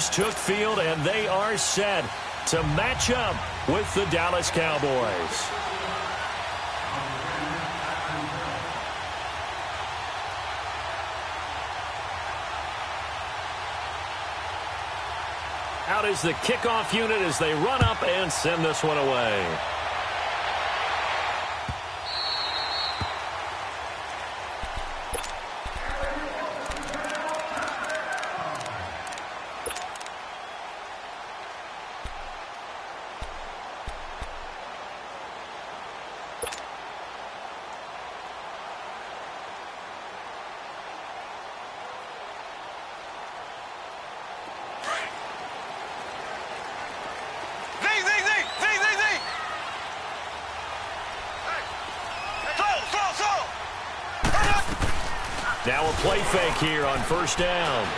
Chiefs took field, and they are set to match up with the Dallas Cowboys. Out is the kickoff unit as they run up and send this one away. Now a play fake here on first down.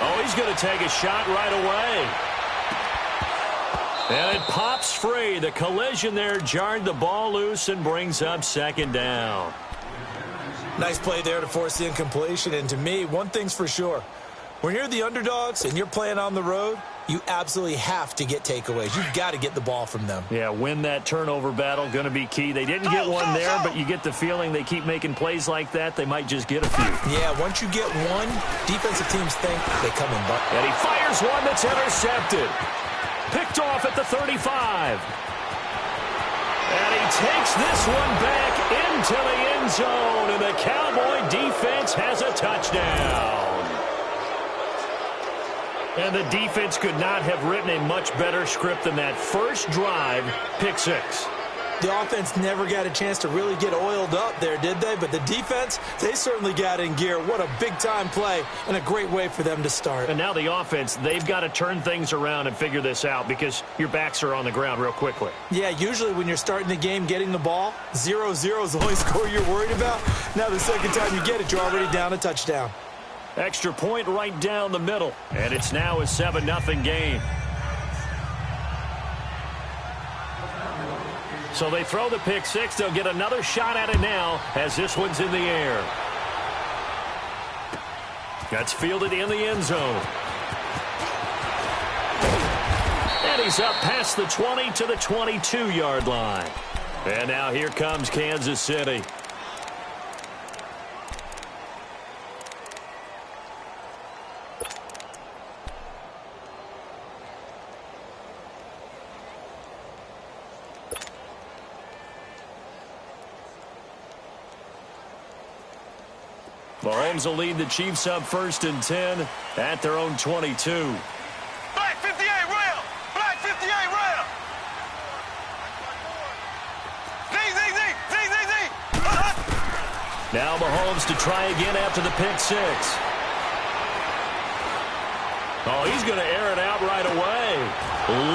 Oh, he's going to take a shot right away. And it pops free. The collision there jarred the ball loose and brings up second down. Nice play there to force the incompletion. And to me, one thing's for sure. When you're the underdogs and you're playing on the road, you absolutely have to get takeaways. You've got to get the ball from them. Yeah, win that turnover battle, going to be key. They didn't get one there, but you get the feeling they keep making plays like that, they might just get a few. Yeah, once you get one, defensive teams think they come in bucket. And he fires one that's intercepted. Picked off at the 35. And he takes this one back into the end zone, and the Cowboy defense has a touchdown. And the defense could not have written a much better script than that first drive, pick six. The offense never got a chance to really get oiled up there, did they? But the defense, they certainly got in gear. What a big-time play and a great way for them to start. And now the offense, they've got to turn things around and figure this out because your backs are on the ground real quickly. Yeah, usually when you're starting the game getting the ball, 0-0 is the only score you're worried about. Now the second time you get it, you're already down a touchdown. Extra point right down the middle. And it's now a 7-0 game. So they throw the pick six. They'll get another shot at it now as this one's in the air. That's fielded in the end zone. And he's up past the 20 to the 22-yard line. And now here comes Kansas City. Mahomes will lead the Chiefs up 1st and 10 at their own 22. Black 58 rail! Black 58 rail! Z! Now Mahomes to try again after the pick six. Oh, he's going to air it out right away.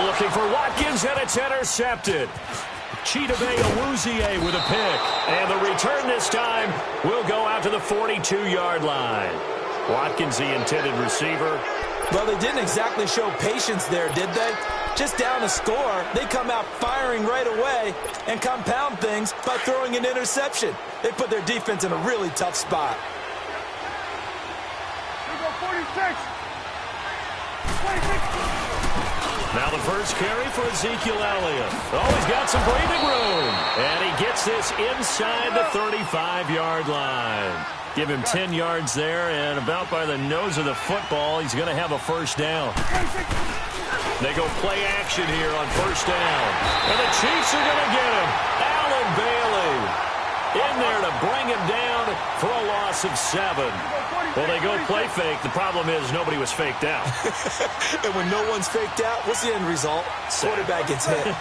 Looking for Watkins, and it's intercepted. Chidobe Awuzie with a pick. And the return this time will go out to the 42-yard line. Watkins, the intended receiver. Well, they didn't exactly show patience there, did they? Just down a score, they come out firing right away and compound things by throwing an interception. They put their defense in a really tough spot. Here we go, 46. 26. Now the first carry for Ezekiel Elliott. Oh, he's got some breathing room. And he gets this inside the 35-yard line. Give him 10 yards there, and about by the nose of the football, he's going to have a first down. They go play action here on first down. And the Chiefs are going to get him. Allen Bailey in there to bring him down for a loss of 7. Well, they go play fake. The problem is nobody was faked out. And when no one's faked out, what's the end result? Quarterback gets hit. 46.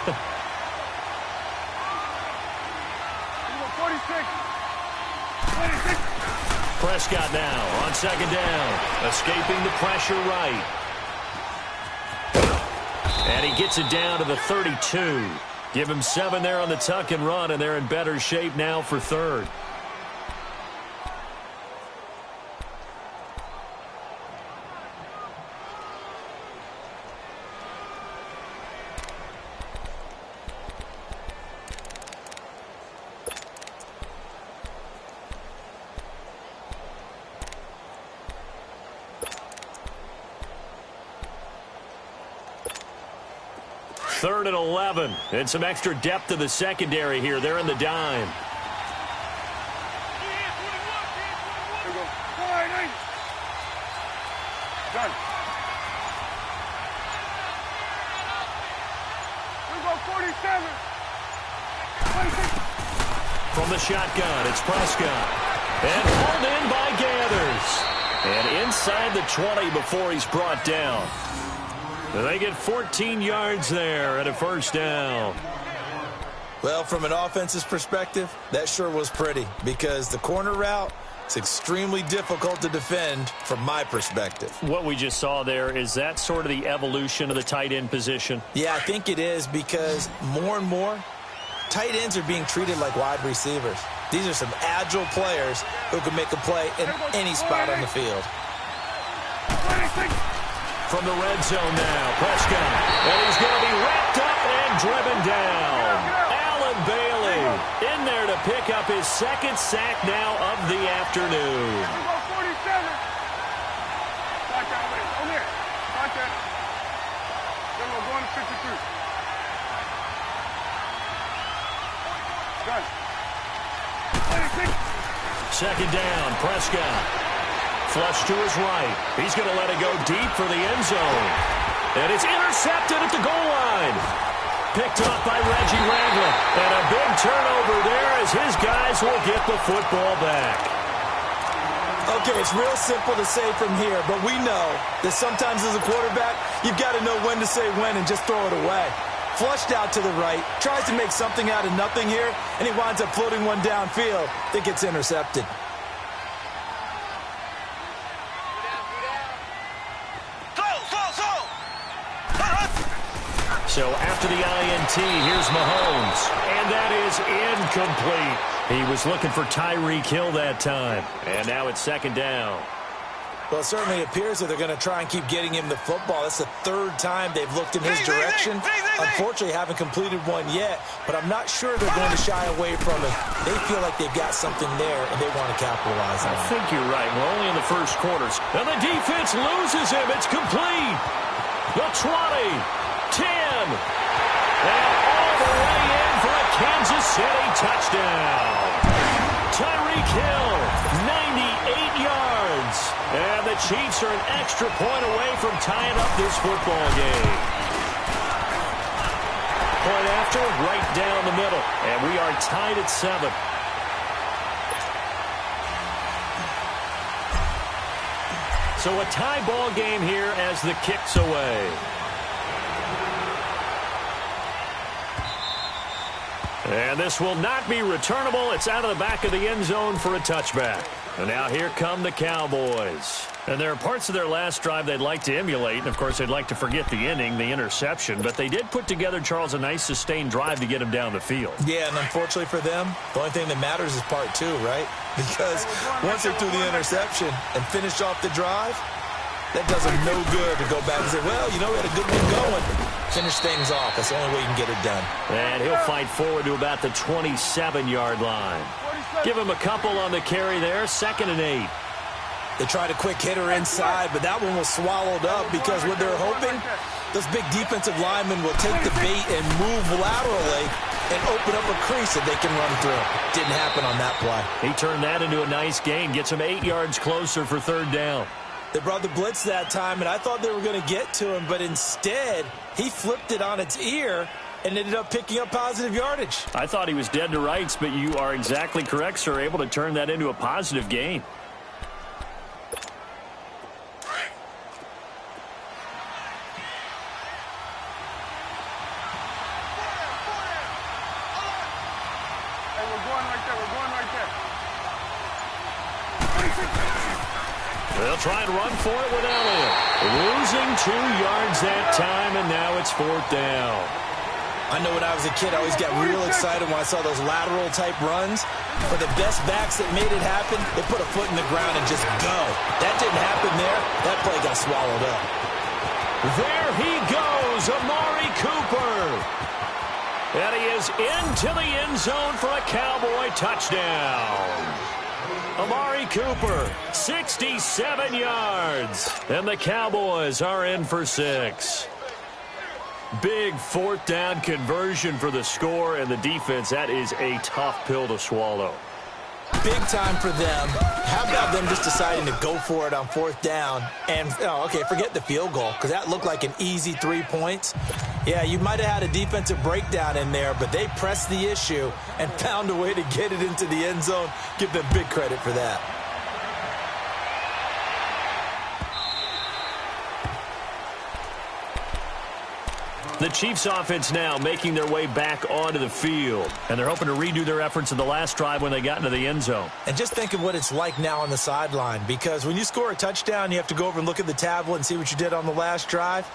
Prescott now on second down, escaping the pressure right. And he gets it down to the 32. Give him 7 there on the tuck and run, and they're in better shape now for third. 3rd and 11. And some extra depth to the secondary here. They're in the dime. Done. We go 47. 26. From the shotgun, it's Prescott. And hauled in by Gathers. And inside the 20 before he's brought down. And they get 14 yards there and a first down. Well, from an offense's perspective, that sure was pretty because the corner route is extremely difficult to defend from my perspective. What we just saw there, is that sort of the evolution of the tight end position? Yeah, I think it is because more and more, tight ends are being treated like wide receivers. These are some agile players who can make a play in any spot on the field. 26. From the red zone now, Prescott. And he's going to be wrapped up and driven down. Allen Bailey in there to pick up his second sack now of the afternoon. We go 47. Back that way. On there. Back that. Then we're going to 53. Done. 26. Second down, Prescott. Flush to his right. He's going to let it go deep for the end zone. And it's intercepted at the goal line. Picked off by Reggie Ragland. And a big turnover there as his guys will get the football back. Okay, it's real simple to say from here, but we know that sometimes as a quarterback, you've got to know when to say when and just throw it away. Flushed out to the right, tries to make something out of nothing here, and he winds up floating one downfield that gets intercepted. So after the INT, here's Mahomes. And that is incomplete. He was looking for Tyreek Hill that time. And now it's second down. Well, it certainly appears that they're going to try and keep getting him the football. That's the third time they've looked in his direction. Unfortunately, haven't completed one yet, but I'm not sure they're going to shy away from it. They feel like they've got something there, and they want to capitalize on it. I think you're right. We're only in the first quarters. And the defense loses him. It's complete. The 20. 10, and all the way in for a Kansas City touchdown. Tyreek Hill, 98 yards. And the Chiefs are an extra point away from tying up this football game. Point after, right down the middle. And we are tied at 7. So a tie ball game here as the kick's away. And this will not be returnable. It's out of the back of the end zone for a touchback. And now here come the Cowboys. And there are parts of their last drive they'd like to emulate. And, of course, they'd like to forget the inning, the interception. But they did put together, Charles, a nice sustained drive to get him down the field. Yeah, and unfortunately for them, the only thing that matters is part 2, right? Because once they threw the interception and finished off the drive, that does them no good to go back and say, well, you know, we had a good one going. Finish things off. That's the only way you can get it done. And he'll fight forward to about the 27-yard line. Give him a couple on the carry there. 2nd and 8. They tried a quick hitter inside, but that one was swallowed up because what they're hoping, those big defensive linemen will take the bait and move laterally and open up a crease that they can run through. Didn't happen on that play. He turned that into a nice gain. Gets him 8 yards closer for 3rd down. They brought the blitz that time, and I thought they were going to get to him, but instead, he flipped it on its ear and ended up picking up positive yardage. I thought he was dead to rights, but you are exactly correct, sir. Able to turn that into a positive gain. Hey, we're going right there. We're going right there. 26. They'll try and run for it with Elliott. Losing 2 yards that time, and now it's 4th down. I know when I was a kid, I always got real excited when I saw those lateral-type runs. For the best backs that made it happen, they put a foot in the ground and just go. That didn't happen there. That play got swallowed up. There he goes, Amari Cooper. And he is into the end zone for a Cowboy touchdown. Amari Cooper, 67 yards. And the Cowboys are in for 6. Big fourth down conversion for the score, and the defense, that is a tough pill to swallow. Big time for them. How about them just deciding to go for it on fourth down? And, okay, forget the field goal, because that looked like an easy 3 points. Yeah, you might have had a defensive breakdown in there, but they pressed the issue and found a way to get it into the end zone. Give them big credit for that. The Chiefs offense now making their way back onto the field, and they're hoping to redo their efforts in the last drive when they got into the end zone. And just think of what it's like now on the sideline, because when you score a touchdown, you have to go over and look at the tablet and see what you did on the last drive.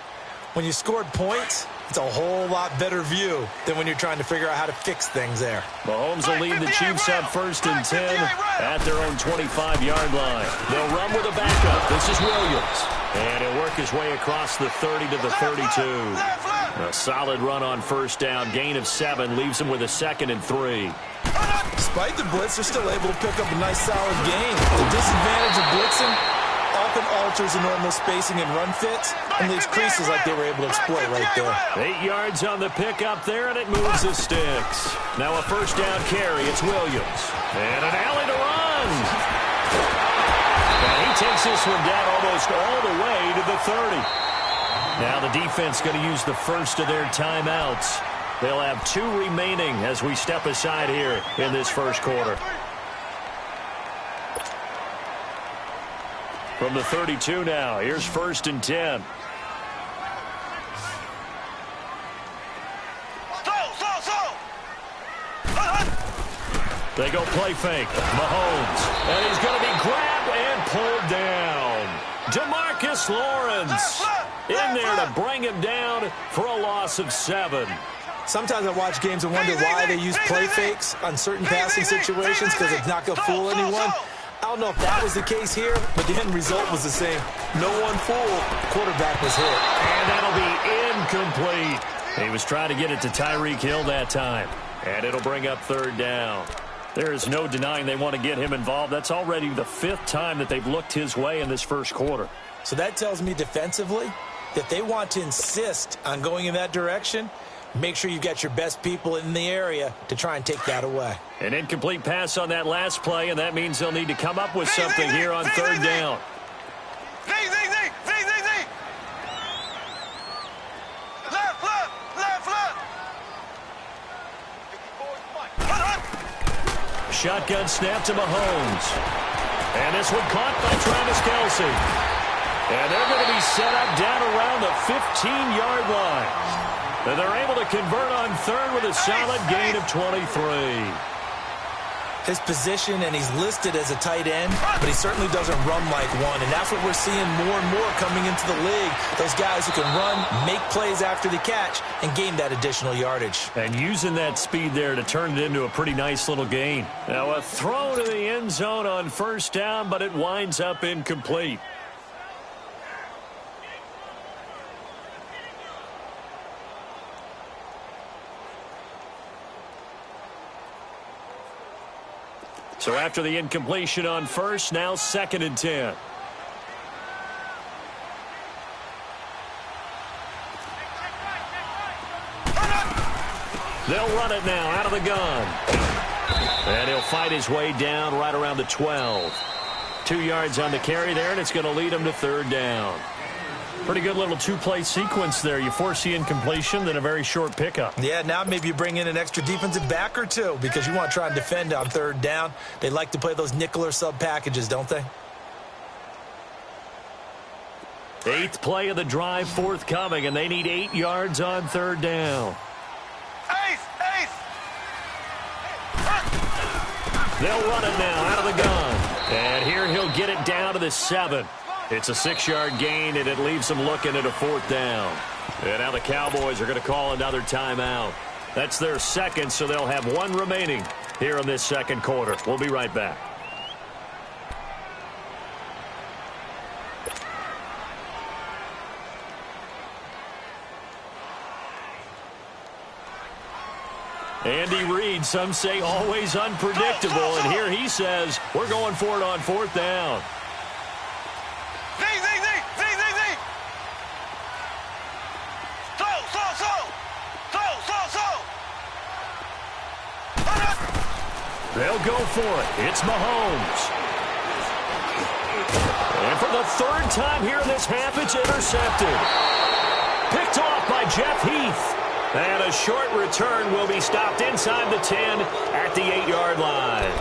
When you scored points, it's a whole lot better view than when you're trying to figure out how to fix things there. Mahomes will lead the Chiefs up 1st and 10 at their own 25-yard line. They'll run with a backup. This is Williams. And he'll work his way across the 30 to the 32. A solid run on first down. Gain of 7 leaves him with a 2nd and 3. Despite the blitz, they're still able to pick up a nice solid gain. The disadvantage of blitzing often alters the normal spacing and run fits and leaves creases like they were able to exploit right there. 8 yards on the pickup there, and it moves the sticks. Now a first down carry. It's Williams. And an alley to run. And he takes this one down almost all the way to the 30. Now the defense going to use the first of their timeouts. They'll have 2 remaining as we step aside here in this first quarter. From the 32 now, here's 1st and 10. They go play fake. Mahomes. And he's going to be grabbed and pulled down. DeMarcus Lawrence in there to bring him down for a loss of 7. Sometimes I watch games and wonder why they use play fakes on certain passing situations, because it's not going to fool anyone. I don't know if that was the case here, but the end result was the same. No one fooled. Quarterback was hit. And that'll be incomplete. He was trying to get it to Tyreek Hill that time. And it'll bring up 3rd down. There is no denying they want to get him involved. That's already the 5th time that they've looked his way in this first quarter. So that tells me defensively that they want to insist on going in that direction. Make sure you've got your best people in the area to try and take that away. An incomplete pass on that last play, and that means they'll need to come up with something here on 3rd down. Shotgun snap to Mahomes. And this one caught by Travis Kelce. And they're going to be set up down around the 15-yard line. And they're able to convert on 3rd with a solid gain of 23. His position, and he's listed as a tight end, but he certainly doesn't run like one. And that's what we're seeing more and more coming into the league. Those guys who can run, make plays after the catch, and gain that additional yardage. And using that speed there to turn it into a pretty nice little gain. Now a throw to the end zone on 1st down, but it winds up incomplete. So after the incompletion on 1st, now 2nd and 10. They'll run it now out of the gun. And he'll fight his way down right around the 12. 2 yards on the carry there, and it's going to lead him to 3rd down. Pretty good little 2-play sequence there. You force the incompletion, then a very short pickup. Yeah, now maybe you bring in an extra defensive back or 2 because you want to try and defend on 3rd down. They like to play those nickel or sub packages, don't they? 8th play of the drive forthcoming, and they need 8 yards on 3rd down. They'll run it now out of the gun. And here he'll get it down to the 7. It's a 6-yard gain, and it leaves them looking at a 4th down. And now the Cowboys are going to call another timeout. That's their 2nd, so they'll have 1 remaining here in this 2nd quarter. We'll be right back. Andy Reid, some say always unpredictable, and here he says we're going for it on 4th down. they'll go for it. It's Mahomes. And for the third time here in this half, it's intercepted. Picked off by Jeff Heath. And a short return will be stopped inside the 10 at the 8-yard line.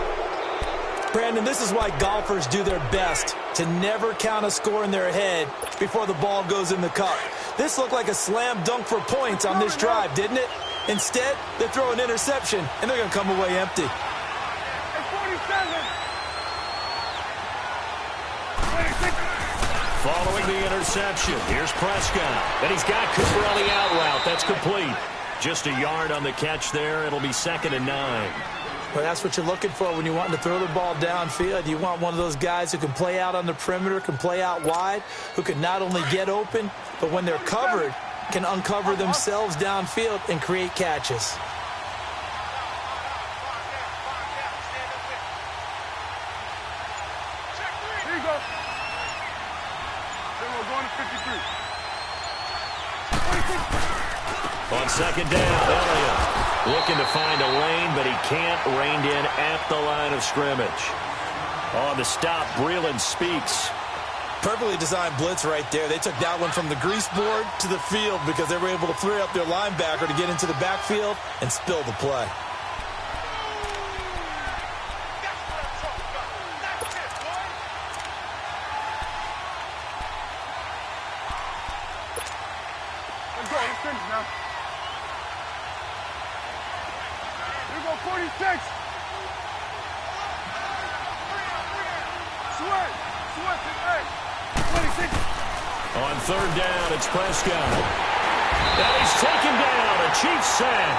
Brandon, this is why golfers do their best to never count a score in their head before the ball goes in the cup. This looked like a slam dunk for points on this drive, didn't it? Instead, they throw an interception, and they're going to come away empty. Following the interception, here's Prescott. And he's got Cooper on the out route. That's complete. Just a yard on the catch there. It'll be 2nd and 9. Well, that's what you're looking for when you want to throw the ball downfield. You want one of those guys who can play out on the perimeter, can play out wide, who can not only get open, but when they're covered, can uncover themselves downfield and create catches. Here you go. Then we're going to 53. On 2nd down, Elliott looking to find a lane, but he can't. Reined in at the line of scrimmage. On the stop, Breeland Speaks. Perfectly designed blitz right there. They took that one from the grease board to the field because they were able to free up their linebacker to get into the backfield and spill the play. Let's go. Let's finish now. Here we go, 46. Sweat. Sweat to 26. On 3rd down, it's Prescott. And he's taken down. A Chiefs sack.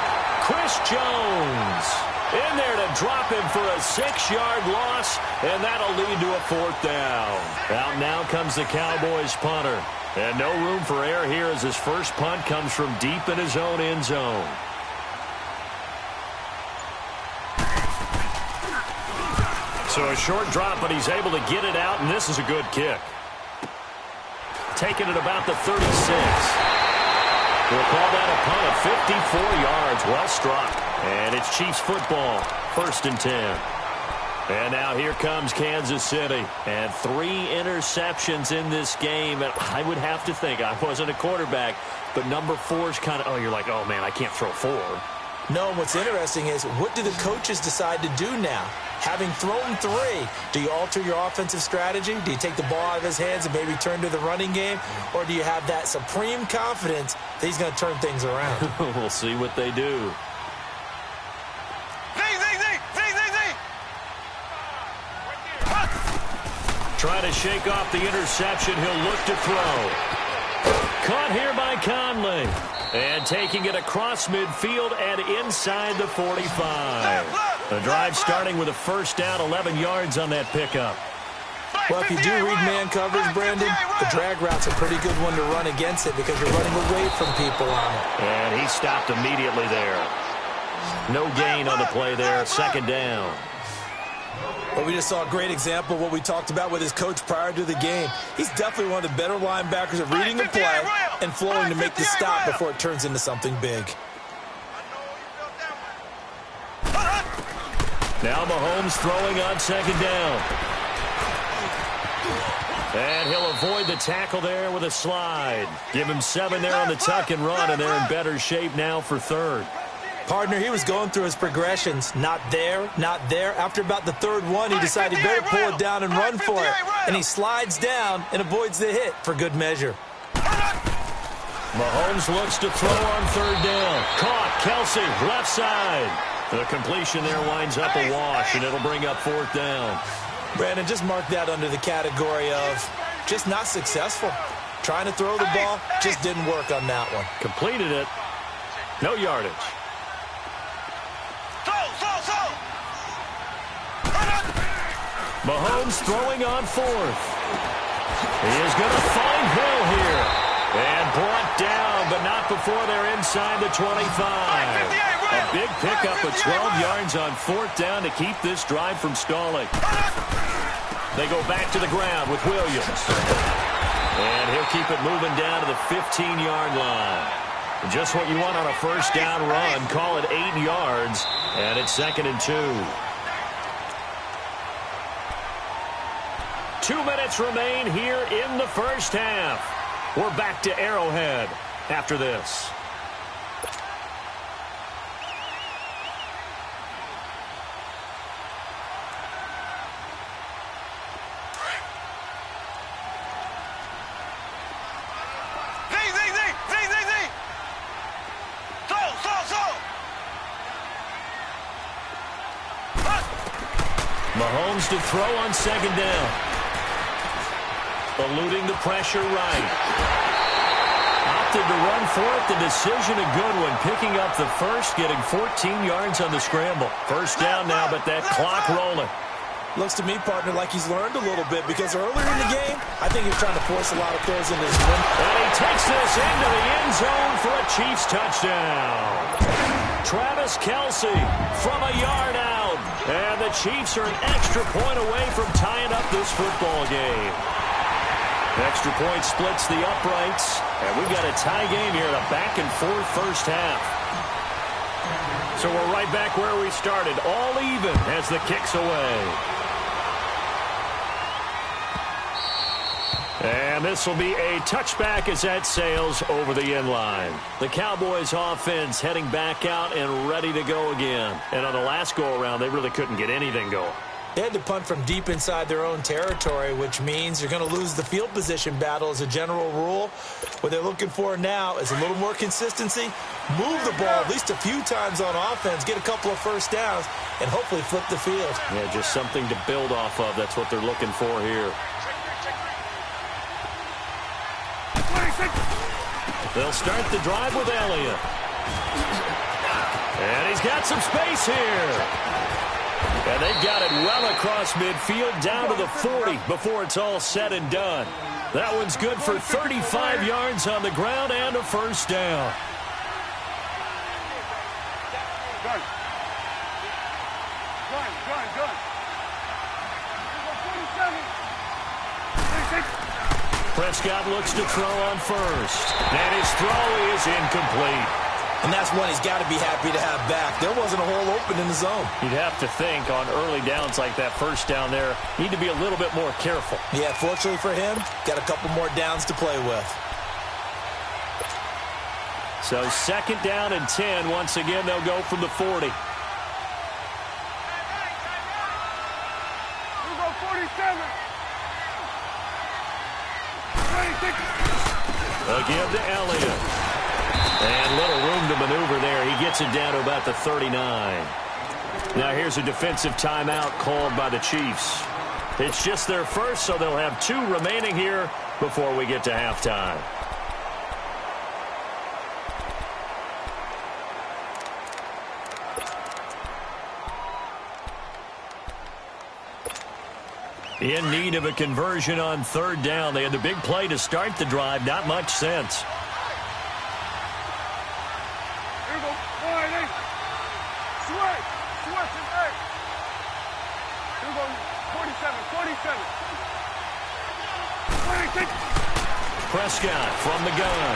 Chris Jones in there to drop him for a 6-yard loss, and that'll lead to a 4th down. Out now comes the Cowboys punter. And no room for error here as his first punt comes from deep in his own end zone. So a short drop, but he's able to get it out, and this is a good kick. Taking it about the 36. We'll call that a punt of 54 yards. Well struck. And it's Chiefs football. 1st and 10. And now here comes Kansas City. And 3 interceptions in this game. And I would have to think, I wasn't a quarterback, but number 4 is kind of, oh, you're like, oh, man, I can't throw 4. No, what's interesting is, what do the coaches decide to do now? Having thrown 3, do you alter your offensive strategy? Do you take the ball out of his hands and maybe turn to the running game? Or do you have that supreme confidence that he's going to turn things around? We'll see what they do. Trying to shake off the interception. He'll look to throw. Caught here by Conley. And taking it across midfield and inside the 45. The drive starting with a 1st down, 11 yards on that pickup. Well, if you do read man coverage, Brandon, the drag route's a pretty good one to run against it because you're running away from people on it. And he stopped immediately there. No gain on the play there, 2nd down. Well, we just saw a great example of what we talked about with his coach prior to the game. He's definitely one of the better linebackers at reading the play and flowing to make the stop before it turns into something big. Now Mahomes throwing on 2nd down. And he'll avoid the tackle there with a slide. Give him 7 there on the tuck and run, and they're in better shape now for 3rd. Partner, he was going through his progressions. Not there, not there. After about the 3rd one, he decided he better pull it down and run for it. And he slides down and avoids the hit for good measure. Mahomes looks to throw on 3rd down. Caught. Kelsey, left side. The completion there winds up a wash, and it'll bring up 4th down. Brandon, just mark that under the category of just not successful. Trying to throw the ball, just didn't work on that one. Completed it. No yardage. Mahomes throwing on 4th. He is going to find Hill here. And brought down, but not before they're inside the 25. A big pickup of 12 yards on 4th down to keep this drive from stalling. They go back to the ground with Williams. And he'll keep it moving down to the 15-yard line. Just what you want on a 1st down run. Call it 8 yards. And it's 2nd and 2. 2 minutes remain here in the first half. We're back to Arrowhead after this. Mahomes to throw on second down. Eluding the pressure right. Opted to run for it. The decision a good one. Picking up the first, getting 14 yards on the scramble. First down now, but that clock rolling. Looks to me, partner, like he's learned a little bit because earlier in the game, I think he was trying to force a lot of throws into his win. And he takes this into the end zone for a Chiefs touchdown. Travis Kelce from a yard out. And the Chiefs are an extra point away from tying up this football game. Extra point splits the uprights. And we've got a tie game here in a back-and-forth first half. So we're right back where we started. All even as the kick's away. And this will be a touchback as that sails over the end line. The Cowboys offense heading back out and ready to go again. And on the last go-around, they really couldn't get anything going. They had to punt from deep inside their own territory, which means you're going to lose the field position battle as a general rule. What they're looking for now is a little more consistency, move the ball at least a few times on offense, get a couple of first downs, and hopefully flip the field. Yeah, just something to build off of. That's what they're looking for here. They'll start the drive with Elliott. And he's got some space here. And they've got it well across midfield down to the 40 before it's all said and done. That one's good for 35 yards on the ground and a first down. Gun. Prescott looks to throw on first. And his throw is incomplete. And that's one he's got to be happy to have back. There wasn't a hole open in the zone. You'd have to think on early downs like that first down there, need to be a little bit more careful. Yeah, fortunately for him, got a couple more downs to play with. So second down and 10. Once again, they'll go from the 40. Here we go, 47. Again to Elliott. And little room to maneuver there. He gets it down to about the 39. Now here's a defensive timeout called by the Chiefs. It's just their first, so they'll have 2 remaining here before we get to halftime. In need of a conversion on third down. They had the big play to start the drive. Not much sense. Here we go. 48. Switch. Switch and 8. Here we go. 47. 47. 26. Prescott from the gun.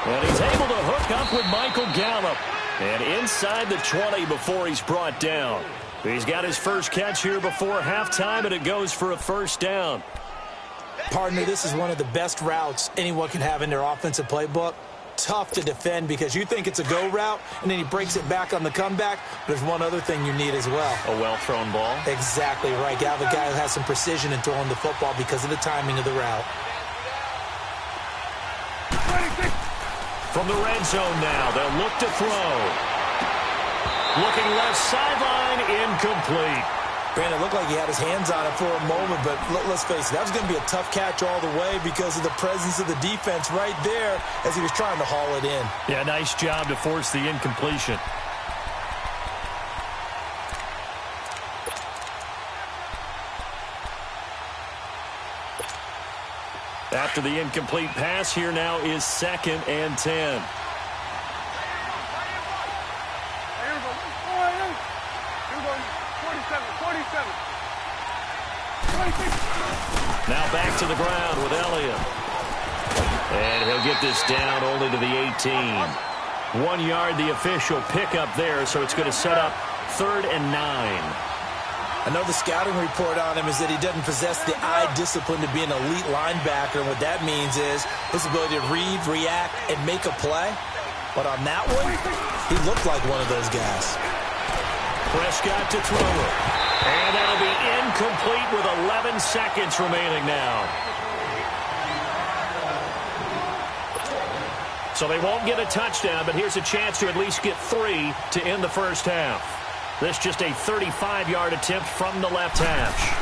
And he's able to hook up with Michael Gallup. And inside the 20 before he's brought down. He's got his first catch here before halftime, and it goes for a first down. Partner, this is one of the best routes anyone can have in their offensive playbook. Tough to defend because you think it's a go route, and then he breaks it back on the comeback. There's one other thing you need as well. A well-thrown ball? Exactly right. You have a guy who has some precision in throwing the football because of the timing of the route. From the red zone now, they'll look to throw. Looking left sideline, incomplete. Brandon, it looked like he had his hands on it for a moment, but let's face it, that was going to be a tough catch all the way because of the presence of the defense right there as he was trying to haul it in. Yeah, nice job to force the incompletion. After the incomplete pass, here now is second and 10. Now back to the ground with Elliott. And he'll get this down only to the 18. 1 yard, the official pickup there, so it's going to set up 3rd and 9. I know the scouting report on him is that he doesn't possess the eye discipline to be an elite linebacker, and what that means is his ability to read, react, and make a play. But on that one, he looked like one of those guys. Prescott to throw it. And that'll be incomplete with 11 seconds remaining now. So they won't get a touchdown, but here's a chance to at least get 3 to end the first half. This just a 35-yard attempt from the left hash.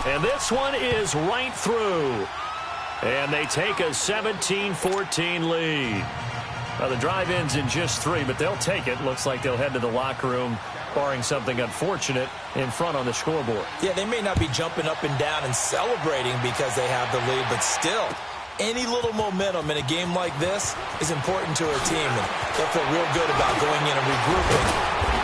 And this one is right through. And they take a 17-14 lead. Well, the drive ends in just 3, but they'll take it. Looks like they'll head to the locker room, barring something unfortunate, in front on the scoreboard. Yeah, they may not be jumping up and down and celebrating because they have the lead, but still, any little momentum in a game like this is important to a team, and they'll feel real good about going in and regrouping,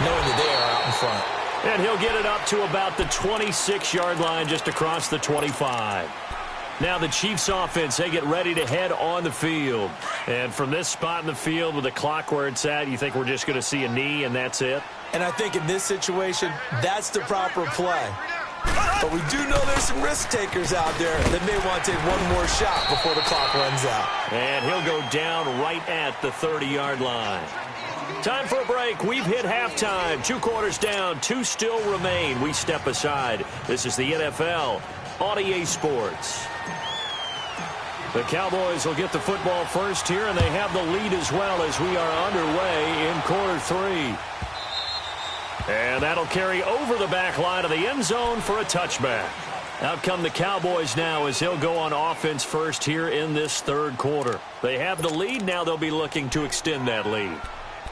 knowing that they are out in front. And he'll get it up to about the 26-yard line, just across the 25. Now the Chiefs offense, they get ready to head on the field. And from this spot in the field with the clock where it's at, you think we're just going to see a knee and that's it? And I think in this situation, that's the proper play. But we do know there's some risk takers out there that may want to take one more shot before the clock runs out. And he'll go down right at the 30-yard line. Time for a break. We've hit halftime. 2 quarters down, 2 still remain. We step aside. This is the NFL on EA Sports. The Cowboys will get the football first here, and they have the lead as well as we are underway in quarter 3. And that'll carry over the back line of the end zone for a touchback. Out come the Cowboys now as he'll go on offense first here in this third quarter. They have the lead. Now they'll be looking to extend that lead.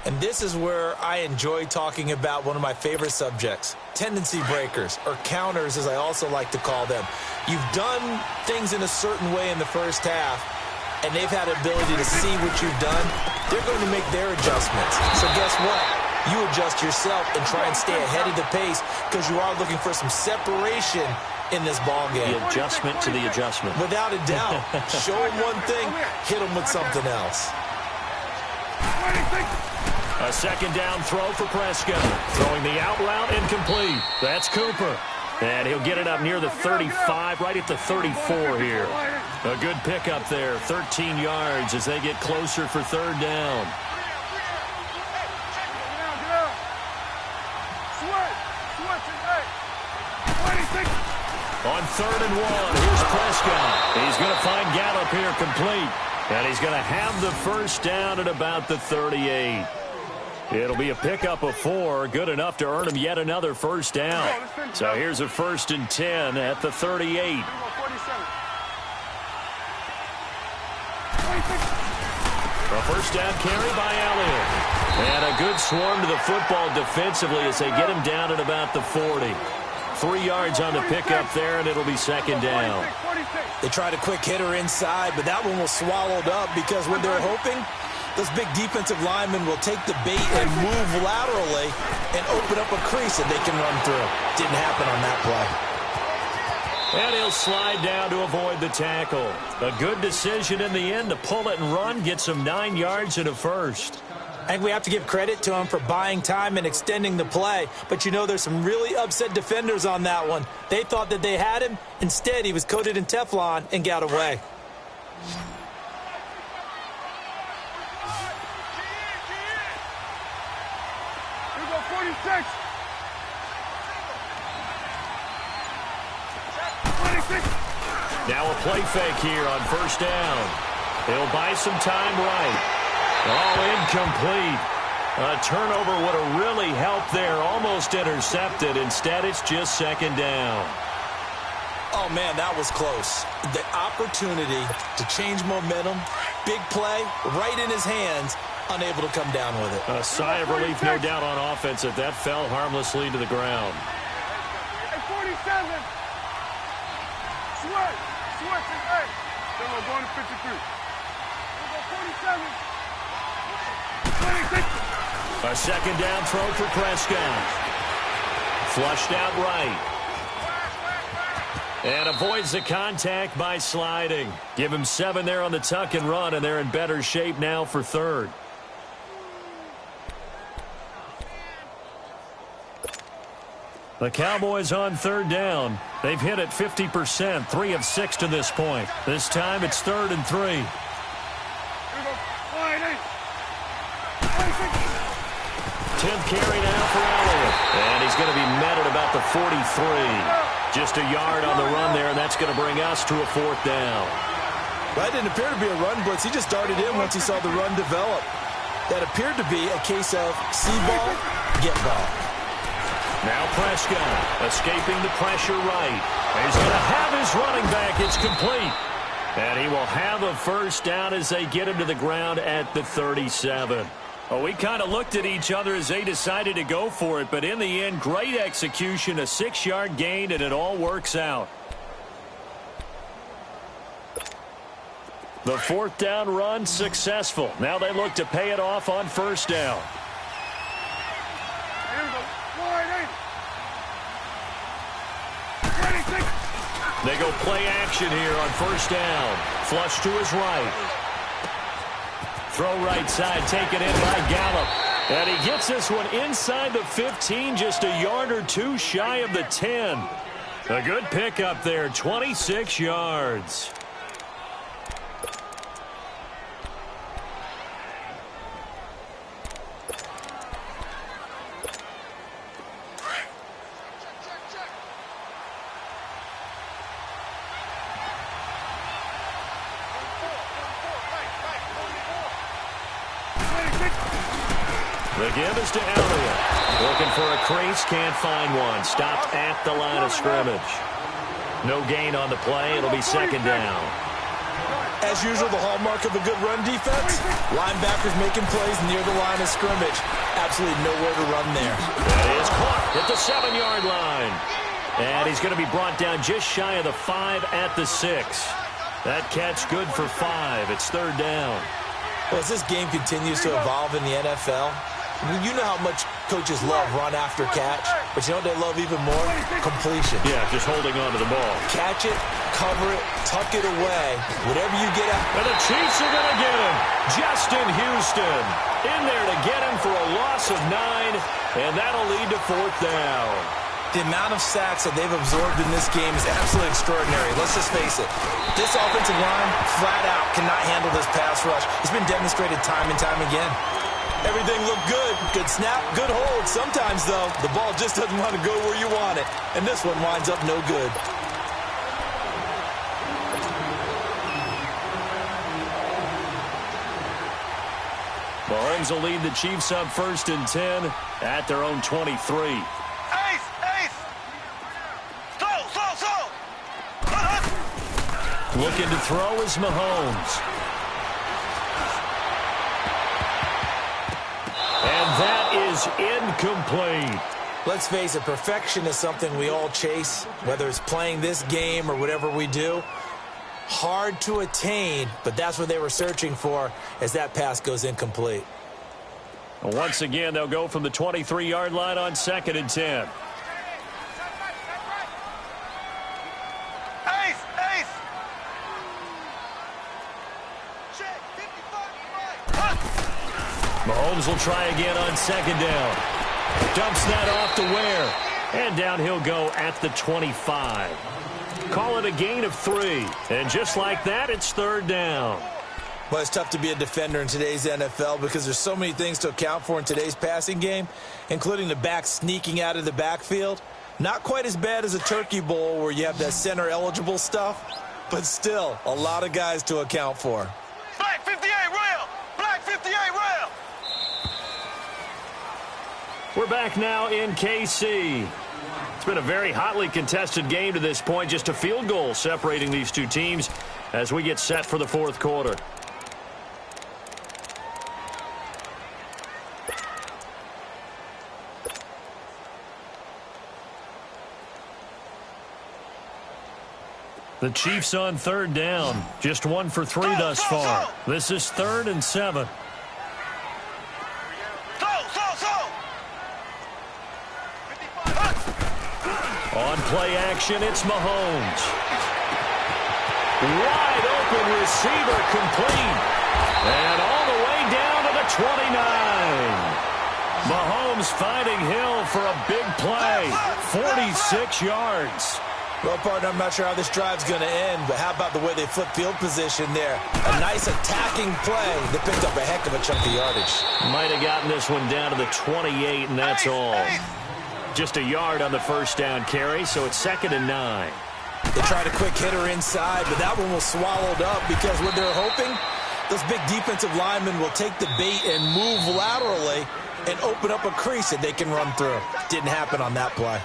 And this is where I enjoy talking about one of my favorite subjects, tendency breakers, or counters as I also like to call them. You've done things in a certain way in the first half, and they've had the ability to see what you've done. They're going to make their adjustments. So guess what? You adjust yourself and try and stay ahead of the pace because you are looking for some separation in this ball game. The adjustment to the adjustment. Without a doubt. Show them one thing, hit them with something else. A second down throw for Prescott. Throwing the out route incomplete. That's Cooper. And he'll get it up near the 35, right at the 34 here. A good pickup there, 13 yards as they get closer for third down. On 3rd and 1, here's Prescott. He's going to find Gallup here complete. And he's going to have the first down at about the 38. It'll be a pickup of 4, good enough to earn him yet another first down. So here's a 1st and 10 at the 38. A first down carry by Elliott. And a good swarm to the football defensively as they get him down at about the 40. 3 yards on the pickup there, and it'll be second down. They tried a quick hitter inside, but that one was swallowed up because what they're hoping, those big defensive linemen will take the bait and move laterally and open up a crease that they can run through. Didn't happen on that play. And he'll slide down to avoid the tackle. A good decision in the end to pull it and run, get some 9 yards and a first. I think we have to give credit to him for buying time and extending the play. But, you know, there's some really upset defenders on that one. They thought that they had him. Instead, he was coated in Teflon and got away. Here we go, 46. 26. Now a play fake here on first down. He'll buy some time right. Oh, incomplete. A turnover would have really helped there. Almost intercepted. Instead, it's just second down. Oh, man, that was close. The opportunity to change momentum, big play, right in his hands, unable to come down with it. A sigh of relief, no doubt, on offense that that fell harmlessly to the ground. Hey, 47. Sweat. Hey. Then we're going to 53. We'll go 47. 26. A second down throw for Prescott. Flushed out right. And avoids the contact by sliding. Give him 7 there on the tuck and run, and they're in better shape now for third. The Cowboys on third down. They've hit it 50%, 3 of 6 to this point. This time it's 3rd and 3. Here we go. Wide eight. 10th carry now for Elliott. And he's going to be met at about the 43. Just a yard on the run there, and that's going to bring us to a 4th down. That didn't appear to be a run blitz. He just darted in once he saw the run develop. That appeared to be a case of see ball, get ball. Now Prescott escaping the pressure right. He's going to have his running back. It's complete. And he will have a first down as they get him to the ground at the 37. Well, we kind of looked at each other as they decided to go for it. But in the end, great execution, a 6-yard gain, and it all works out. The 4th down run successful. Now they look to pay it off on first down. Here we go. Wide eight. 26. They go play action here on first down. Flush to his right. Throw right side, taken in by Gallup. And he gets this one inside the 15, just a yard or 2 shy of the 10. A good pickup there, 26 yards. The give is to Elliott. Looking for a crease, can't find one. Stopped at the line of scrimmage. No gain on the play. It'll be 2nd down. As usual, the hallmark of a good run defense, linebackers making plays near the line of scrimmage. Absolutely nowhere to run there. That is caught at the 7-yard line. And he's going to be brought down just shy of the 5 at the 6. That catch good for 5. It's 3rd down. Well, as this game continues to evolve in the NFL, you know how much coaches love run after catch, but you know what they love even more? Completion. Yeah, just holding on to the ball. Catch it, cover it, tuck it away, whatever you get at. And the Chiefs are going to get him. Justin Houston in there to get him for a loss of 9, and that'll lead to 4th down. The amount of sacks that they've absorbed in this game is absolutely extraordinary. Let's just face it. This offensive line, flat out, cannot handle this pass rush. It's been demonstrated time and time again. Everything looked good. Good snap, good hold. Sometimes, though, the ball just doesn't want to go where you want it. And this one winds up no good. Mahomes will lead the Chiefs up 1st and 10 at their own 23. Looking to throw is Mahomes. And that is incomplete. Let's face it, perfection is something we all chase, whether it's playing this game or whatever we do. Hard to attain, but that's what they were searching for as that pass goes incomplete. Once again, they'll go from the 23-yard line on 2nd and 10. Mahomes will try again on 2nd down. Dumps that off to Ware. And down he'll go at the 25. Call it a gain of 3. And just like that, it's 3rd down. Well, it's tough to be a defender in today's NFL because there's so many things to account for in today's passing game, including the back sneaking out of the backfield. Not quite as bad as a Turkey Bowl where you have that center-eligible stuff, but still a lot of guys to account for. Black 58 rail! Black 58 rail! We're back now in KC. It's been a very hotly contested game to this point. Just a field goal separating these two teams as we get set for the 4th quarter. The Chiefs on 3rd down. Just 1 for 3 thus far. This is 3rd and 7. On play action, it's Mahomes. Wide open receiver complete. And all the way down to the 29. Mahomes finding Hill for a big play. 46 yards. Well, partner, I'm not sure how this drive's going to end, but how about the way they flip field position there? A nice attacking play that picked up a heck of a chunk of yardage. Might have gotten this one down to the 28, and that's all. Just a yard on the first down carry, so it's 2nd and 9. They tried a quick hitter inside, but that one was swallowed up because what they're hoping, those big defensive linemen will take the bait and move laterally and open up a crease that they can run through. Didn't happen on that play.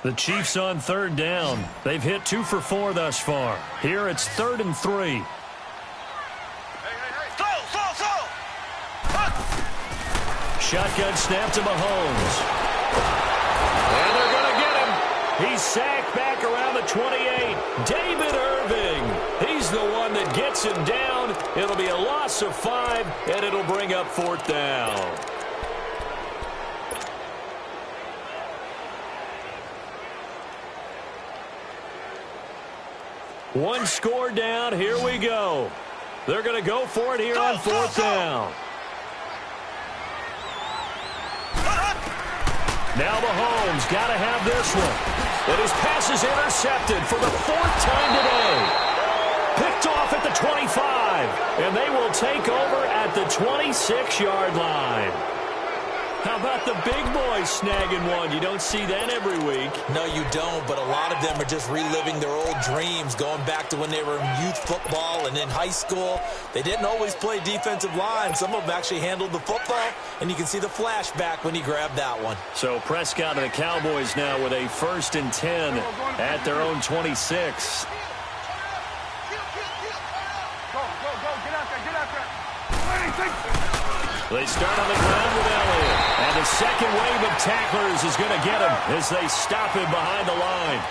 The Chiefs on 3rd down. They've hit 2 for 4 thus far. Here it's 3rd and 3. Shotgun snap to Mahomes. And they're going to get him. He's sacked back around the 28. David Irving. He's the one that gets him down. It'll be a loss of 5, and it'll bring up 4th down. One score down. Here we go. They're going to go for it here on 4th down. Now Mahomes got to have this one. And his pass is intercepted for the 4th time today. Picked off at the 25. And they will take over at the 26-yard line. How about the big boys snagging one? You don't see that every week. No, you don't, but a lot of them are just reliving their old dreams, going back to when they were in youth football and in high school. They didn't always play defensive line. Some of them actually handled the football, and you can see the flashback when he grabbed that one. So Prescott and the Cowboys now with a 1st and 10 at their own 26. Go, get out there. They start on the ground with Elliott. And the second wave of tacklers is going to get him as they stop him behind the line.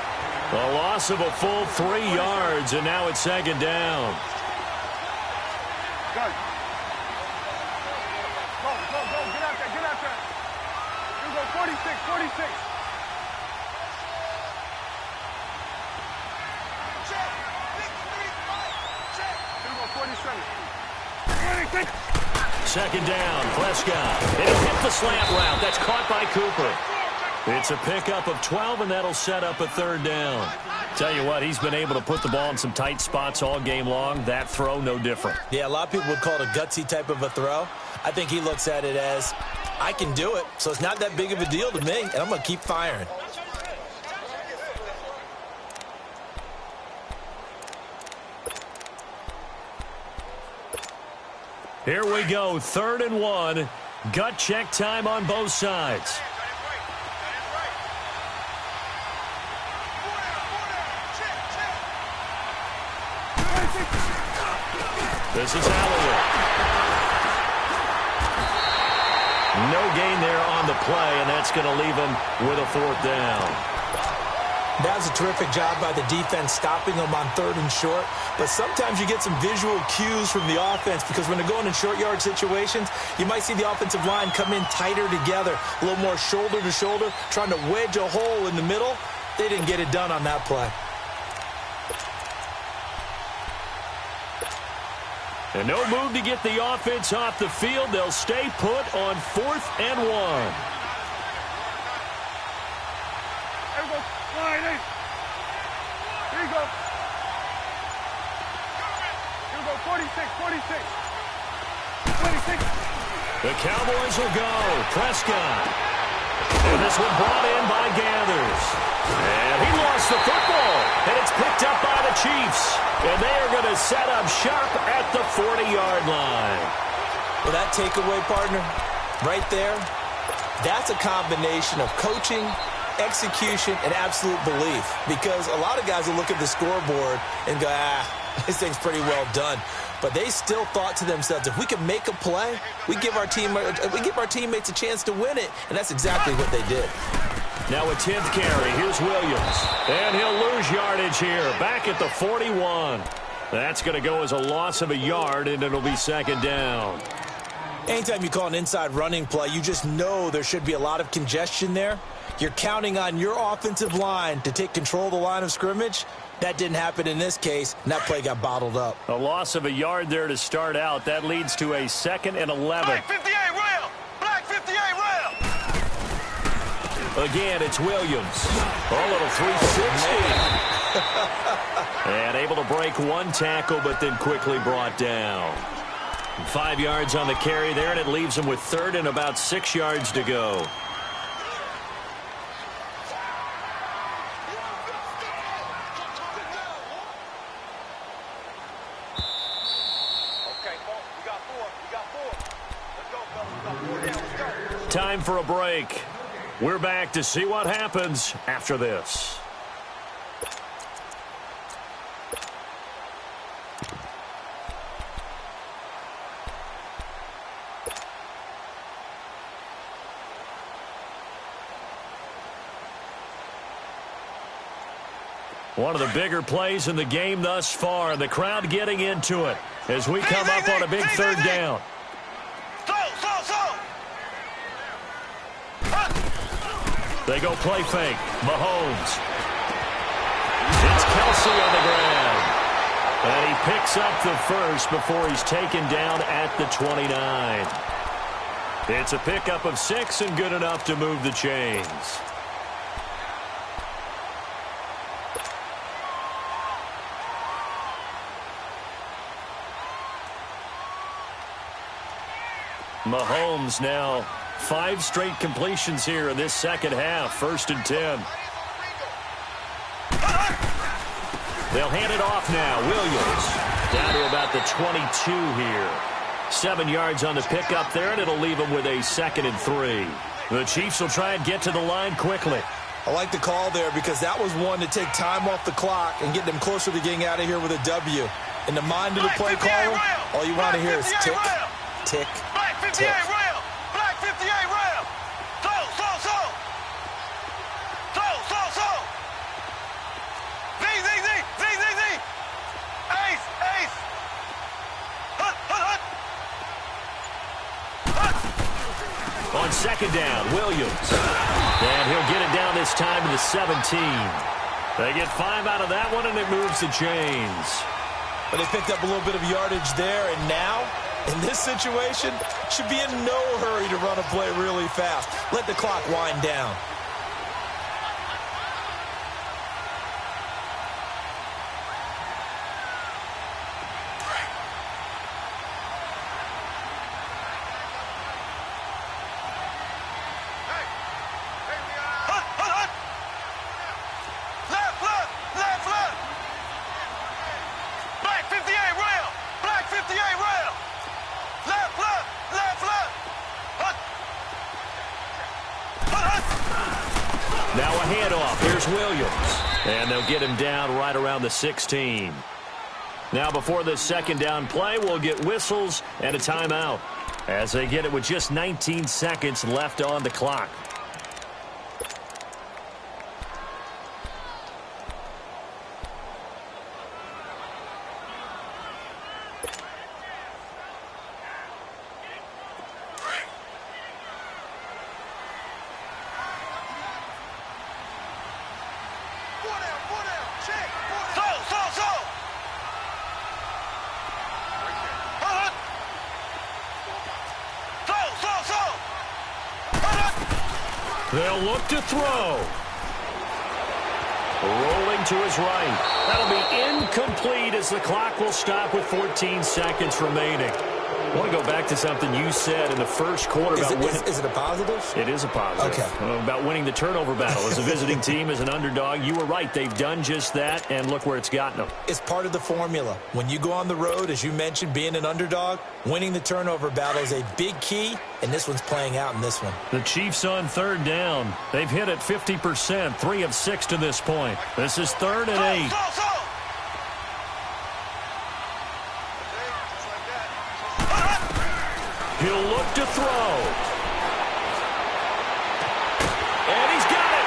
A loss of a full 3 yards, and now it's 2nd down. Go, get out there. Here we go, 46. Here we go, 47. 26. 2nd down, Prescott. And he hit the slant route. That's caught by Cooper. It's a pickup of 12, and that'll set up a 3rd down. Tell you what, he's been able to put the ball in some tight spots all game long. That throw, no different. Yeah, a lot of people would call it a gutsy type of a throw. I think he looks at it as, I can do it, so it's not that big of a deal to me, and I'm going to keep firing. Here we go, 3rd and 1. Gut check time on both sides. This is Elliott. No gain there on the play, and that's going to leave him with a 4th down. That was a terrific job by the defense stopping them on 3rd and short. But sometimes you get some visual cues from the offense because when they're going in short yard situations, you might see the offensive line come in tighter together, a little more shoulder to shoulder, trying to wedge a hole in the middle. They didn't get it done on that play. And no move to get the offense off the field. They'll stay put on 4th and 1. Here we go, line 8. Here you go. Here we go, 46. The Cowboys will go. Prescott. And this one brought in by Gathers. And he lost the football. And it's picked up by the Chiefs. And they are going to set up shop at the 40-yard line. Well, that takeaway, partner, right there, that's a combination of coaching, execution, and absolute belief. Because a lot of guys will look at the scoreboard and go, this thing's pretty well done. But they still thought to themselves, if we can make a play, we give our teammates a chance to win it. And that's exactly what they did. Now a 10th carry. Here's Williams. And he'll lose yardage here. Back at the 41. That's going to go as a loss of a yard, and it'll be second down. Anytime you call an inside running play, you just know there should be a lot of congestion there. You're counting on your offensive line to take control of the line of scrimmage. That didn't happen in this case, and that play got bottled up. A loss of a yard there to start out. That leads to a 2nd and 11. Black 58 rail! Black 58 rail! Again, it's Williams. A little 360. And able to break one tackle, but then quickly brought down. 5 yards on the carry there, and it leaves him with 3rd and about 6 yards to go. Time for a break. We're back to see what happens after this. One of the bigger plays in the game thus far, and the crowd getting into it as we come up on a big 3rd down. They go play fake. Mahomes. It's Kelsey on the ground. And he picks up the first before he's taken down at the 29. It's a pickup of 6 and good enough to move the chains. Mahomes now 5 straight completions here in this second half. 1st and 10. They'll hand it off now. Williams down to about the 22 here. 7 yards on the pickup there, and it'll leave them with a 2nd and 3. The Chiefs will try and get to the line quickly. I like the call there because that was one to take time off the clock and get them closer to getting out of here with a W. In the mind of the play caller, all you want to hear is tick, tick, tick. Black 58 rail! Slow! Z! Ace! Hut! On 2nd down, Williams. And he'll get it down this time to the 17. They get 5 out of that one, and it moves the chains. But they picked up a little bit of yardage there, and now, in this situation, should be in no hurry to run a play really fast. Let the clock wind down. Now a handoff. Here's Williams. And they'll get him down right around the 16. Now before this 2nd down play, we'll get whistles and a timeout as they get it with just 19 seconds left on the clock. They'll look to throw. Rolling to his right. That'll be incomplete as the clock will stop with 14 seconds remaining. I want to go back to something you said in the first quarter about winning. Is it a positive? It is a positive. Okay. About winning the turnover battle as a visiting team, as an underdog. You were right. They've done just that, and look where it's gotten them. It's part of the formula. When you go on the road, as you mentioned, being an underdog, winning the turnover battle is a big key, and this one's playing out in this one. The Chiefs on 3rd down. They've hit it 50%, 3 of 6 to this point. This is 3rd and 8. He'll look to throw. And he's got it.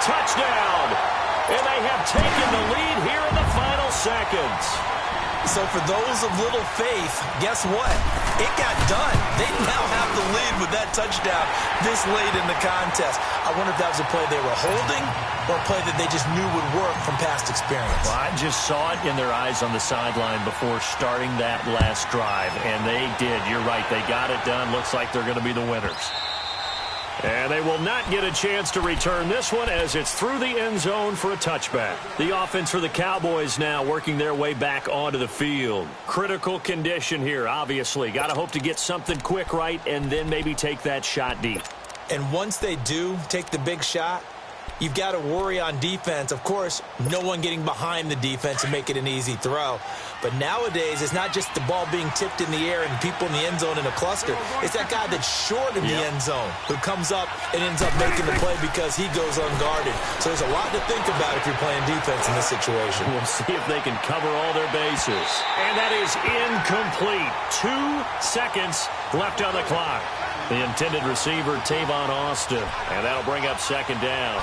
touchdown. And they have taken the lead here in the final seconds. So for those of little faith, guess what? It got done. They now have the lead with that touchdown this late in the contest. I wonder if that was a play they were holding or a play that they just knew would work from past experience. Well, I just saw it in their eyes on the sideline before starting that last drive, and they did. You're right. They got it done. Looks like they're going to be the winners. And they will not get a chance to return this one as it's through the end zone for a touchback. The offense for the Cowboys now working their way back onto the field. Critical condition here, obviously. Got to hope to get something quick right and then maybe take that shot deep. And once they do take the big shot, you've got to worry on defense. Of course, no one getting behind the defense and make it an easy throw. But nowadays, it's not just the ball being tipped in the air and people in the end zone in a cluster. It's that guy that's short in the end zone who comes up and ends up making the play because he goes unguarded. So there's a lot to think about if you're playing defense in this situation. We'll see if they can cover all their bases. And that is incomplete. 2 seconds left on the clock. The intended receiver, Tavon Austin. And that'll bring up second down.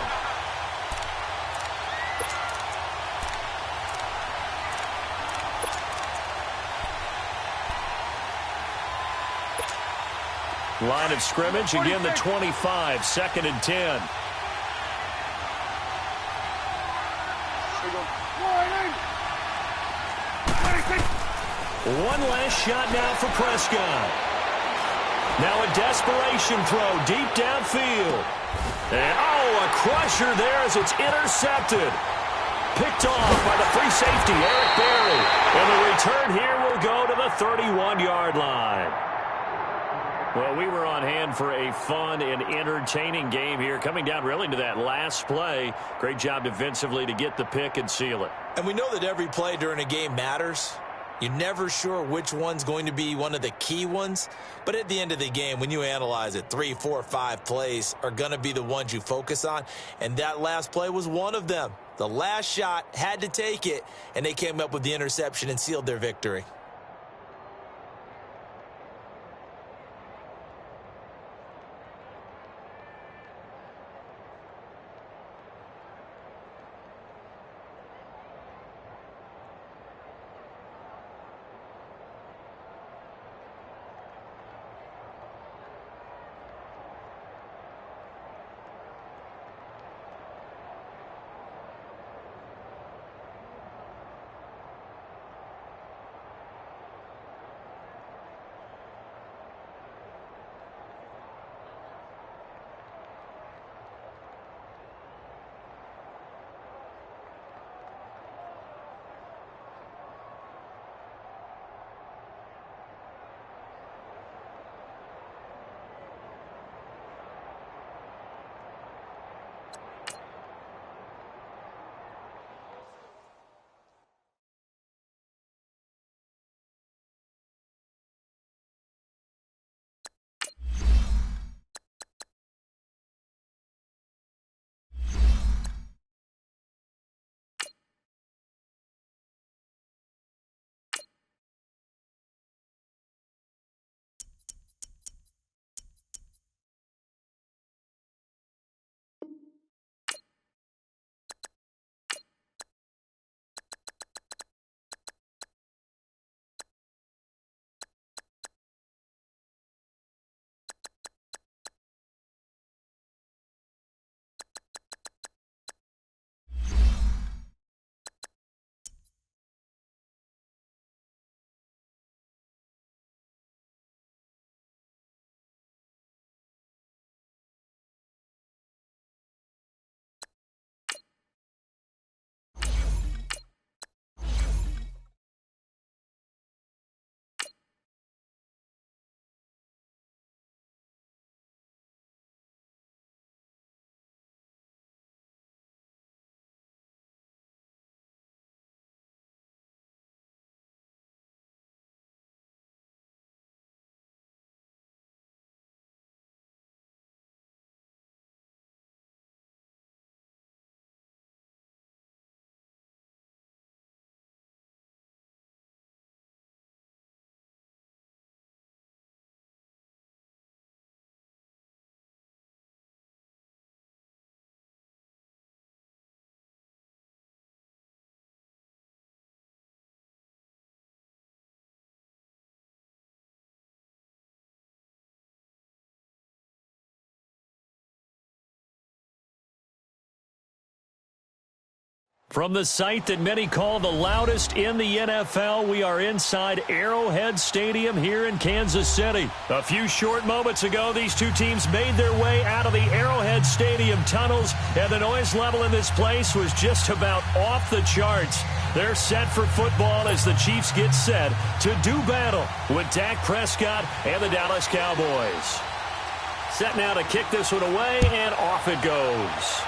Line of scrimmage, again the 25, 2nd and 10. One last shot now for Prescott. Now a desperation throw deep downfield. And, a crusher there as it's intercepted. Picked off by the free safety, Eric Berry. And the return here will go to the 31-yard line. Well, we were on hand for a fun and entertaining game here, coming down really to that last play. Great job defensively to get the pick and seal it. And we know that every play during a game matters. You're never sure which one's going to be one of the key ones. But at the end of the game, when you analyze it, 3, 4, 5 plays are going to be the ones you focus on. And that last play was one of them. The last shot had to take it, and they came up with the interception and sealed their victory. From the site that many call the loudest in the NFL, we are inside Arrowhead Stadium here in Kansas City. A few short moments ago, these two teams made their way out of the Arrowhead Stadium tunnels, and the noise level in this place was just about off the charts. They're set for football as the Chiefs get set to do battle with Dak Prescott and the Dallas Cowboys. Set now to kick this one away, and off it goes.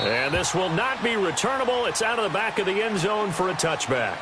And this will not be returnable. It's out of the back of the end zone for a touchback.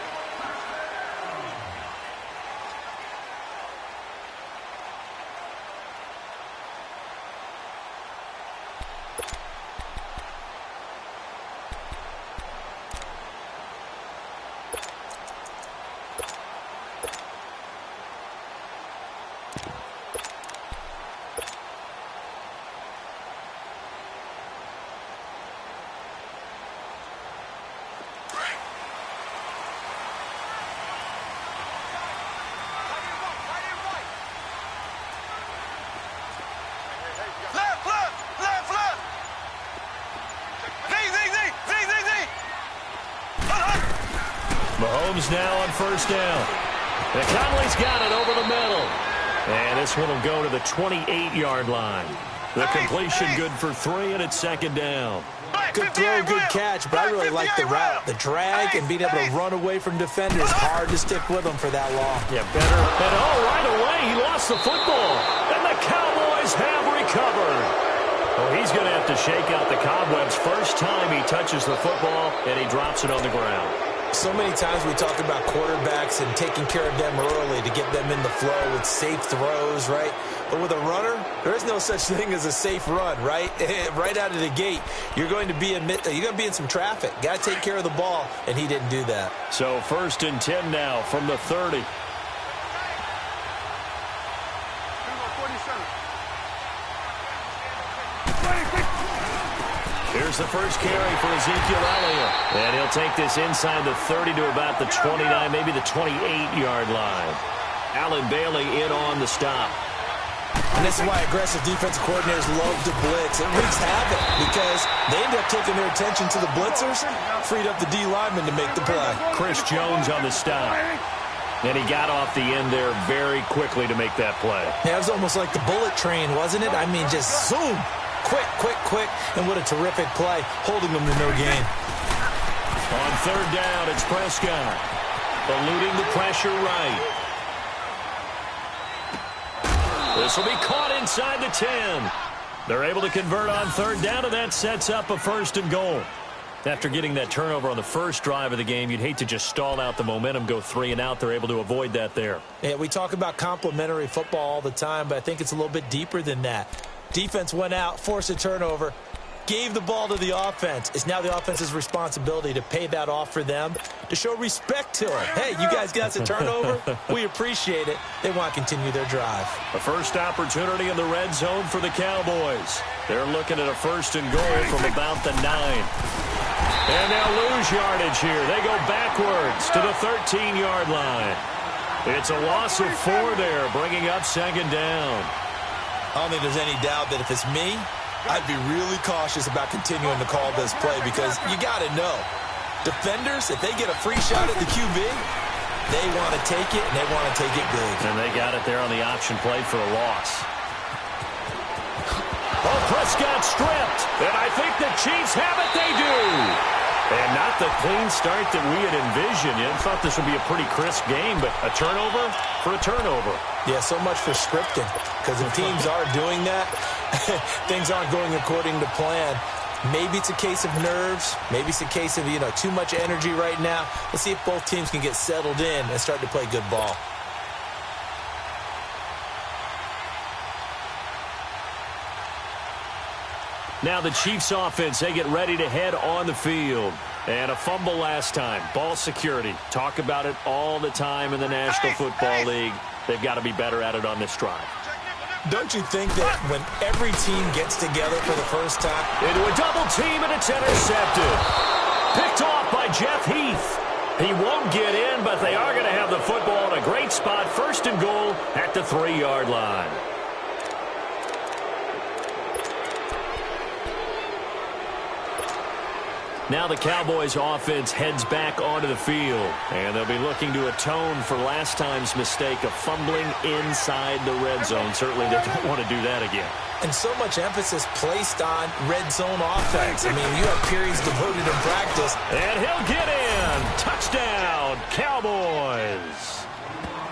Mahomes now on first down. And Conley's got it over the middle. And this one will go to the 28-yard line. The completion good for 3, and it's second down. Good throw, good catch, but I really like the route. The drag and being able to run away from defenders. Hard to stick with them for that long. Yeah, better. And right away, he lost the football. And the Cowboys have recovered. Well, he's going to have to shake out the cobwebs first time he touches the football, and he drops it on the ground. So many times we talk about quarterbacks and taking care of them early to get them in the flow with safe throws, right? But with a runner, there is no such thing as a safe run, right? Right out of the gate, you're going to be in some traffic. Got to take care of the ball, and he didn't do that. So 1st and 10 now from the 30. Here's the first carry for Ezekiel Elliott. And he'll take this inside the 30 to about the 29, maybe the 28-yard line. Allen Bailey in on the stop. And this is why aggressive defensive coordinators love to blitz. It wreaks havoc because they end up taking their attention to the blitzers, freed up the D lineman to make the play. Chris Jones on the stop. And he got off the end there very quickly to make that play. Yeah, it was almost like the bullet train, wasn't it? I mean, just zoom. Quick, and what a terrific play, holding them to no gain. On third down, it's Prescott, eluding the pressure right. This will be caught inside the 10. They're able to convert on third down, and that sets up a 1st and goal. After getting that turnover on the first drive of the game, you'd hate to just stall out the momentum, go 3 and out. They're able to avoid that there. Yeah, we talk about complementary football all the time, but I think it's a little bit deeper than that. Defense went out, forced a turnover, gave the ball to the offense. It's now the offense's responsibility to pay that off for them, to show respect to them. Hey, you guys got a turnover? We appreciate it. They want to continue their drive. A first opportunity in the red zone for the Cowboys. They're looking at a 1st and goal from about the 9. And they'll lose yardage here. They go backwards to the 13-yard line. It's a loss of 4 there, bringing up 2nd down. I don't think there's any doubt that if it's me, I'd be really cautious about continuing to call this play because you got to know, defenders, if they get a free shot at the QB, they want to take it, and they want to take it big. And they got it there on the option play for a loss. Oh, Prescott stripped, and I think the Chiefs have it. They do. And not the clean start that we had envisioned. You thought this would be a pretty crisp game, but a turnover for a turnover. Yeah, so much for scripting, because if teams are doing that, things aren't going according to plan. Maybe it's a case of nerves. Maybe it's a case of, too much energy right now. Let's see if both teams can get settled in and start to play good ball. Now the Chiefs offense, they get ready to head on the field. And a fumble last time. Ball security. Talk about it all the time in the National Football League. They've got to be better at it on this drive. Don't you think that when every team gets together for the first time? Into a double team, and it's intercepted. Picked off by Jeff Heath. He won't get in, but they are going to have the football in a great spot. 1st and goal at the 3-yard line. Now the Cowboys offense heads back onto the field, and they'll be looking to atone for last time's mistake of fumbling inside the red zone. Certainly they don't want to do that again. And so much emphasis placed on red zone offense. I mean, you have periods devoted in practice. And he'll get in. Touchdown, Cowboys.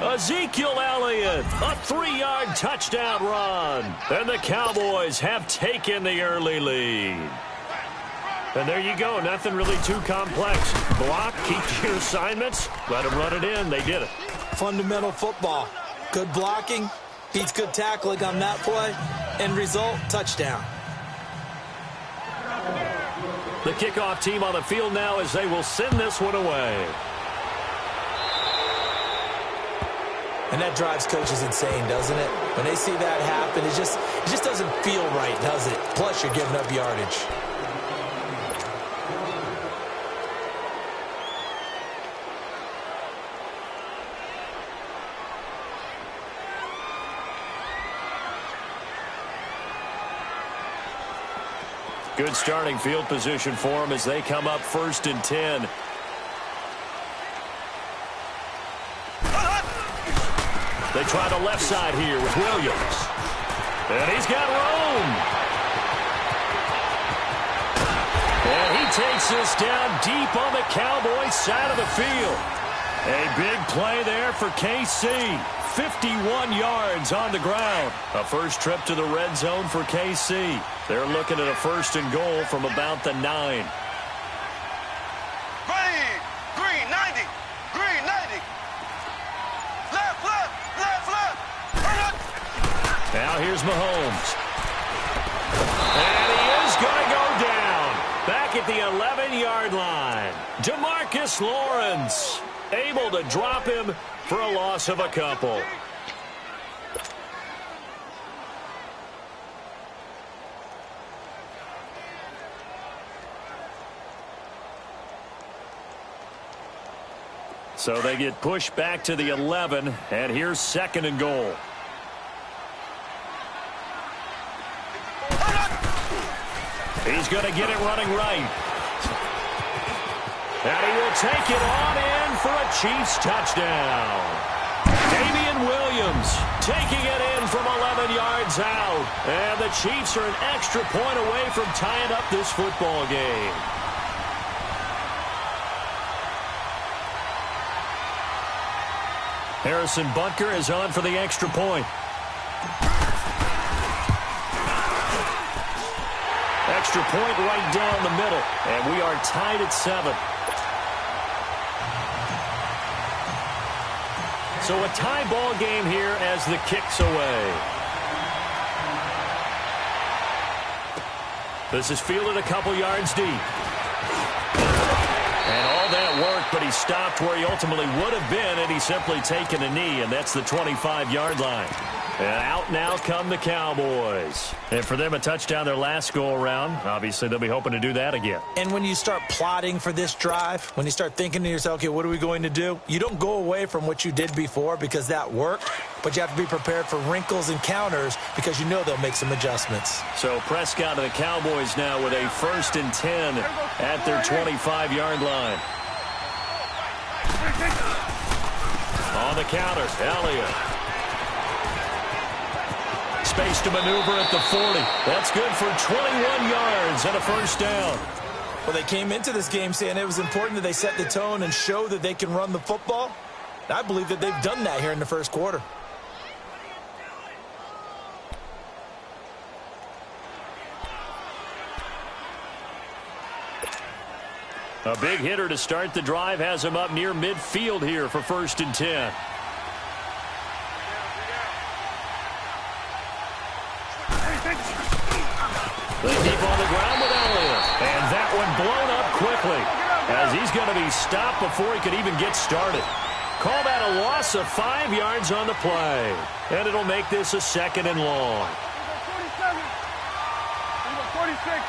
Ezekiel Elliott, a 3-yard touchdown run. And the Cowboys have taken the early lead. And there you go. Nothing really too complex. Block, keep your assignments, let them run it in. They did it. Fundamental football. Good blocking beats good tackling on that play. End result, touchdown. The kickoff team on the field now as they will send this one away. And that drives coaches insane, doesn't it? When they see that happen, it just doesn't feel right, does it? Plus, you're giving up yardage. Good starting field position for them as they come up 1st and 10. They try the left side here with Williams. And he's got room. And he takes this down deep on the Cowboys side of the field. A big play there for KC. 51 yards on the ground. A first trip to the red zone for KC. They're looking at a 1st and goal from about the 9. Green 90. Green 90. Left. Now here's Mahomes. And he is going to go down. Back at the 11-yard line. DeMarcus Lawrence able to drop him for a loss of a couple. So they get pushed back to the 11, and here's 2nd and goal. He's going to get it running right. And he will take it on in for a Chiefs touchdown. Damian Williams taking it in from 11 yards out. And the Chiefs are an extra point away from tying up this football game. Harrison Butker is on for the extra point. Extra point right down the middle. And we are tied at 7. So a tie ball game here as the kick's away. This is fielded a couple yards deep. And all that worked, but he stopped where he ultimately would have been had he simply taken a knee, and that's the 25-yard line. And out now come the Cowboys. And for them, a touchdown their last go-around. Obviously, they'll be hoping to do that again. And when you start plotting for this drive, when you start thinking to yourself, okay, what are we going to do? You don't go away from what you did before because that worked, but you have to be prepared for wrinkles and counters because you know they'll make some adjustments. So Prescott and the Cowboys now with a 1st and 10 at their 25-yard line. On the counter, Elliott. Space to maneuver at the 40. That's good for 21 yards and a 1st down. Well, they came into this game saying it was important that they set the tone and show that they can run the football. I believe that they've done that here in the 1st quarter. A big hitter to start the drive has him up near midfield here for 1st and 10. They keep on the ground with Elliott. And that one blown up quickly as he's going to be stopped before he could even get started. Call that a loss of 5 yards on the play. And it'll make this a 2nd and long. 46.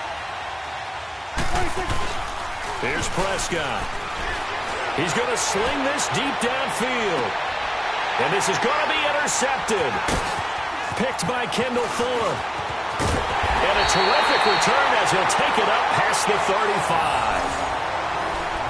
Here's Prescott. He's going to sling this deep downfield. And this is going to be intercepted. Picked by Kendall Fuller. And a terrific return as he'll take it up past the 35.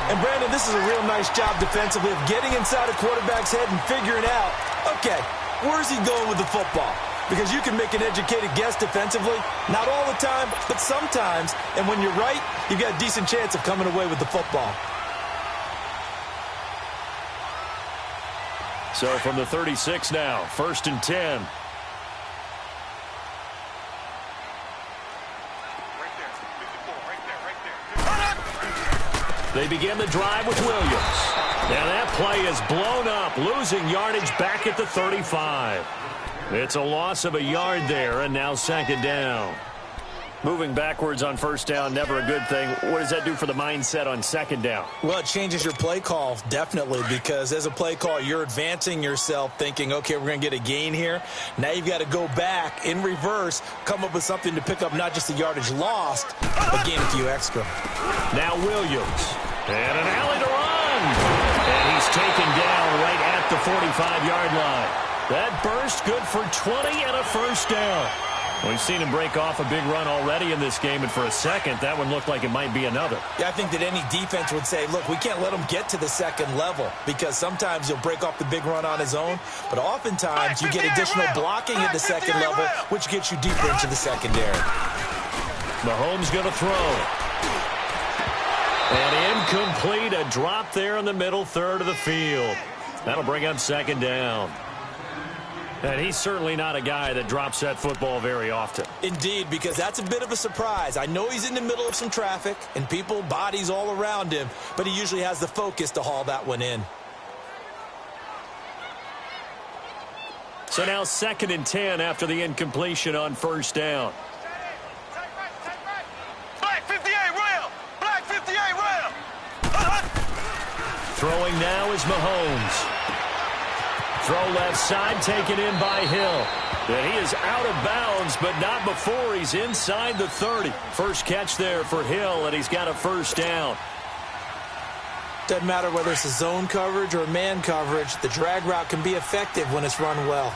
And, Brandon, this is a real nice job defensively of getting inside a quarterback's head and figuring out, okay, where's he going with the football? Because you can make an educated guess defensively, not all the time, but sometimes. And when you're right, you've got a decent chance of coming away with the football. So from the 36 now, 1st and 10. They begin the drive with Williams. Now that play is blown up, losing yardage back at the 35. It's a loss of a yard there, and now 2nd down. Moving backwards on 1st down, never a good thing. What does that do for the mindset on 2nd down? Well, it changes your play call, definitely, because as a play call, you're advancing yourself thinking, okay, we're going to get a gain here. Now you've got to go back in reverse, come up with something to pick up not just the yardage lost, but gain a few extra. Now Williams. And an alley to run. And he's taken down right at the 45-yard line. That burst good for 20 and a 1st down. We've seen him break off a big run already in this game, and for a second, that one looked like it might be another. Yeah, I think that any defense would say, look, we can't let him get to the 2nd level, because sometimes he'll break off the big run on his own, but oftentimes you get additional blocking at the 2nd level, which gets you deeper into the secondary. Mahomes going to throw. And incomplete, a drop there in the middle third of the field. That'll bring up 2nd down. And he's certainly not a guy that drops that football very often. Indeed, because that's a bit of a surprise. I know he's in the middle of some traffic and people, bodies all around him, but he usually has the focus to haul that one in. So now 2nd and 10 after the incompletion on 1st down. Black 58 rail! Black 58 rail! Throwing now is Mahomes. Throw left side, taken in by Hill. And he is out of bounds, but not before he's inside the 30. First catch there for Hill, and he's got a 1st down. Doesn't matter whether it's a zone coverage or man coverage, the drag route can be effective when it's run well.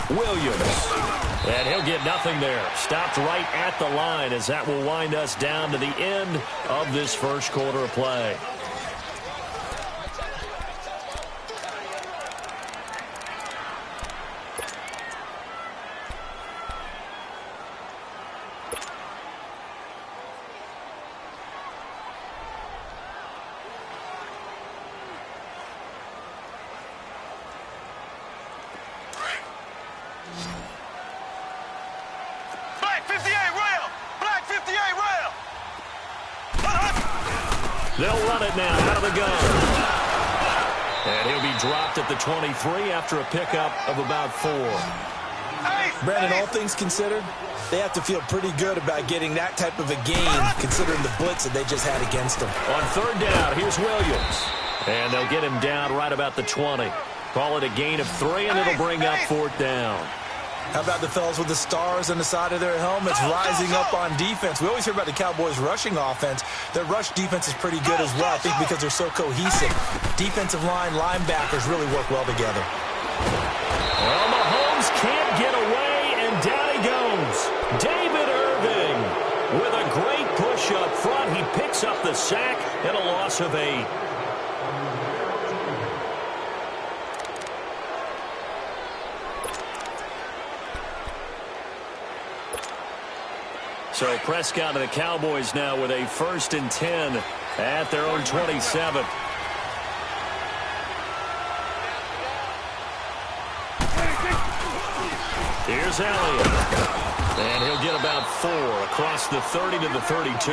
Williams. And he'll get nothing there. Stopped right at the line as that will wind us down to the end of this 1st quarter of play. They'll run it now out of the gun. And he'll be dropped at the 23 after a pickup of about 4. Brandon, all things considered, they have to feel pretty good about getting that type of a gain, considering the blitz that they just had against them. On 3rd down, here's Williams. And they'll get him down right about the 20. Call it a gain of 3, and it'll bring up 4th down. How about the fellas with the stars on the side of their helmets rising up on defense? We always hear about the Cowboys' rushing offense. Their rush defense is pretty good as well, I think, because they're so cohesive. Defensive line, linebackers really work well together. Well, Mahomes can't get away, and down he goes. David Irving with a great push up front. He picks up the sack and a loss of 8. So Prescott and the Cowboys now with a 1st and 10 at their own 27. Here's Elliott. And he'll get about 4 across the 30 to the 32.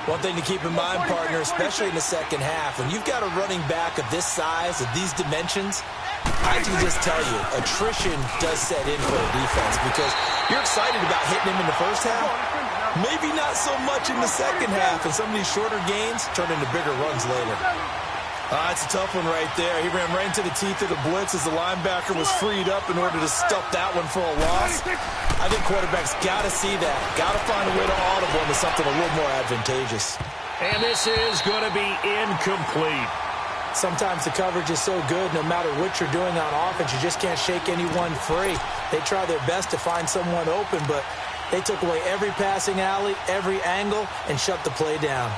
One thing to keep in mind, partner, especially in the 2nd half, when you've got a running back of this size, of these dimensions, I can just tell you, attrition does set in for a defense because you're excited about hitting him in the 1st half. Maybe not so much in the 2nd half, and some of these shorter gains turn into bigger runs later. It's a tough one right there. He ran right into the teeth of the blitz as the linebacker was freed up in order to stuff that one for a loss. I think quarterbacks got to see that. Got to find a way to audible into something a little more advantageous. And this is going to be incomplete. Sometimes the coverage is so good, no matter what you're doing on offense, you just can't shake anyone free. They try their best to find someone open, but They took away every passing alley, every angle, and shut the play down.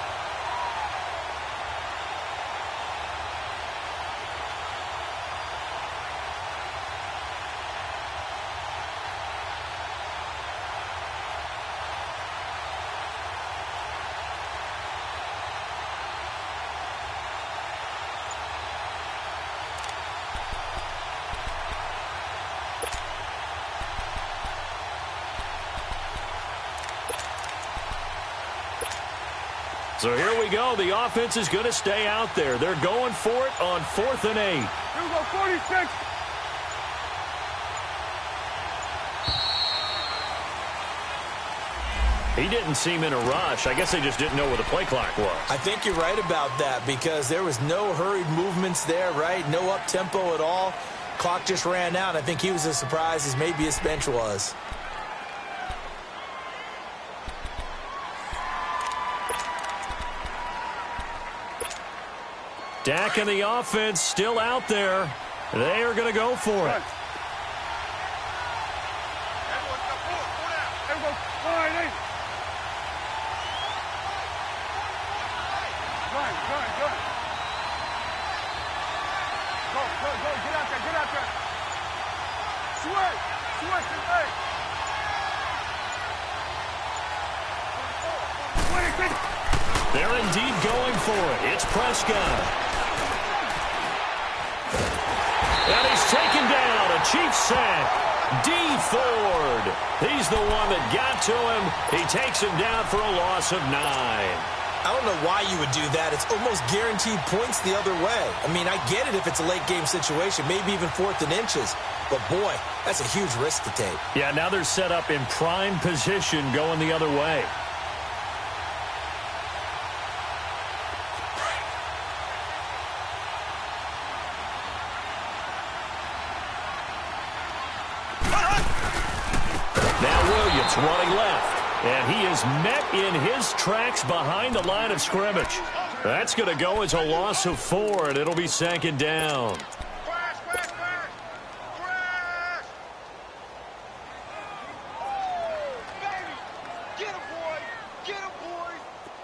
So here we go. The offense is going to stay out there. They're going for it on 4th and 8. Here we go, 46. He didn't seem in a rush. I guess they just didn't know where the play clock was. I think you're right about that because there was no hurried movements there, right? No up-tempo at all. Clock just ran out. I think he was as surprised as maybe his bench was. Dak and the offense still out there. They are going to go for it. They're indeed going for it. It's Prescott. And he's taken down. A Chiefs sack. D. Ford. He's the one that got to him. He takes him down for a loss of 9. I don't know why you would do that. It's almost guaranteed points the other way. I mean, I get it if it's a late game situation, maybe even 4th and inches. But, boy, that's a huge risk to take. Yeah, now they're set up in prime position going the other way. Running left, and he is met in his tracks behind the line of scrimmage. That's going to go as a loss of 4, and it'll be 2nd down.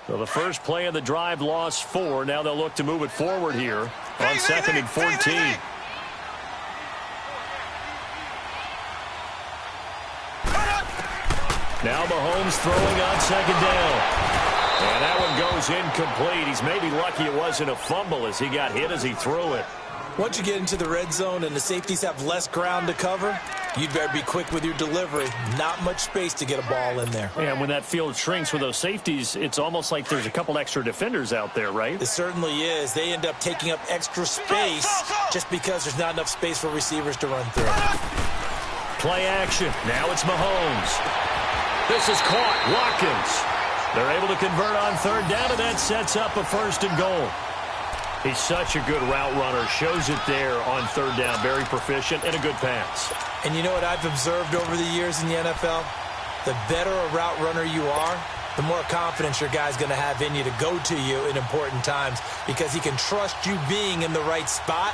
So the first play of the drive lost 4. Now they'll look to move it forward here on 2nd and 14. Now Mahomes throwing on 2nd down. And that one goes incomplete. He's maybe lucky it wasn't a fumble as he got hit as he threw it. Once you get into the red zone and the safeties have less ground to cover, you'd better be quick with your delivery. Not much space to get a ball in there. And when that field shrinks with those safeties, it's almost like there's a couple extra defenders out there, right? It certainly is. They end up taking up extra space just because there's not enough space for receivers to run through. Play action. Now it's Mahomes. This is caught. Watkins. They're able to convert on 3rd down, and that sets up a 1st and goal. He's such a good route runner. Shows it there on 3rd down. Very proficient and a good pass. And you know what I've observed over the years in the NFL? The better a route runner you are, the more confidence your guy's going to have in you to go to you in important times because he can trust you being in the right spot.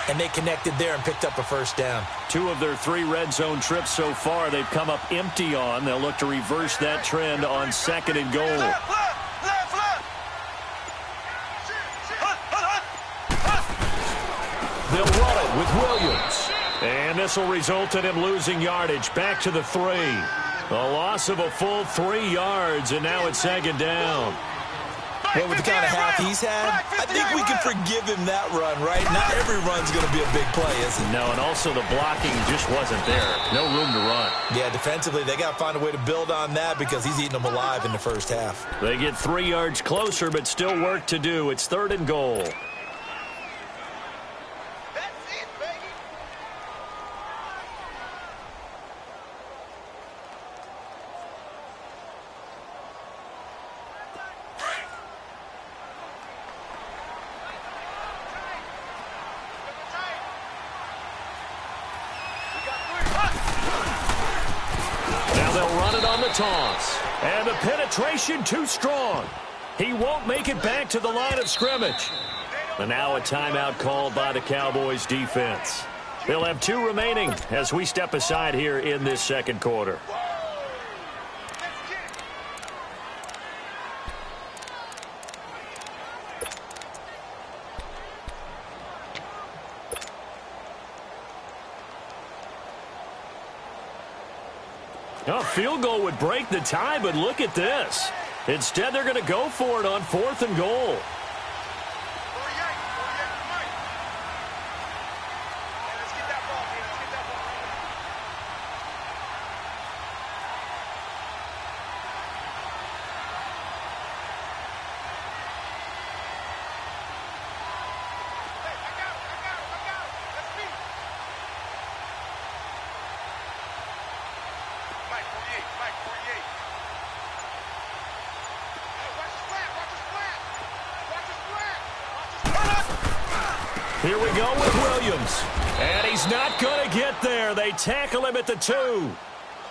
And they connected there and picked up a 1st down. 2 of their 3 red zone trips so far, they've come up empty on. They'll look to reverse that trend on 2nd and goal. They'll run it with Williams. And this will result in him losing yardage back to the 3. A loss of a full 3 yards, and now it's 2nd down. Well, with the kind of half he's had, I think we can forgive him that run, right? Not every run's going to be a big play, is it? No, and also the blocking just wasn't there. No room to run. Yeah, defensively, they got to find a way to build on that because he's eating them alive in the first half. They get 3 yards closer, but still work to do. It's 3rd and goal. Toss. And the penetration too strong. He won't make it back to the line of scrimmage. And now a timeout called by the Cowboys defense. They'll have 2 remaining as we step aside here in this 2nd quarter. A field goal would break the tie, but look at this. Instead, they're going to go for it on 4th and goal. Here we go with Williams. And he's not going to get there. They tackle him at the 2.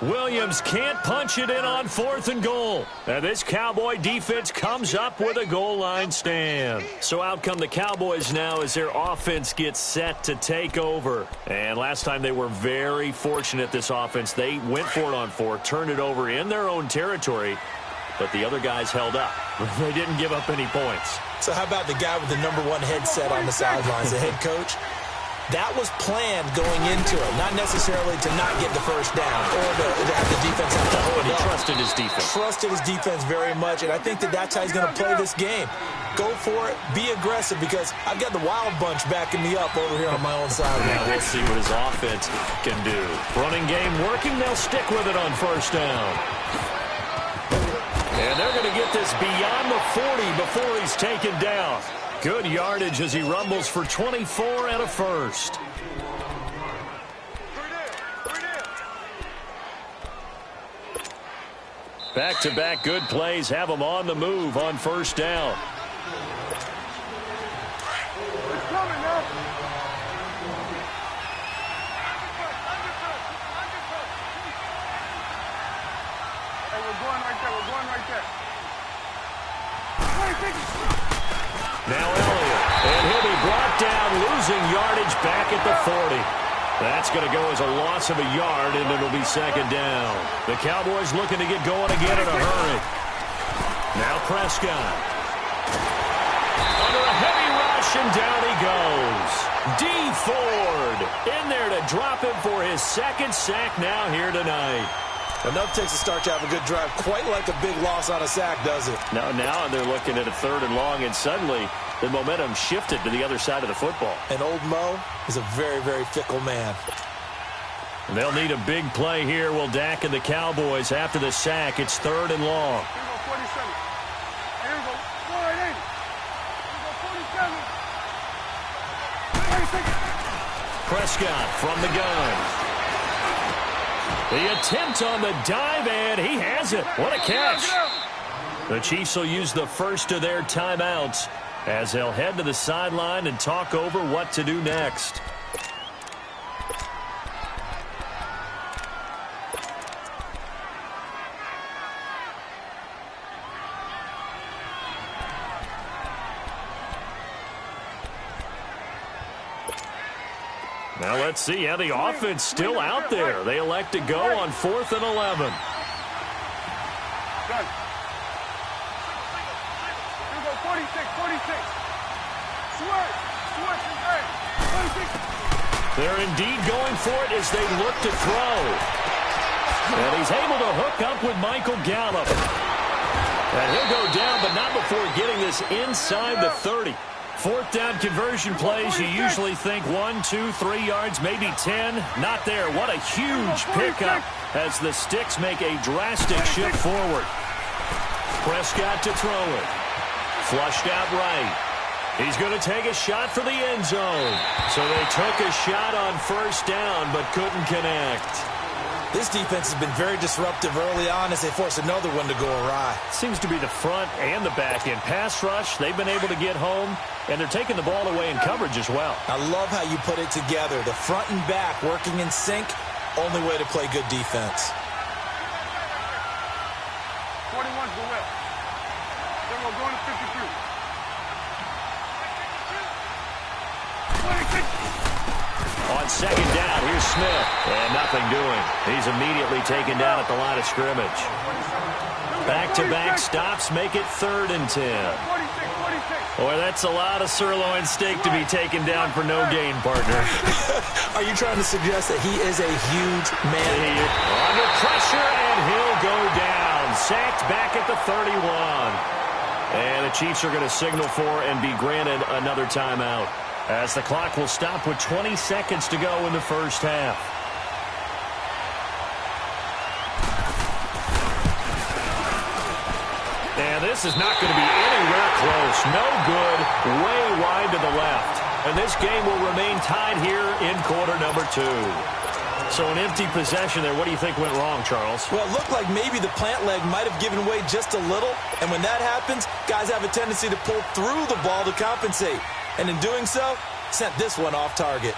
Williams can't punch it in on 4th and goal. And this Cowboy defense comes up with a goal line stand. So out come the Cowboys now as their offense gets set to take over. And last time they were very fortunate, this offense. They went for it on 4, turned it over in their own territory, but the other guys held up. They didn't give up any points. So how about the guy with the number 1 headset on the sidelines, the head coach? That was planned going into it, not necessarily to not get the first down or to have the defense have to hold He up. trusted his defense. Trusted his defense very much, and I think that that's how he's going to play this game. Go for it, be aggressive, because I've got the wild bunch backing me up over here on my own side. Now we'll see what his offense can do. Running game working, they'll stick with it on 1st down. And they're going to get this beyond the 40 before he's taken down. Good yardage as he rumbles for 24 and a first. Back-to-back good plays have him on the move on 1st down. Now Elliott, and he'll be brought down, losing yardage back at the 40. That's going to go as a loss of a yard, and it'll be 2nd down. The Cowboys looking to get going again in a hurry. Now Prescott. Under a heavy rush, and down he goes. D. Ford in there to drop him for his 2nd sack now here tonight. Enough takes to start to have a good drive. Quite like a big loss on a sack, does it? Now they're looking at a 3rd and long, and suddenly the momentum shifted to the other side of the football. And old Mo is a very, very fickle man. And they'll need a big play here. Will Dak and the Cowboys after the sack. It's 3rd and long. Here we go, 47. Here we go, 480. Here we go, 47. Prescott from the gun. The attempt on the dive, and he has it. What a catch. The Chiefs will use the first of their timeouts as they'll head to the sideline and talk over what to do next. Now let's see how the offense still out there. They elect to go on 4th and 11. Done. Here we go, 46, 46. Switch, 46. They're indeed going for it as they look to throw. And he's able to hook up with Michael Gallup. And he'll go down, but not before getting this inside the 30. 4th down conversion plays, you usually think 1, 2, 3 yards, maybe 10. Not there. What a huge pickup as the Sticks make a drastic shift forward. Prescott to throw it. Flushed out right. He's going to take a shot for the end zone. So they took a shot on 1st down but couldn't connect. This defense has been very disruptive early on as they force another one to go awry. Seems to be the front and the back end. Pass rush, they've been able to get home, and they're taking the ball away in coverage as well. I love how you put it together. The front and back working in sync, only way to play good defense. 41's the whip. Then we're going to 53. 26. On 2nd down, here's Smith. And nothing doing. He's immediately taken down at the line of scrimmage. Back-to-back stops make it 3rd and 10. 46, 46. Boy, that's a lot of sirloin steak to be taken down for no gain, partner. Are you trying to suggest that he is a huge man? Under pressure, and he'll go down. Sacked back at the 31. And the Chiefs are going to signal for and be granted another timeout, as the clock will stop with 20 seconds to go in the first half. And this is not going to be anywhere close. No good. Way wide to the left. And this game will remain tied here in quarter number 2. So an empty possession there. What do you think went wrong, Charles? Well, it looked like maybe the plant leg might have given way just a little. And when that happens, guys have a tendency to pull through the ball to compensate. And in doing so, sent this one off target.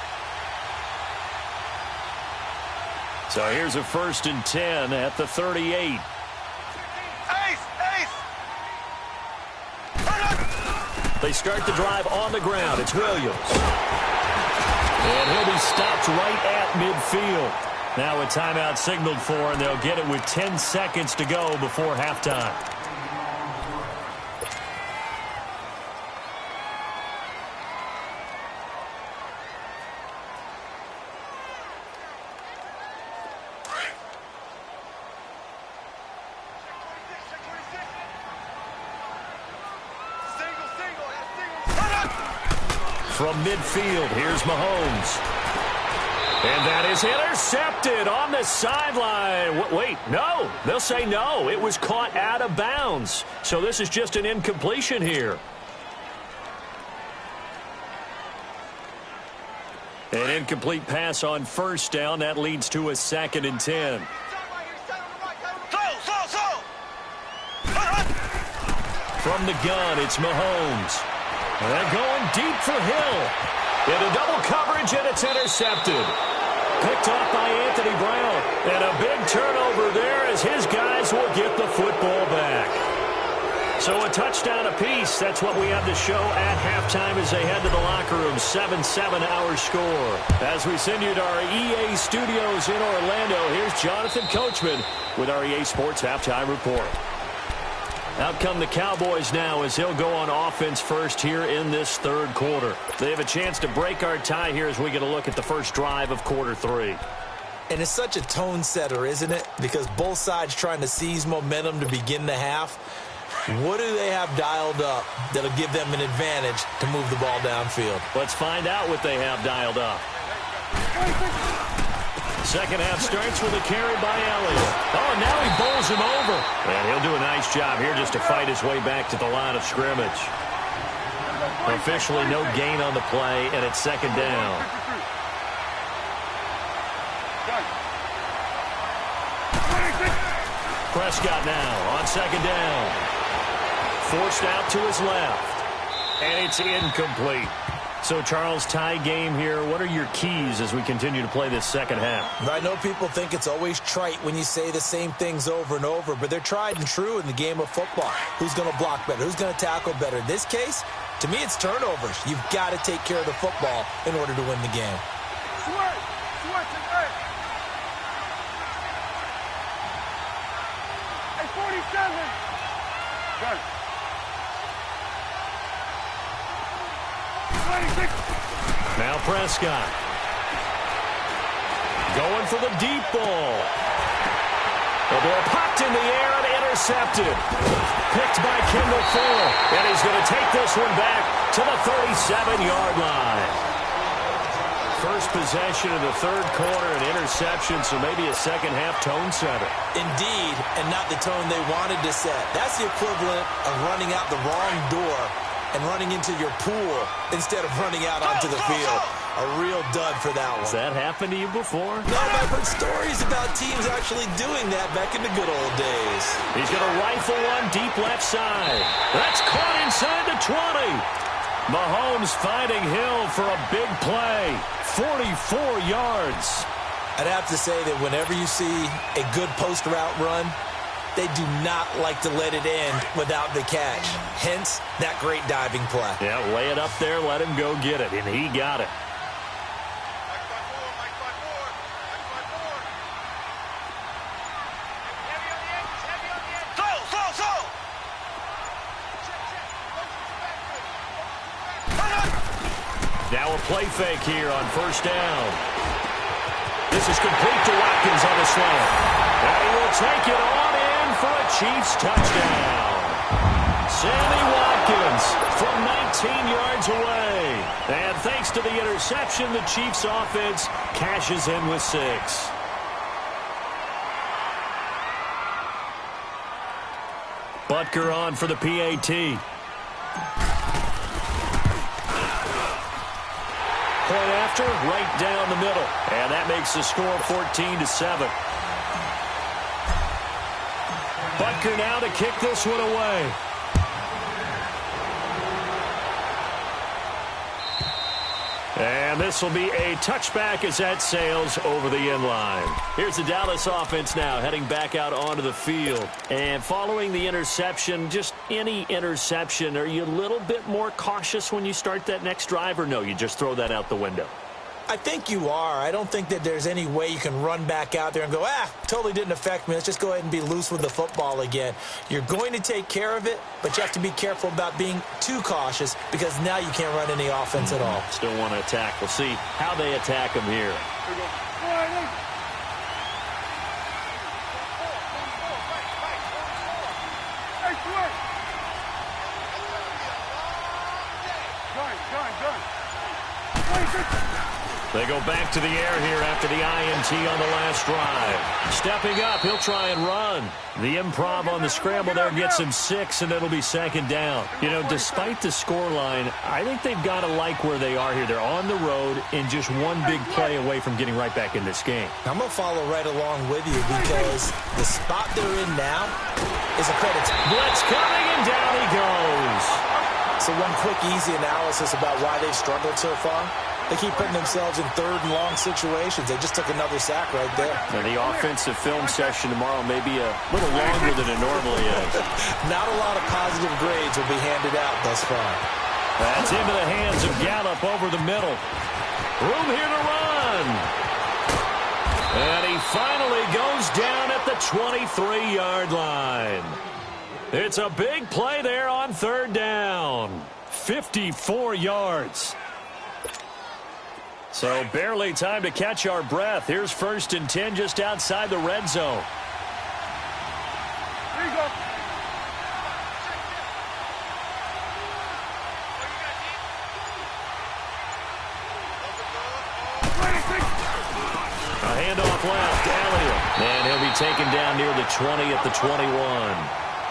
So here's a 1st and 10 at the 38. They start the drive on the ground. It's Williams. And he'll be stopped right at midfield. Now a timeout signaled for, and they'll get it with 10 seconds to go before halftime. From midfield, here's Mahomes. And that is intercepted on the sideline. Wait, no. They'll say no. It was caught out of bounds. So this is just an incompletion here. An incomplete pass on 1st down. That leads to a 2nd and 10. From the gun, it's Mahomes. And they're going deep for Hill. Into double coverage, and it's intercepted. Picked off by Anthony Brown. And a big turnover there as his guys will get the football back. So a touchdown apiece. That's what we have to show at halftime as they head to the locker room. 7-7 our score. As we send you to our EA studios in Orlando, here's Jonathan Coachman with our EA Sports Halftime Report. Out come the Cowboys now as he'll go on offense first here in this 3rd quarter. They have a chance to break our tie here as we get a look at the first drive of quarter 3. And it's such a tone setter, isn't it? Because both sides trying to seize momentum to begin the half. What do they have dialed up that'll give them an advantage to move the ball downfield? Let's find out what they have dialed up. Second half starts with a carry by Elliott. Oh, and now he bowls him over. And he'll do a nice job here just to fight his way back to the line of scrimmage. Officially no gain on the play, and it's 2nd down. Prescott now on 2nd down. Forced out to his left. And it's incomplete. So, Charles, tie game here. What are your keys as we continue to play this 2nd half? I know people think it's always trite when you say the same things over and over, but they're tried and true in the game of football. Who's going to block better? Who's going to tackle better? In this case, to me, it's turnovers. You've got to take care of the football in order to win the game. Hey, 47. Good. Now Prescott. Going for the deep ball. The ball popped in the air and intercepted. Picked by Kendall Fuller. And he's going to take this one back to the 37-yard line. First possession of the 3rd quarter, an interception, so maybe a 2nd half tone setter. Indeed, and not the tone they wanted to set. That's the equivalent of running out the wrong door and running into your pool instead of running out onto the field. A real dud for that one. Has that happened to you before? No, but I've heard stories about teams actually doing that back in the good old days. He's going to rifle one deep left side. That's caught inside the 20. Mahomes finding Hill for a big play. 44 yards. I'd have to say that whenever you see a good post route run, they do not like to let it end without the catch. Hence, that great diving play. Yeah, lay it up there, let him go get it, and he got it. Now a play fake here on first down. This is complete to Watkins on the slant. And he will take it on in for a Chiefs touchdown. Sammy Watkins from 19 yards away. And thanks to the interception, the Chiefs offense cashes in with 6. Butker on for the PAT. Point after, right down the middle. And that makes the score 14-7. Butker now to kick this one away. And this will be a touchback as that sails over the end line. Here's the Dallas offense now heading back out onto the field. And following the interception, just any interception, are you a little bit more cautious when you start that next drive, or no, you just throw that out the window? I think you are. I don't think that there's any way you can run back out there and go, totally didn't affect me. Let's just go ahead and be loose with the football again. You're going to take care of it, but you have to be careful about being too cautious because now you can't run any offense at all. Still want to attack. We'll see how they attack him here. They go back to the air here after the INT on the last drive. Stepping up, he'll try and run. The improv on the scramble there gets him 6, and it'll be second down. You know, despite the scoreline, I think they've got to like where they are here. They're on the road and just one big play away from getting right back in this game. I'm going to follow right along with you because the spot they're in now is a credit. Blitz coming, and down he goes. So one quick, easy analysis about why they've struggled so far. They keep putting themselves in third and long situations. They just took another sack right there. Now the offensive film session tomorrow may be a little longer than it normally is. Not a lot of positive grades will be handed out thus far. That's into the hands of Gallup over the middle. Room here to run. And he finally goes down at the 23-yard line. It's a big play there on third down. 54 yards. So barely time to catch our breath. Here's 1st and 10 just outside the red zone. Here you go. A handoff left, Elliott. And he'll be taken down near the 20 at the 21.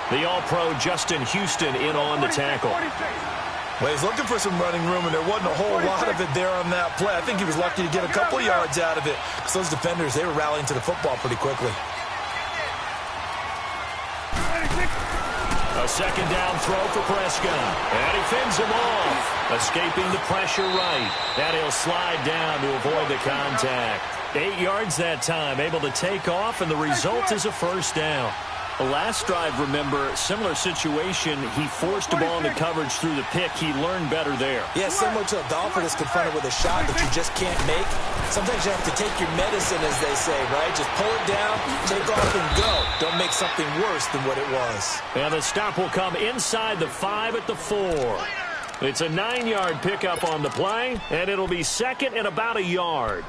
The All-Pro Justin Houston in on the tackle. Well, he's looking for some running room, and there wasn't a whole lot of it there on that play. I think he was lucky to get a couple yards out of it. So those defenders, they were rallying to the football pretty quickly. A second down throw for Prescott. And he fins him off. Escaping the pressure right. And he'll slide down to avoid the contact. 8 yards that time, able to take off, and the result is a first down. The last drive, remember, similar situation. He forced the ball into coverage through the pick. He learned better there. Yeah, similar to a golfer that's confronted with a shot that you just can't make. Sometimes you have to take your medicine, as they say, right? Just pull it down, take off, and go. Don't make something worse than what it was. And the stop will come inside the 5 at the 4. It's a 9-yard pickup on the play, and it'll be second and about a yard.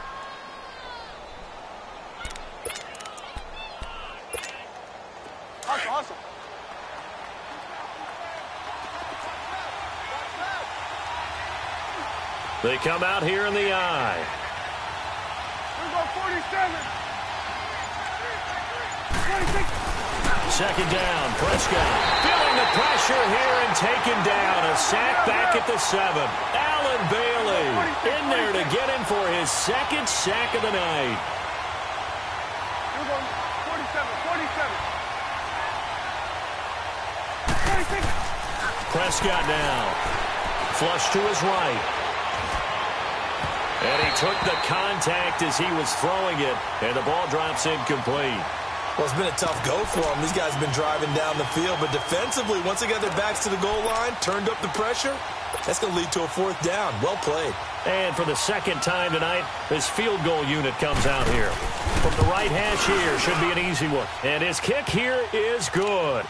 Awesome. They come out here in the eye. We're going 47. 26. Second down, Prescott feeling the pressure here and taken down. A sack back at the 7. Allen Bailey in there to get him for his second sack of the night. We're going 47. Prescott now. Flush to his right. And he took the contact as he was throwing it, and the ball drops incomplete. Well, it's been a tough go for them. These guys have been driving down the field, but defensively, once they got their backs to the goal line, turned up the pressure, that's going to lead to a 4th down. Well played. And for the second time tonight, this field goal unit comes out here. From the right hash here, should be an easy one. And his kick here is good.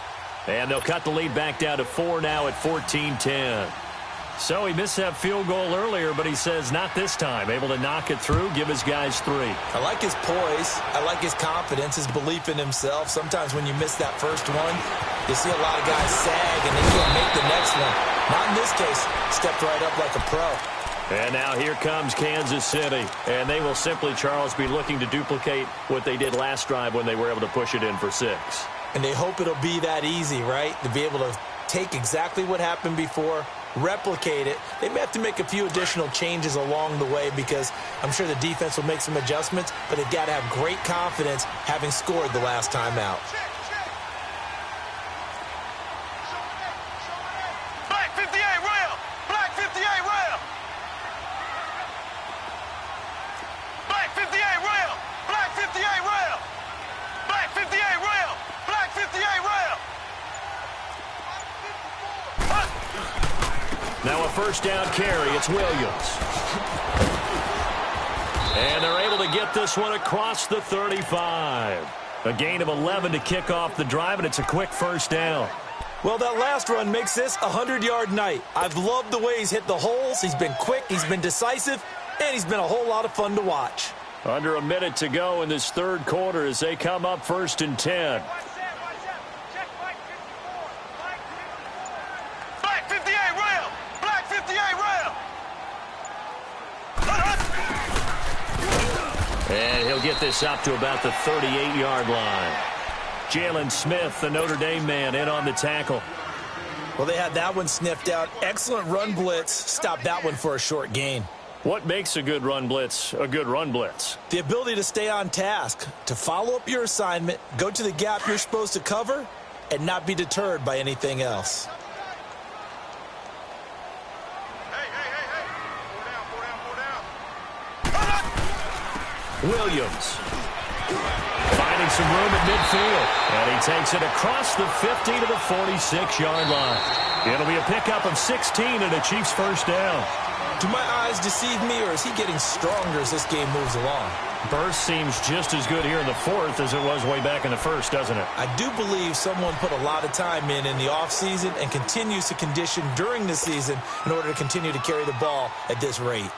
And they'll cut the lead back down to 4 now at 14-10. So he missed that field goal earlier, but he says not this time. Able to knock it through, give his guys 3. I like his poise. I like his confidence, his belief in himself. Sometimes when you miss that first one, you see a lot of guys sag and they can't make the next one. Not in this case. Stepped right up like a pro. And now here comes Kansas City. And they will simply, Charles, be looking to duplicate what they did last drive when they were able to push it in for 6. And they hope it'll be that easy, right? To be able to take exactly what happened before, replicate it. They may have to make a few additional changes along the way because I'm sure the defense will make some adjustments, but they've got to have great confidence having scored the last time out. Black 58 rail! Black 58 rail! Black 58 rail! Black 58 rail! Black 58 rail! Black 58 rail! Now a first down carry. It's Williams. And they're able to get this one across the 35. A gain of 11 to kick off the drive, and it's a quick first down. Well, that last run makes this a 100-yard night. I've loved the way he's hit the holes. He's been quick, he's been decisive, and he's been a whole lot of fun to watch. Under a minute to go in this third quarter as they come up 1st and 10. And he'll get this up to about the 38-yard line. Jalen Smith, the Notre Dame man, in on the tackle. Well, they had that one sniffed out. Excellent run blitz. Stopped that one for a short gain. What makes a good run blitz a good run blitz? The ability to stay on task, to follow up your assignment, go to the gap you're supposed to cover, and not be deterred by anything else. Williams finding some room at midfield, and he takes it across the 50 to the 46-yard line. It'll be a pickup of 16 and a Chiefs first down. Do my eyes deceive me, or is he getting stronger as this game moves along? Burst seems just as good here in the fourth as it was way back in the first, doesn't it? I do believe someone put a lot of time in the offseason and continues to condition during the season in order to continue to carry the ball at this rate.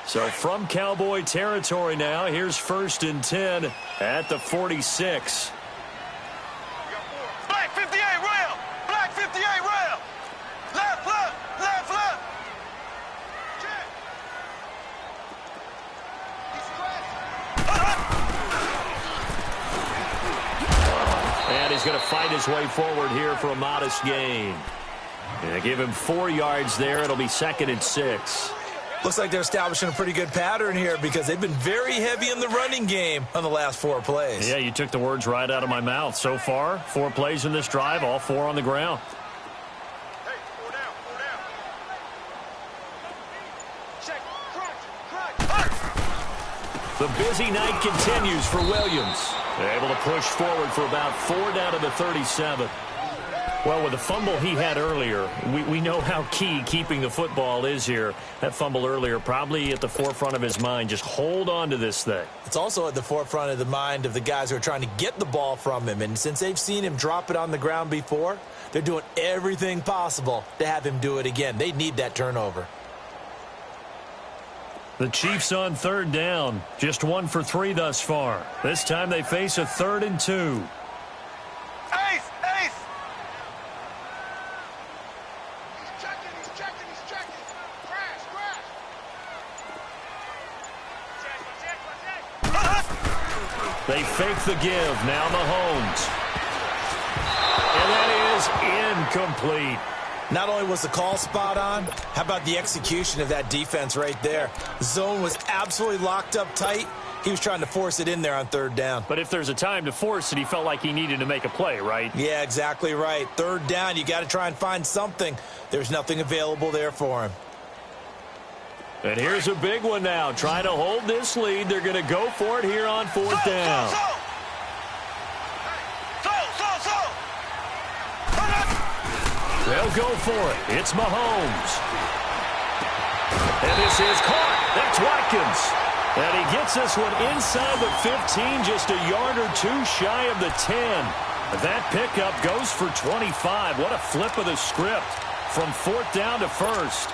So from Cowboy territory now, here's 1st and 10 at the 46. Black 58 rail! Black 58 rail! Left, left, left, left! Check! And he's going to fight his way forward here for a modest gain. And give him 4 yards there. It'll be 2nd and 6. Looks like they're establishing a pretty good pattern here because they've been very heavy in the running game on the last 4 plays. Yeah, you took the words right out of my mouth. So far, 4 plays in this drive, all 4 on the ground. Hey, 4 down, 4 down. Check, crunch. The busy night continues for Williams. They're able to push forward for about 4 down to the 37. Well, with the fumble he had earlier, we know how key keeping the football is here. That fumble earlier probably at the forefront of his mind. Just hold on to this thing. It's also at the forefront of the mind of the guys who are trying to get the ball from him. And since they've seen him drop it on the ground before, they're doing everything possible to have him do it again. They need that turnover. The Chiefs on 3rd down. Just 1 for 3 thus far. This time they face a 3rd and 2. Ace! Ace! They fake the give. Now Mahomes. And that is incomplete. Not only was the call spot on, how about the execution of that defense right there? Zone was absolutely locked up tight. He was trying to force it in there on 3rd down. But if there's a time to force it, he felt like he needed to make a play, right? Yeah, exactly right. 3rd down, you got to try and find something. There's nothing available there for him. And here's a big one now. Trying to hold this lead. They're going to go for it here on 4th down. They'll go for it. It's Mahomes. And this is caught. That's Watkins. And he gets this one inside the 15, just a yard or two shy of the 10. That pickup goes for 25. What a flip of the script from 4th down to 1st.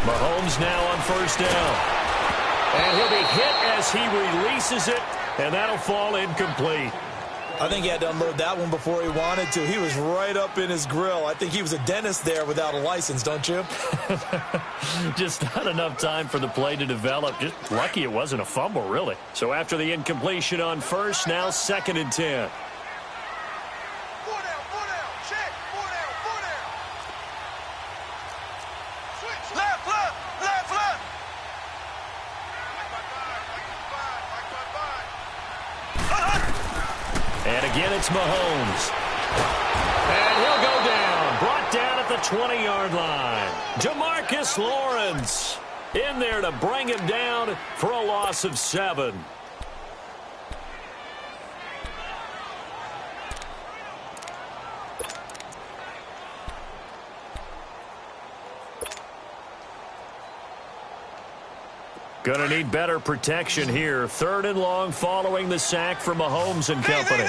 Mahomes now on 1st down. And he'll be hit as he releases it, and that'll fall incomplete. I think he had to unload that one before he wanted to. He was right up in his grill. I think he was a dentist there without a license, don't you? Just not enough time for the play to develop. Just lucky it wasn't a fumble, really. So after the incompletion on 1st, now 2nd and 10. And again, it's Mahomes. And he'll go down. Brought down at the 20-yard line. Demarcus Lawrence in there to bring him down for a loss of 7. Gonna need better protection here. 3rd and long following the sack from Mahomes and company.